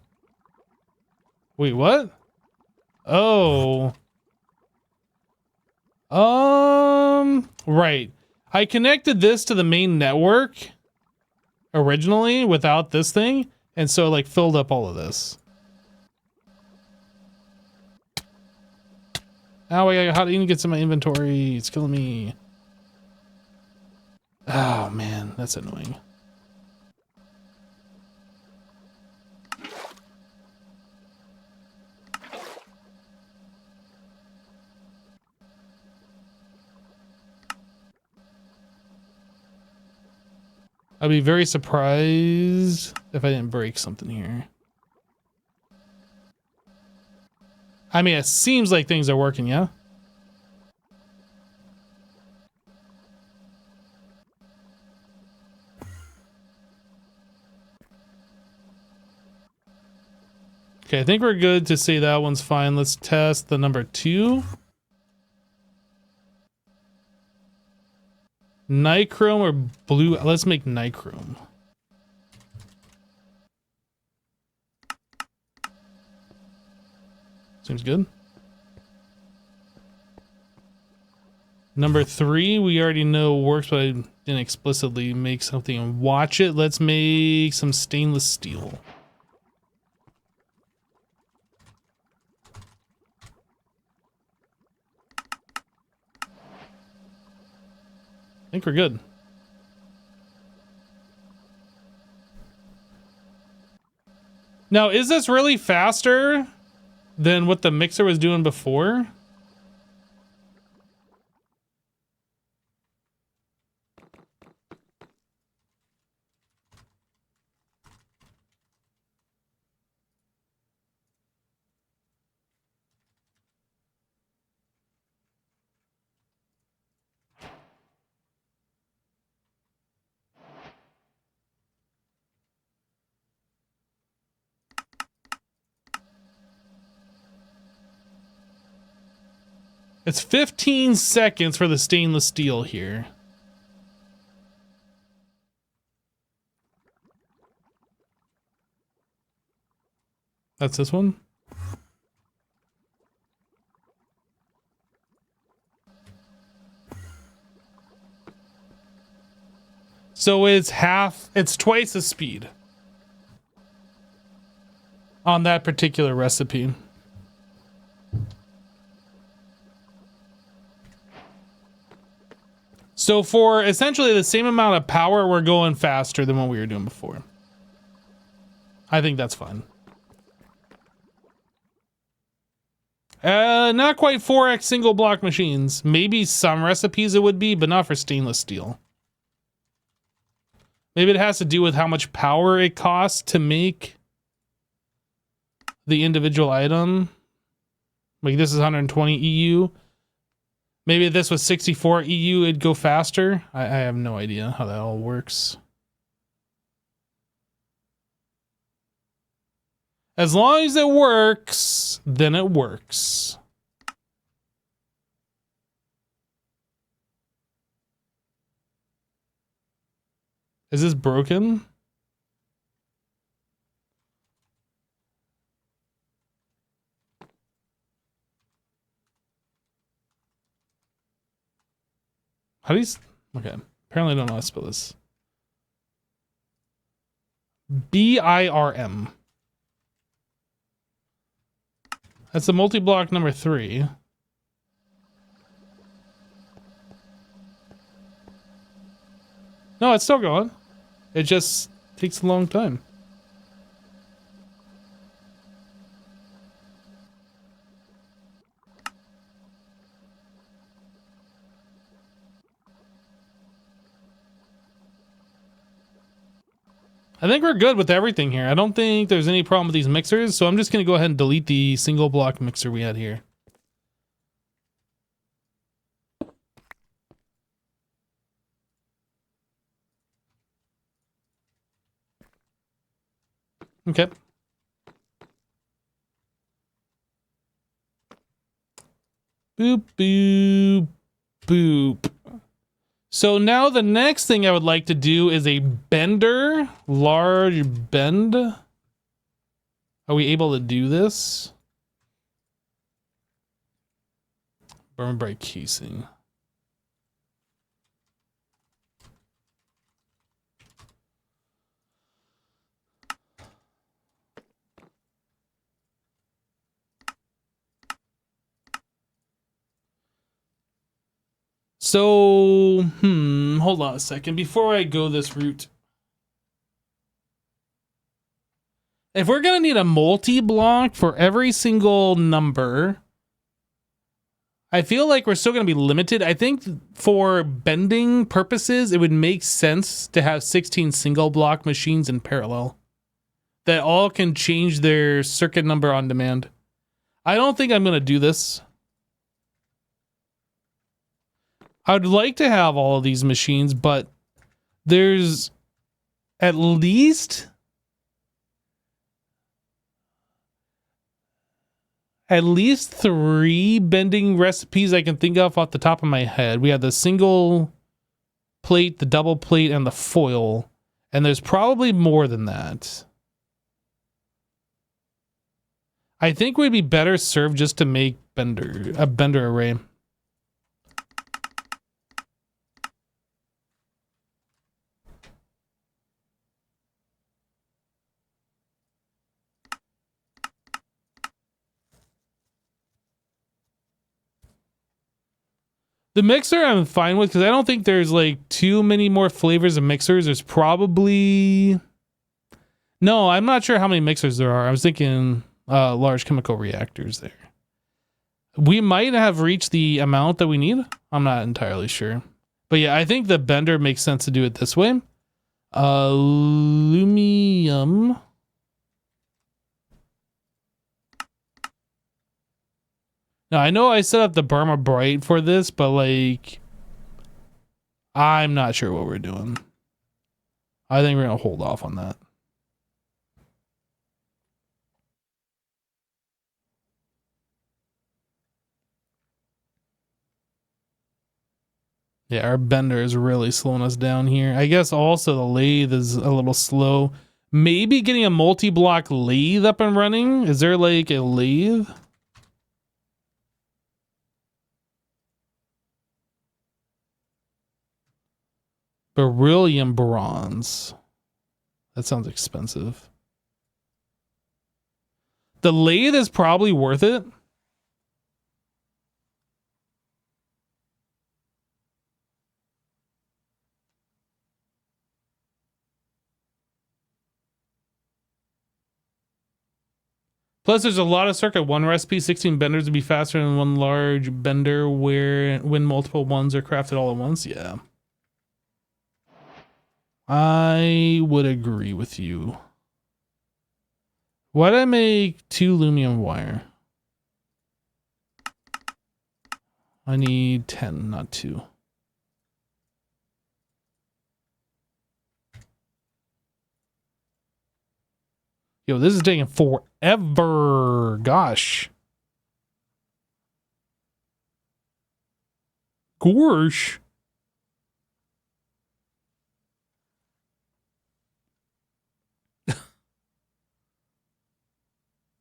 Wait, what? Oh. Right. I connected this to the main network originally without this thing, and so like filled up all of this. Ow, I got hot ingots in my inventory. It's killing me. Oh man, that's annoying. I'd be very surprised if I didn't break something here. I mean, it seems like things are working, yeah? Okay, I think we're good to say that one's fine. Let's test the number 2. Nichrome or blue? Let's make nichrome. Seems good. Number 3, we already know works, but I didn't explicitly make something and watch it. Let's make some stainless steel. I think we're good. Now, is this really faster than what the mixer was doing before? It's 15 seconds for the stainless steel here. That's this one. So it's twice the speed on that particular recipe. So for essentially the same amount of power, we're going faster than what we were doing before. I think that's fine. Not quite 4x single block machines. Maybe some recipes it would be, but not for stainless steel. Maybe it has to do with how much power it costs to make the individual item. Like this is 120 EU. Maybe if this was 64 EU, it'd go faster. I have no idea how that all works. As long as it works, then it works. Is this broken? How do you... Okay. Apparently I don't know how to spell this. BIRM. That's the multi-block number 3. No, it's still going. It just takes a long time. I think we're good with everything here. I don't think there's any problem with these mixers, so I'm just going to go ahead and delete the single block mixer we had here. Okay. Boop, boop, boop. So now the next thing I would like to do is a bender, large bend. Are we able to do this? Burn bright casing. So, hold on a second before I go this route. If we're going to need a multi-block for every single number, I feel like we're still going to be limited. I think for bending purposes, it would make sense to have 16 single block machines in parallel that all can change their circuit number on demand. I don't think I'm going to do this. I would like to have all of these machines, but there's at least 3 bending recipes I can think of off the top of my head. We have the single plate, the double plate, and the foil. And there's probably more than that. I think we'd be better served just to make a bender array. The mixer I'm fine with because I don't think there's like too many more flavors of mixers. There's probably... No, I'm not sure how many mixers there are. I was thinking large chemical reactors there. We might have reached the amount that we need. I'm not entirely sure. But yeah, I think the bender makes sense to do it this way. Aluminum. Now, I know I set up the Burma Bright for this, but, like, I'm not sure what we're doing. I think we're going to hold off on that. Yeah, our bender is really slowing us down here. I guess also the lathe is a little slow. Maybe getting a multi-block lathe up and running? Is there, like, a lathe? Beryllium bronze. That sounds expensive. The lathe is probably worth it. Plus, there's a lot of circuit. One recipe, 16 benders would be faster than one large bender when multiple ones are crafted all at once. Yeah. I would agree with you. Why did I make 2 lumium wire? I need 10, not 2. Yo, this is taking forever. Gosh. Gorsh.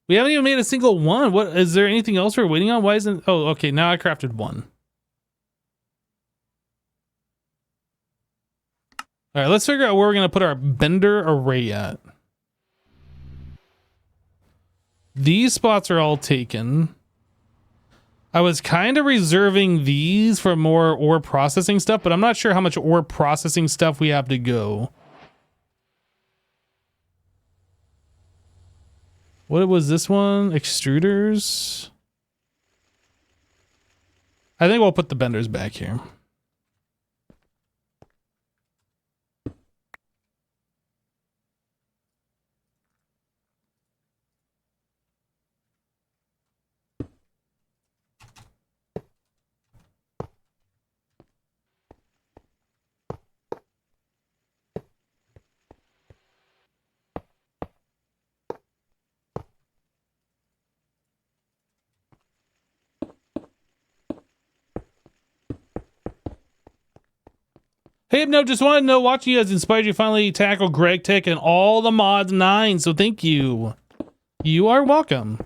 We haven't even made a single one. What is there anything else we're waiting on? Why isn't... Oh, okay. Now I crafted one. All right, let's figure out where we're going to put our bender array at. These spots are all taken. I was kind of reserving these for more ore processing stuff, but I'm not sure how much ore processing stuff we have to go. What was this one? Extruders. I think we'll put the benders back here. Hey, no, just wanted to know, watching you has inspired you to finally tackle Greg Tech and all the mods 9, so thank you. You are welcome.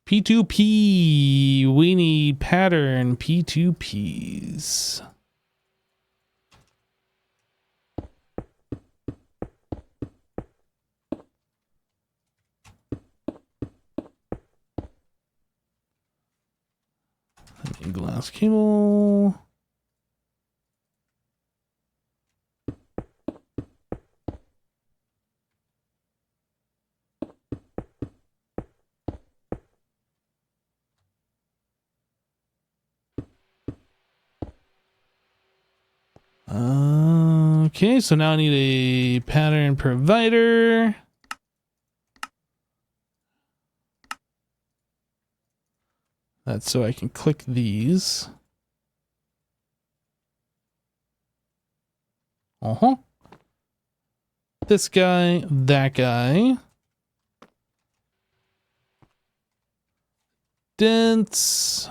P2P. We need pattern P2Ps. Glass cable. Okay, so now I need a pattern provider. That's so I can click these. This guy, that guy. Dents.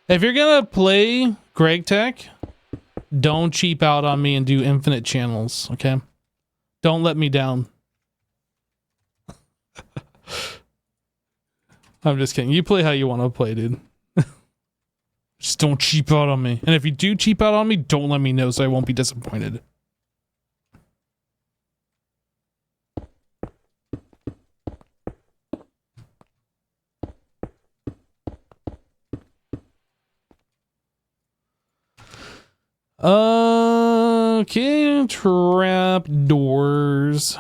If you're gonna play Greg Tech, don't cheap out on me and do infinite channels, okay? Don't let me down. I'm just kidding. You play how you want to play, dude. Just don't cheap out on me. And if you do cheap out on me, don't let me know so I won't be disappointed. Okay, trap doors.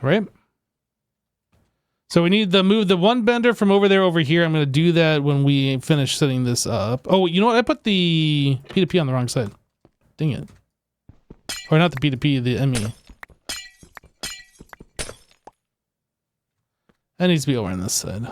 Right? So we need to move the one bender from over there over here. I'm going to do that when we finish setting this up. Oh, you know what? I put the P2P on the wrong side. Dang it. Or not the P2P, the ME. That needs to be over on this side.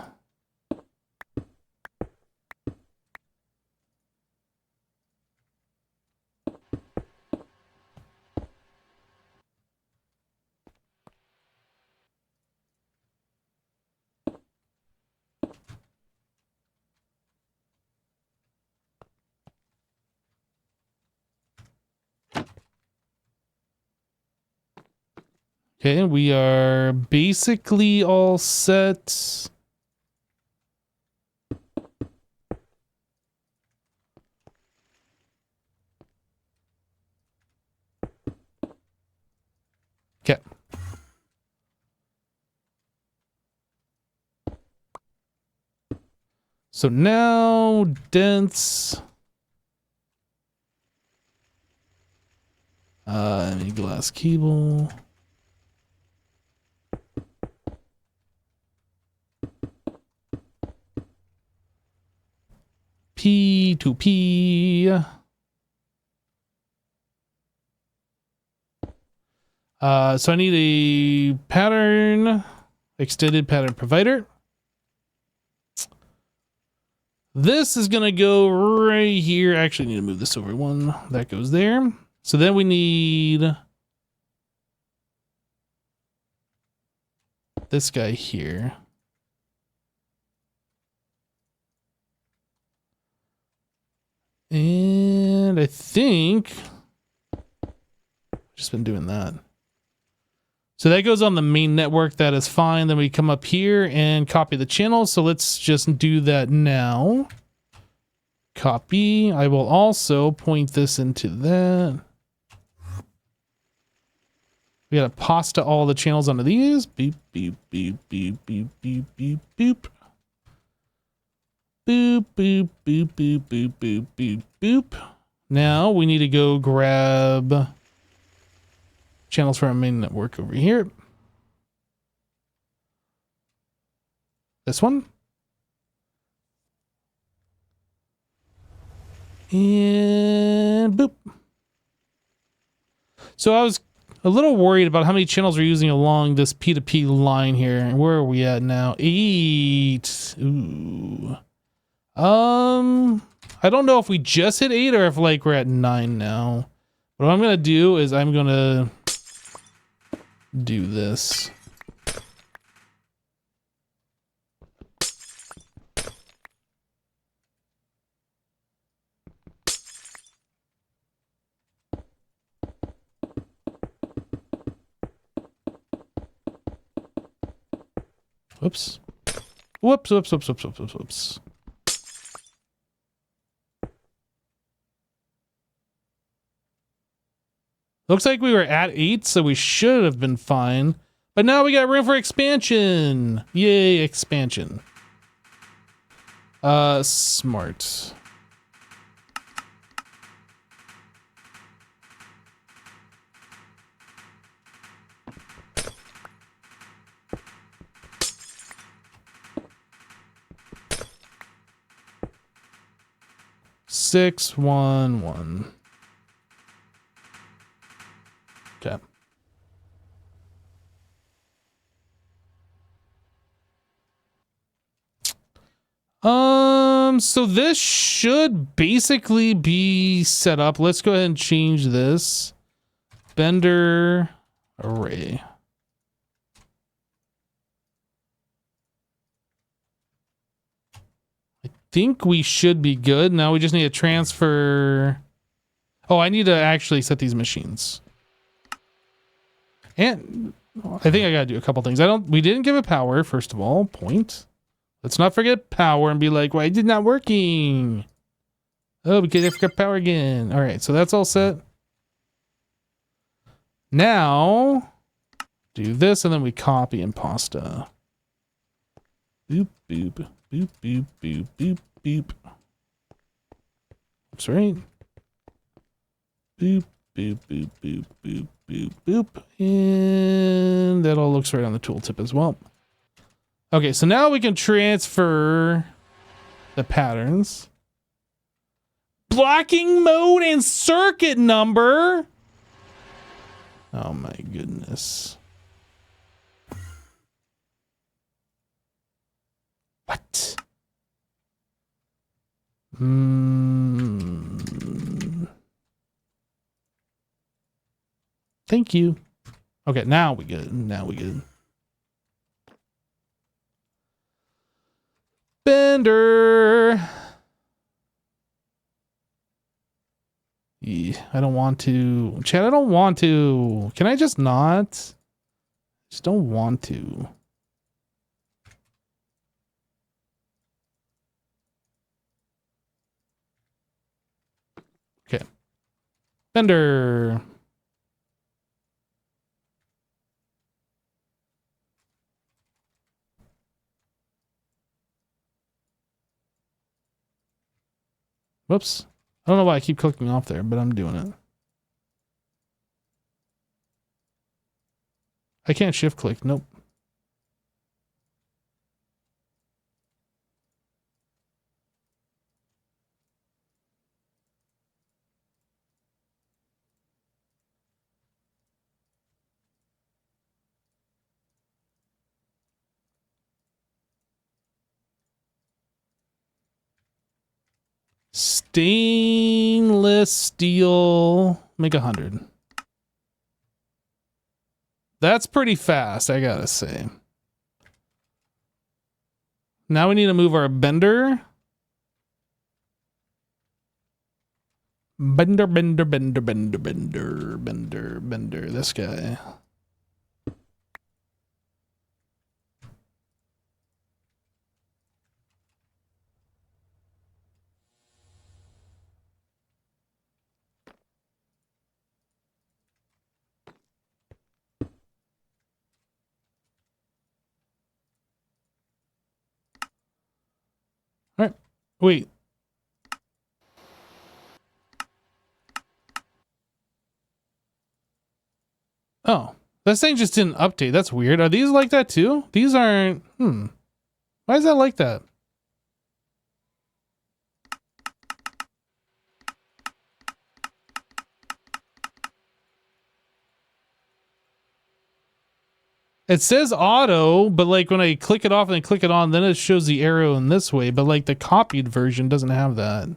Okay, we are basically all set. So now dense. Any glass cable. P2P. So I need a pattern, extended pattern provider. This is going to go right here. Actually, I need to move this over one. That goes there. So then we need this guy here. And I think I've just been doing that. So that goes on the main network. That is fine. Then we come up here and copy the channel. So let's just do that now. Copy. I will also point this into that. We gotta pasta all the channels onto these. Beep, beep, beep, beep, beep, beep, beep, beep. Boop, boop, boop, boop, boop, boop, boop, boop. Now we need to go grab channels for our main network over here. This one. And boop. So I was a little worried about how many channels we're using along this P2P line here. And where are we at now? 8. Ooh. I don't know if we just hit 8 or if like we're at 9 now. What I'm gonna do is I'm gonna do this. Whoops. Whoops, whoops, whoops, whoops, whoops, whoops. Looks like we were at 8, so we should have been fine. But now we got room for expansion. Yay, expansion. Smart. Six, 1, 1. Okay. So this should basically be set up. Let's go ahead and change this. Bender array. I think we should be good. Now we just need to transfer. Oh, I need to actually set these machines. And I think I gotta do a couple things. We didn't give it power, first of all. Point. Let's not forget power and be like, why is it not working? Oh, because I forgot power again. All right, so that's all set. Now, do this and then we copy and pasta. Boop, boop, boop, boop, boop, boop, boop. That's right. Boop, boop, boop, boop, boop, boop, boop. And that all looks right on the tooltip as well. Okay, so now we can transfer the patterns. Blocking mode and circuit number. Oh my goodness. What? Thank you. Okay, now we good. Now we good. Bender. Yeah, I don't want to. Chad, I don't want to. Can I just not? Just don't want to. Okay. Bender. Whoops. I don't know why I keep clicking off there, but I'm doing it. I can't shift click. Nope. Stainless steel. Make 100. That's pretty fast, I gotta say. Now we need to move our bender. Bender. This guy. All right. Wait. Oh, this thing just didn't update. That's weird. Are these like that too? These aren't. Why is that like that? It says auto, but like when I click it off and then click it on, then it shows the arrow in this way. But like the copied version doesn't have that,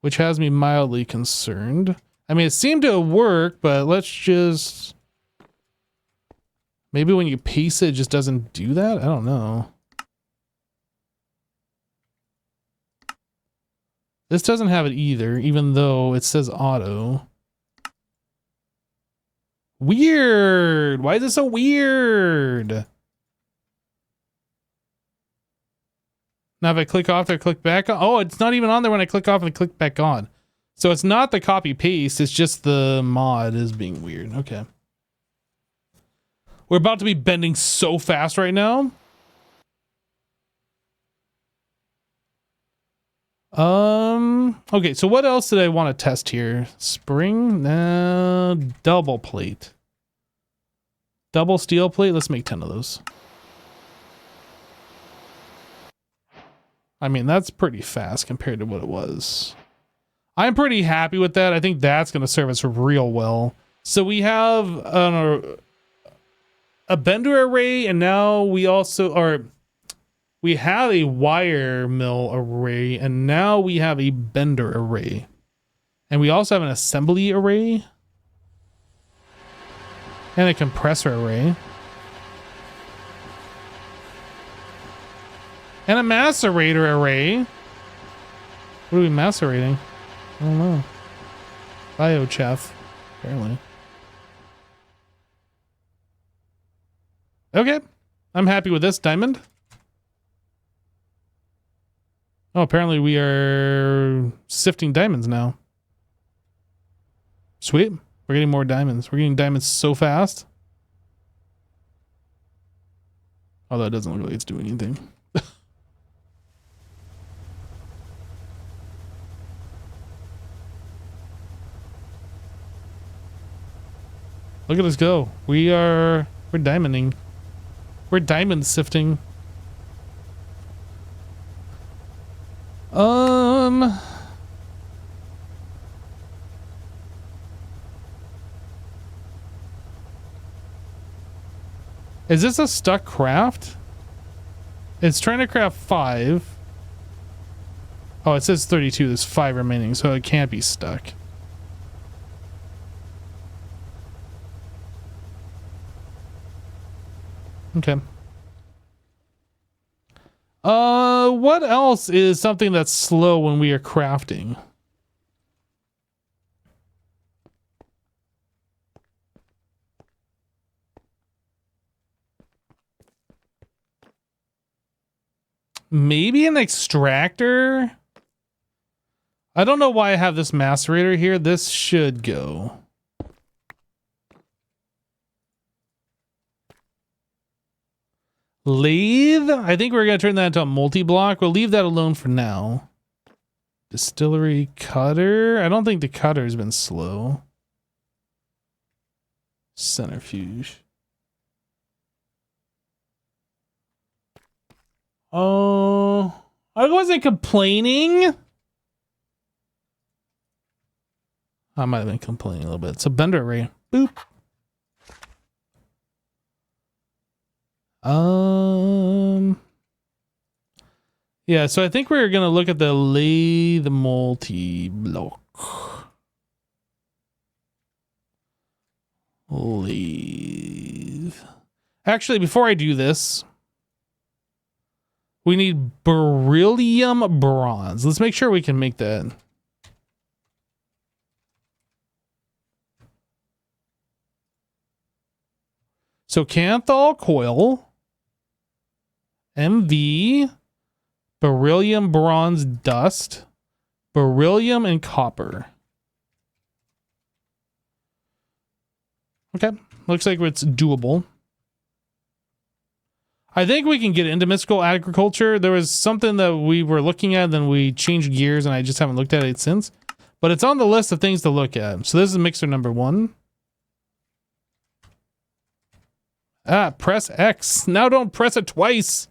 which has me mildly concerned. I mean, it seemed to work, but let's just... Maybe when you paste it, it just doesn't do that? I don't know. This doesn't have it either, even though it says auto. Weird! Why is it so weird? Now if I click off there, click back on. Oh, it's not even on there when I click off and click back on. So it's not the copy paste, it's just the mod is being weird. Okay. We're about to be bending so fast right now. Okay, so what else did I want to test here? Spring? Double plate. Double steel plate? Let's make 10 of those. I mean, that's pretty fast compared to what it was. I'm pretty happy with that. I think that's going to serve us real well. So we have a bender array, and now we also are... We have a wire mill array, and now we have a bender array. And we also have an assembly array. And a compressor array. And a macerator array. What are we macerating? I don't know. Biochef, apparently. Okay. I'm happy with this diamond. Oh, apparently we are sifting diamonds now. Sweet. We're getting more diamonds. We're getting diamonds so fast. Although it doesn't look like it's doing anything. Look at us go. We're diamonding. We're diamond sifting. Is this a stuck craft? It's trying to craft 5. Oh, it says 32. There's 5 remaining, so it can't be stuck. Okay. What else is something that's slow when we are crafting? Maybe an extractor? I don't know why I have this macerator here. This should go. Lathe? I think we're going to turn that into a multi-block. We'll leave that alone for now. Distillery cutter. I don't think the cutter's been slow. Centrifuge. Oh, I wasn't complaining. I might have been complaining a little bit. So bender array. Boop. Yeah, so I think we're gonna look at the lathe multi-block. Lathe. Actually, before I do this, we need beryllium bronze. Let's make sure we can make that. So Canthal coil, MV, beryllium bronze dust, beryllium and copper. Okay, looks like it's doable. I think we can get into mystical agriculture. There was something that we were looking at, then we changed gears and I just haven't looked at it since. But it's on the list of things to look at. So this is mixer number 1. Ah, press X. Now don't press it twice.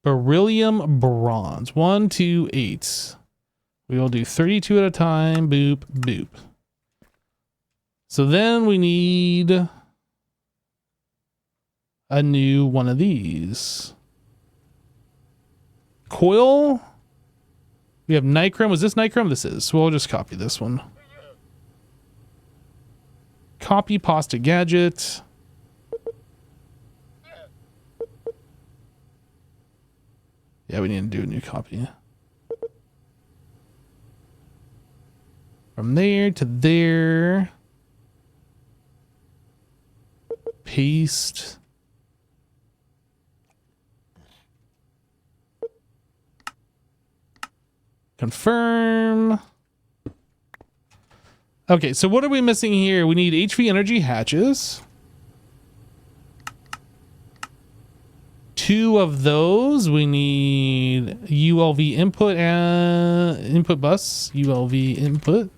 Beryllium bronze. 1, 2, 8. We will do 32 at a time. Boop, boop. So then we need a new one of these. Coil. We have nichrome. Was this nichrome? This is. So we'll just copy this one. Copy pasta gadget. Yeah, we need to do a new copy. From there to there. Paste. Confirm. Okay, so what are we missing here? We need HV energy hatches. 2 of those. We need ULV input and input bus. ULV input.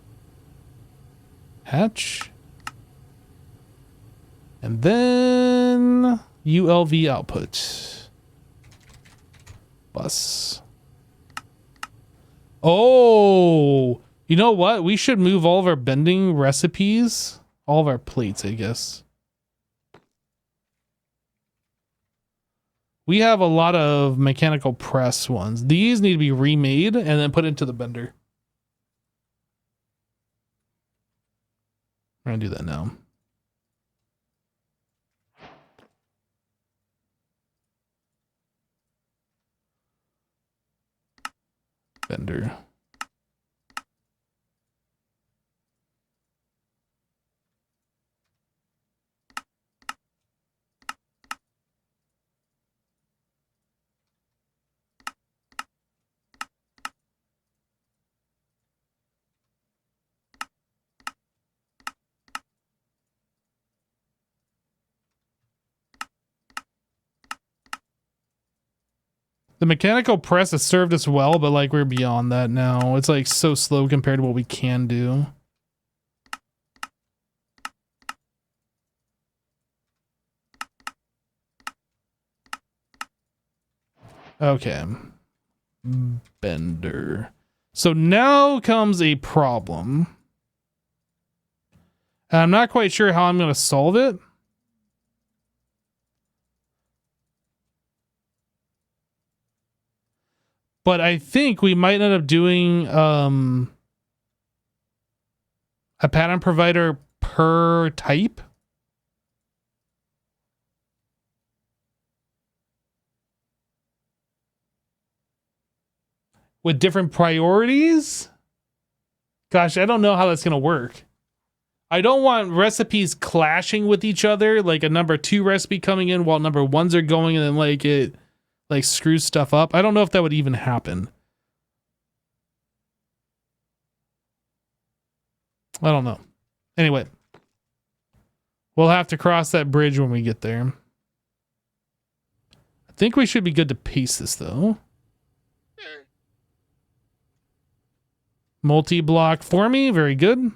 Hatch. And then ULV output. Bus. Oh, you know what? We should move all of our bending recipes, all of our plates, I guess. We have a lot of mechanical press ones. These need to be remade and then put into the bender. We're gonna do that now. Bender. The mechanical press has served us well, but like we're beyond that now. It's like so slow compared to what we can do. Okay. Bender. So now comes a problem. And I'm not quite sure how I'm going to solve it. But I think we might end up doing a pattern provider per type. With different priorities? Gosh, I don't know how that's going to work. I don't want recipes clashing with each other, like a number 2 recipe coming in while number 1s are going, and then like it like screws stuff up. I don't know if that would even happen. I don't know. Anyway, we'll have to cross that bridge when we get there. think we should be good to paste this, though. Multi-block for me. Very good.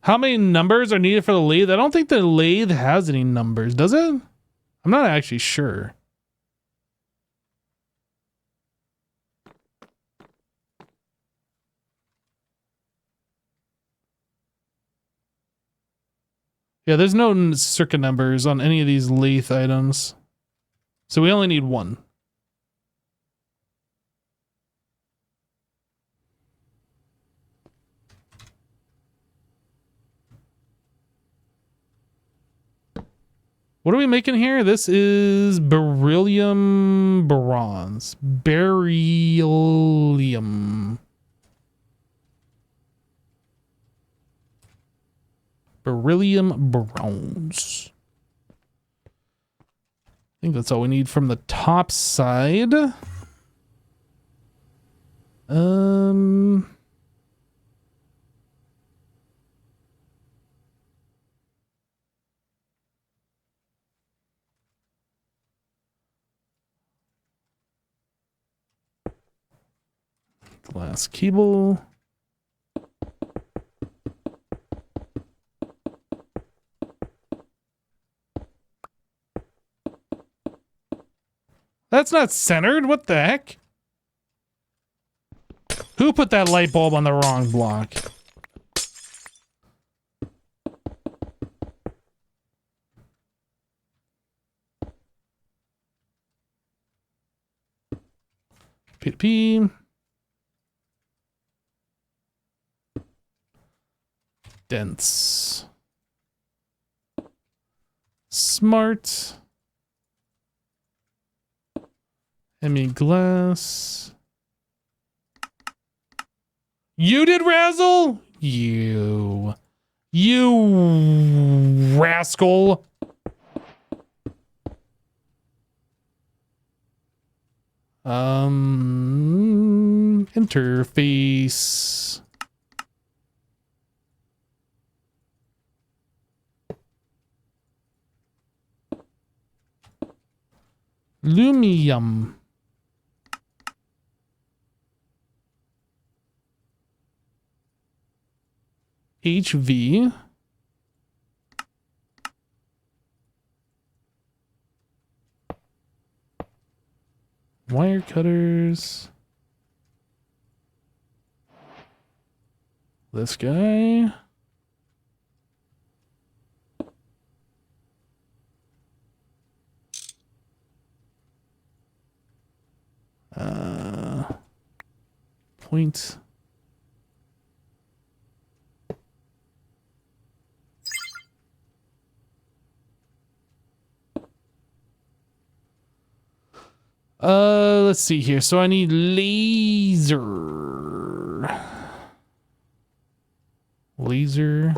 How many numbers are needed for the lathe? I don't think the lathe has any numbers, does it? I'm not actually sure. Yeah, there's no circuit numbers on any of these lathe items. So we only need one. What are we making here? This is beryllium bronze. Beryllium. Beryllium bronze. I think that's all we need from the top side. Glass cable. That's not centered. What the heck? Who put that light bulb on the wrong block? P to P. Dense. Smart. Glass. You did, Razzle? You rascal. Interface. Lumium. HV. Wire cutters. This guy. Point. Let's see here. So I need laser. Laser.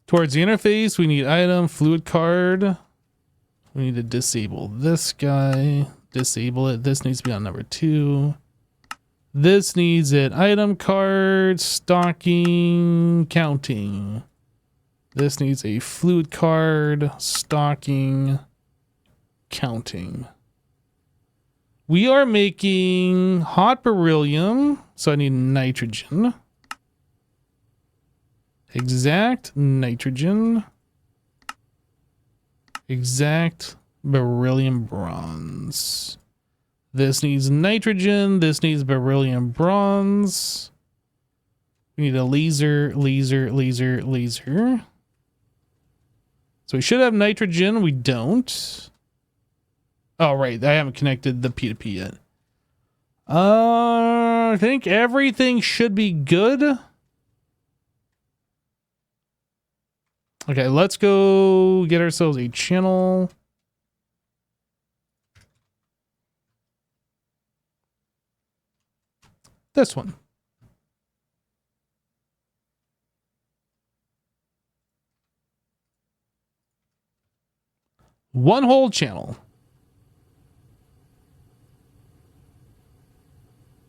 Towards the interface, we need item, fluid card. We need to disable this guy. Disable it. This needs to be on number 2. This needs it. Item card, stocking, counting. This needs a fluid card, stocking, counting. We are making hot beryllium, so I need nitrogen. Exact nitrogen. Exact beryllium bronze. This needs nitrogen. This needs beryllium bronze. We need a laser. So we should have nitrogen. We don't. Oh, right. I haven't connected the P to P yet. I think everything should be good. Okay, let's go get ourselves a channel. This one. One whole channel.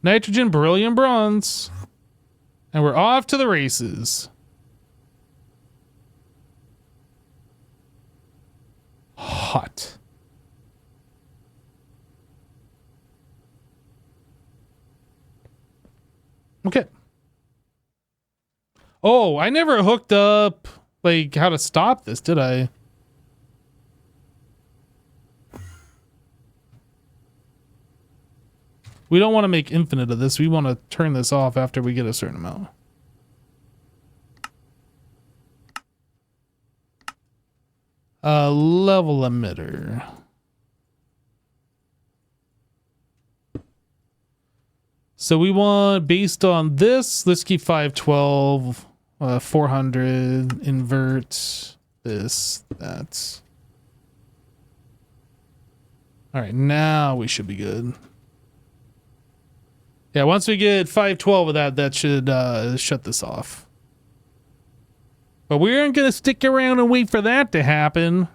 Nitrogen, beryllium, bronze. And we're off to the races. Hot. Okay. Oh, I never hooked up, like, how to stop this, did I? We don't want to make infinite of this. We want to turn this off after we get a certain amount. Level emitter. So we want, based on this, let's keep 512, 400, invert this, that. All right, now we should be good. Yeah, once we get 512 of that, that should shut this off. But we aren't going to stick around and wait for that to happen.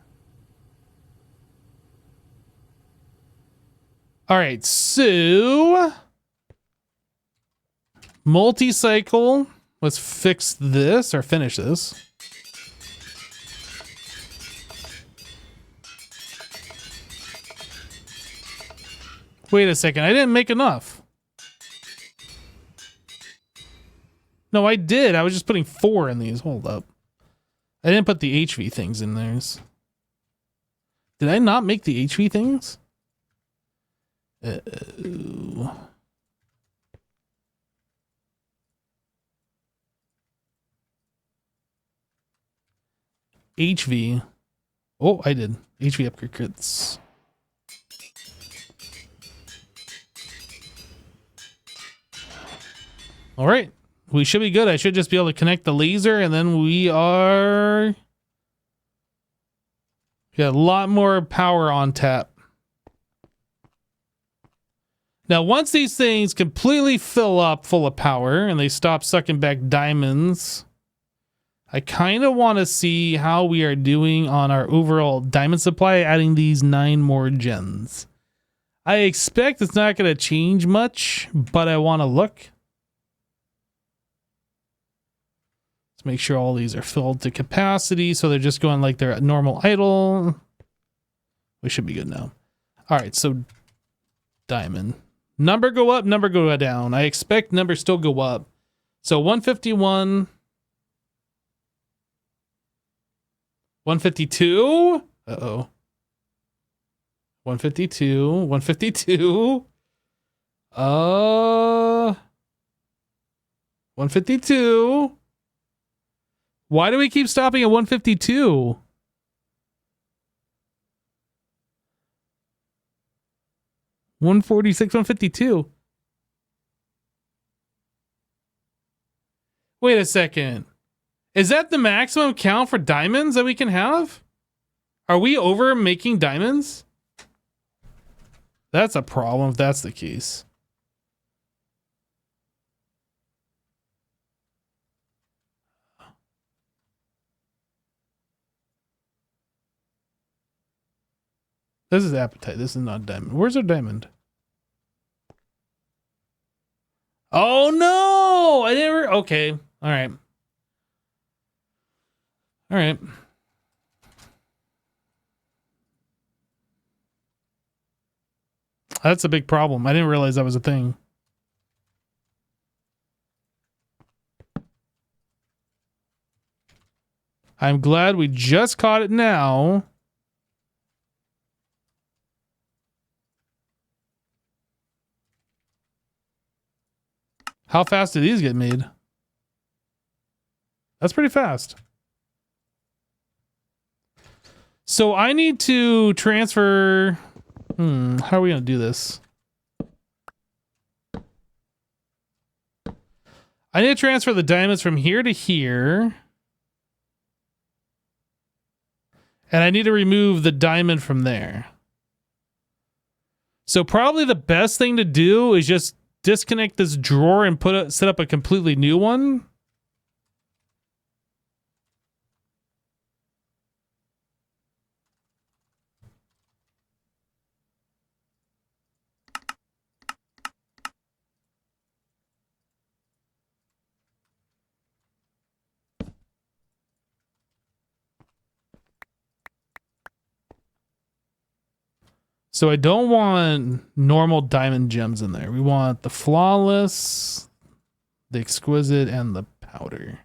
All right, so multi-cycle. Let's fix this or finish this. Wait a second, I didn't make enough. No, I did. I was just putting 4 in these. Hold up. I didn't put the HV things in theirs. Did I not make the HV things? HV. Oh, I did. HV upgrade kits. All right. We should be good. I should just be able to connect the laser and then we got a lot more power on tap. Now, once these things completely fill up full of power and they stop sucking back diamonds, I kind of want to see how we are doing on our overall diamond supply, adding these 9 more gens. I expect it's not going to change much, but I want to look. Let's make sure all these are filled to capacity, so they're just going like they're at normal idle. We should be good now. All right, so diamond. Number go up, number go down. I expect numbers still go up. So 151. 152. Uh-oh. 152. 152. 152. Why do we keep stopping at 152? $146, $152. Wait a second. Is that the maximum count for diamonds that we can have? Are we over making diamonds? That's a problem if that's the case. This is appetite. This is not diamond. Where's our diamond? Oh no! I never. Okay. All right. All right. That's a big problem. I didn't realize that was a thing. I'm glad we just caught it now. How fast do these get made? That's pretty fast. So I need to transfer. How are we going to do this? I need to transfer the diamonds from here to here. And I need to remove the diamond from there. So probably the best thing to do is just disconnect this drawer and set up a completely new one. So I don't want normal diamond gems in there. We want the flawless, the exquisite, and the powder.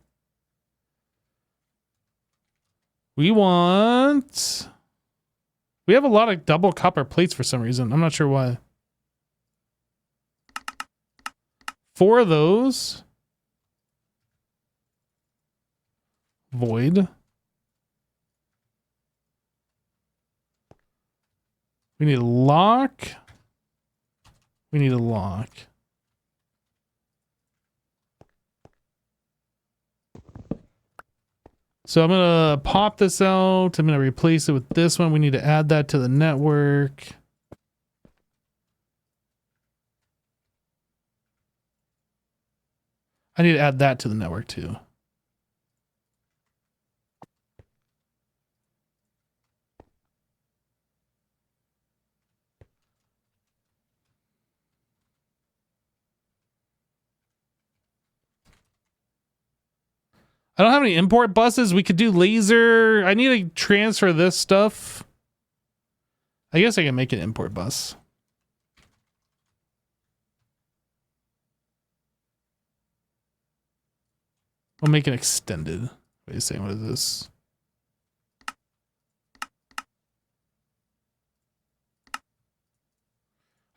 We want... We have a lot of double copper plates for some reason. I'm not sure why. 4 of those. Void. We need a lock. We need a lock. So I'm going to pop this out. I'm going to replace it with this one. We need to add that to the network. I need to add that to the network too. I don't have any import buses. We could do laser. I need to transfer this stuff. I guess I can make an import bus. I'll make an extended. Wait a second, what is this?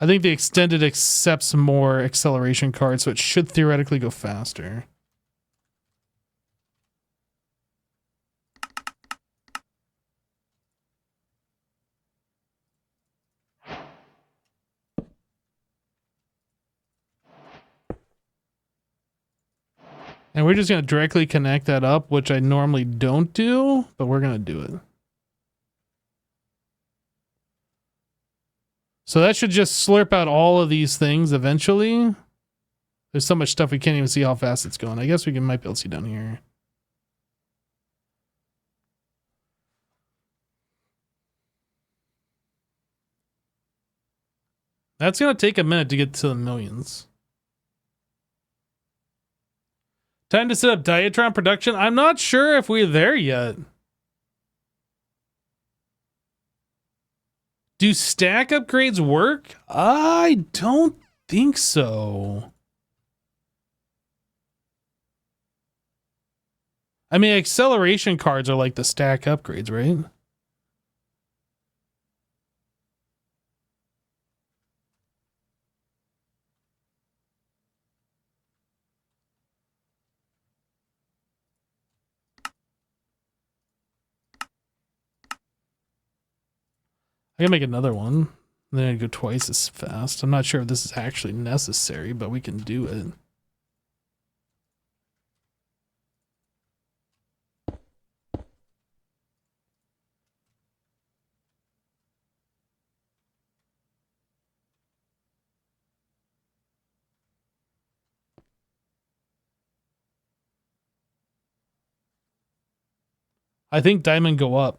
I think the extended accepts more acceleration cards, so it should theoretically go faster. And we're just going to directly connect that up, which I normally don't do, but we're going to do it. So that should just slurp out all of these things eventually. There's so much stuff we can't even see how fast it's going. I guess we might be able to see down here. That's going to take a minute to get to the millions. Time to set up Diatron production. I'm not sure if we're there yet. Do stack upgrades work? I don't think so. I mean, acceleration cards are like the stack upgrades, right? I can make another one. Then I'd go twice as fast. I'm not sure if this is actually necessary, but we can do it. I think diamond go up.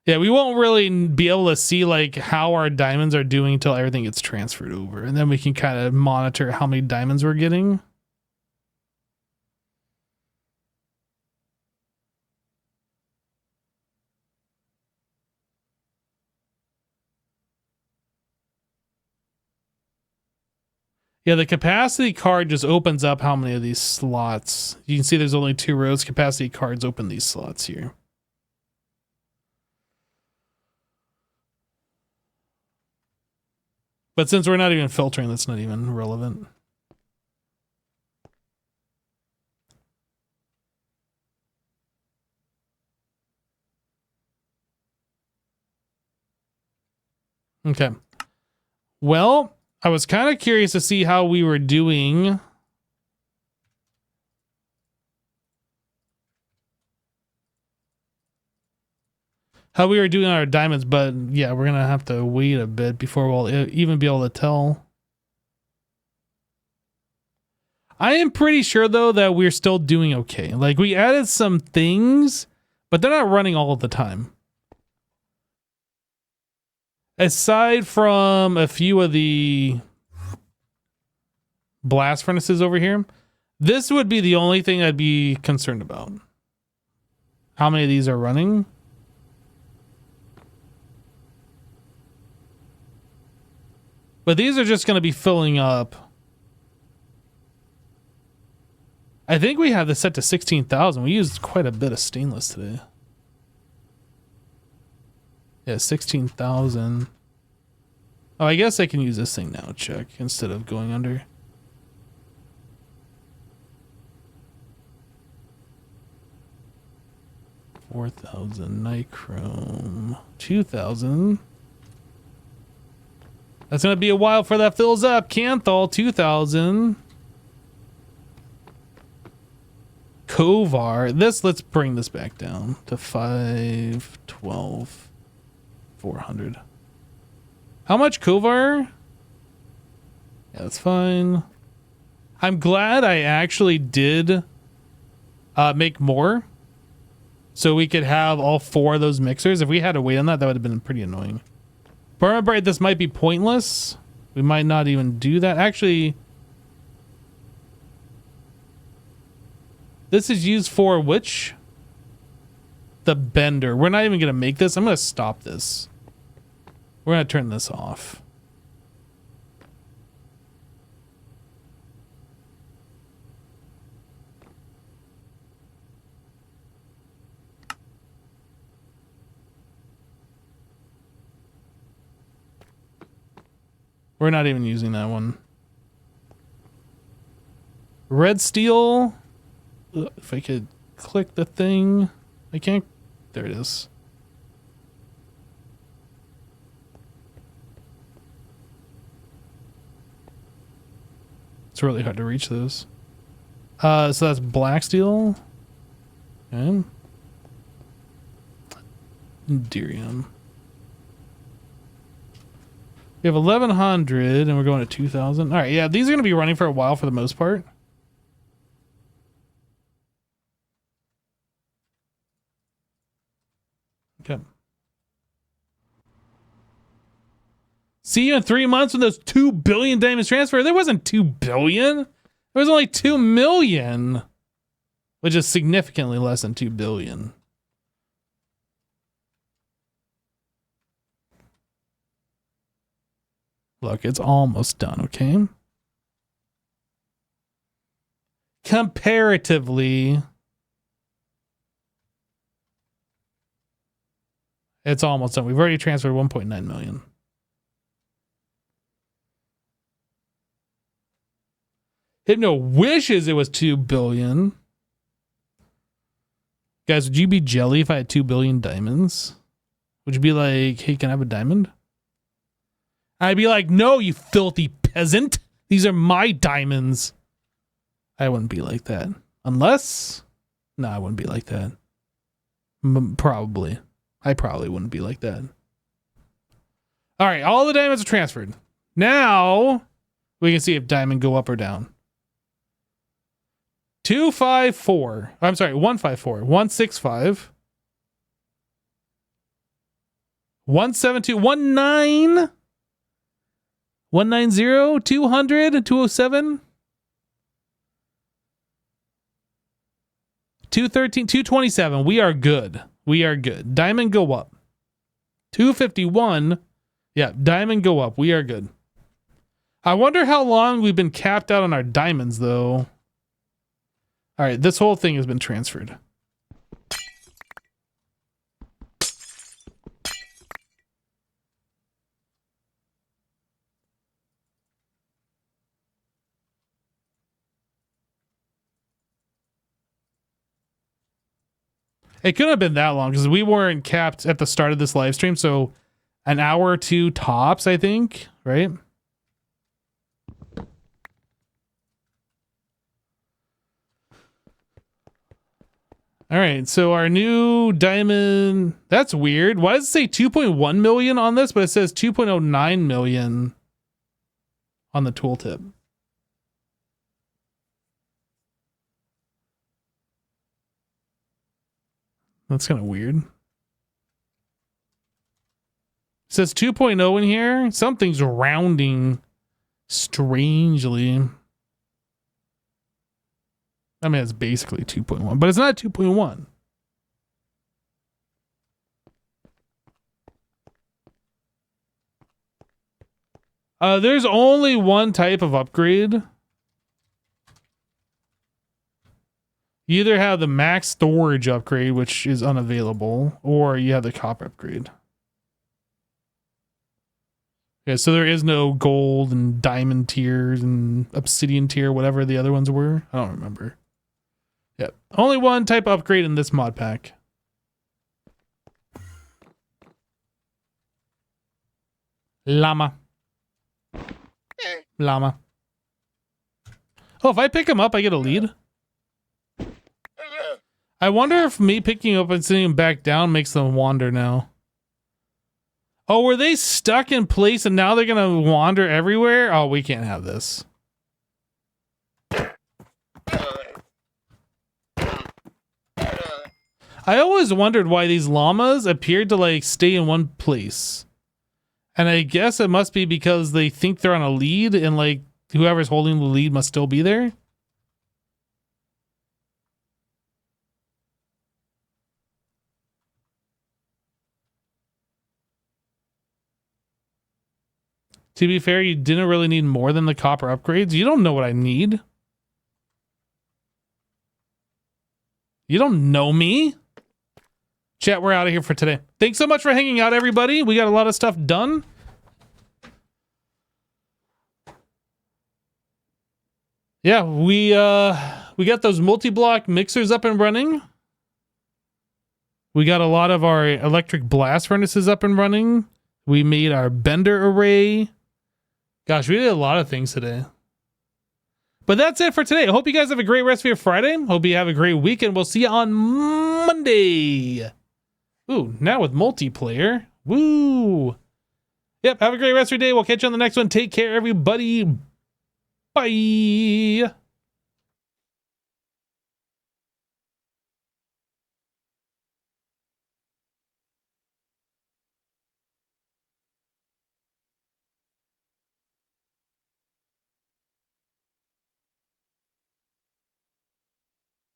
Yeah, we won't really be able to see like how our diamonds are doing until everything gets transferred over. And then we can kind of monitor how many diamonds we're getting. Yeah, the capacity card just opens up how many of these slots. You can see there's only 2 rows. Capacity cards open these slots here. But since we're not even filtering, that's not even relevant. Okay. Well, I was kind of curious to see how we were doing. How we were doing our diamonds, but yeah, we're going to have to wait a bit before we'll even be able to tell. I am pretty sure, though, that we're still doing okay. Like, we added some things, but they're not running all of the time. Aside from a few of the blast furnaces over here, this would be the only thing I'd be concerned about. How many of these are running? But these are just going to be filling up. I think we have this set to 16,000. We used quite a bit of stainless today. Yeah, 16,000. Oh, I guess I can use this thing now, check, instead of going under. $4,000 nichrome. 2,000. That's gonna be a while before that fills up. Canthol, 2,000. Kovar. Let's bring this back down to 512. 400. How much Kovar? Yeah, that's fine. I'm glad I actually did make more, so we could have all 4 of those mixers. If we had to wait on that, that would have been pretty annoying. Permabright, this might be pointless. We might not even do that. Actually, this is used for which? The bender. We're not even going to make this. I'm going to stop this. We're going to turn this off. We're not even using that one. Red steel. If I could click the thing. I can't. There it is. It's really hard to reach those. So that's black steel. Okay. Derium. We have 1,100 and we're going to 2,000. All right, yeah, these are going to be running for a while for the most part. Okay. See you in 3 months when those 2 billion diamonds transfer. There wasn't 2 billion. There was only 2 million, which is significantly less than 2 billion. Look, it's almost done, okay? Comparatively, it's almost done. We've already transferred 1.9 million. Hypno wishes it was 2 billion. Guys, would you be jelly if I had 2 billion diamonds? Would you be like, hey, can I have a diamond? I'd be like, no, you filthy peasant. These are my diamonds. I wouldn't be like that. Unless, no, I wouldn't be like that. Probably. I probably wouldn't be like that. All right, all the diamonds are transferred. Now, we can see if diamond go up or down. 254. I'm sorry, 154. 165. 172. 19. 190. 200. 207. 213. 227. We are good. We are good. Diamond go up. 251. Yeah, diamond go up. We are good. I wonder how long we've been capped out on our diamonds, though. All right, this whole thing has been transferred. It couldn't have been that long because we weren't capped at the start of this live stream, so an hour or two tops, I think, right? All right, so our new diamond, that's weird. Why does it say 2.1 million on this, but it says 2.09 million on the tooltip? That's kind of weird. It says 2.0 in here. Something's rounding strangely. I mean, it's basically 2.1, but it's not 2.1. There's only one type of upgrade. You either have the max storage upgrade, which is unavailable, or you have the copper upgrade. Yeah, so there is no gold and diamond tiers and obsidian tier, whatever the other ones were. I don't remember. Yep. Only one type of upgrade in this mod pack. Llama. Llama. Oh, if I pick him up, I get a lead? I wonder if me picking him up and sending him back down makes them wander now. Oh, were they stuck in place and now they're gonna wander everywhere? Oh, we can't have this. I always wondered why these llamas appeared to like stay in one place. And I guess it must be because they think they're on a lead and like whoever's holding the lead must still be there. To be fair, you didn't really need more than the copper upgrades. You don't know what I need. You don't know me. Chat, we're out of here for today. Thanks so much for hanging out, everybody. We got a lot of stuff done. Yeah, we got those multi-block mixers up and running. We got a lot of our electric blast furnaces up and running. We made our bender array. Gosh, we did a lot of things today. But that's it for today. I hope you guys have a great rest of your Friday. Hope you have a great weekend. We'll see you on Monday. Ooh, now with multiplayer. Woo. Yep, have a great rest of your day. We'll catch you on the next one. Take care, everybody. Bye.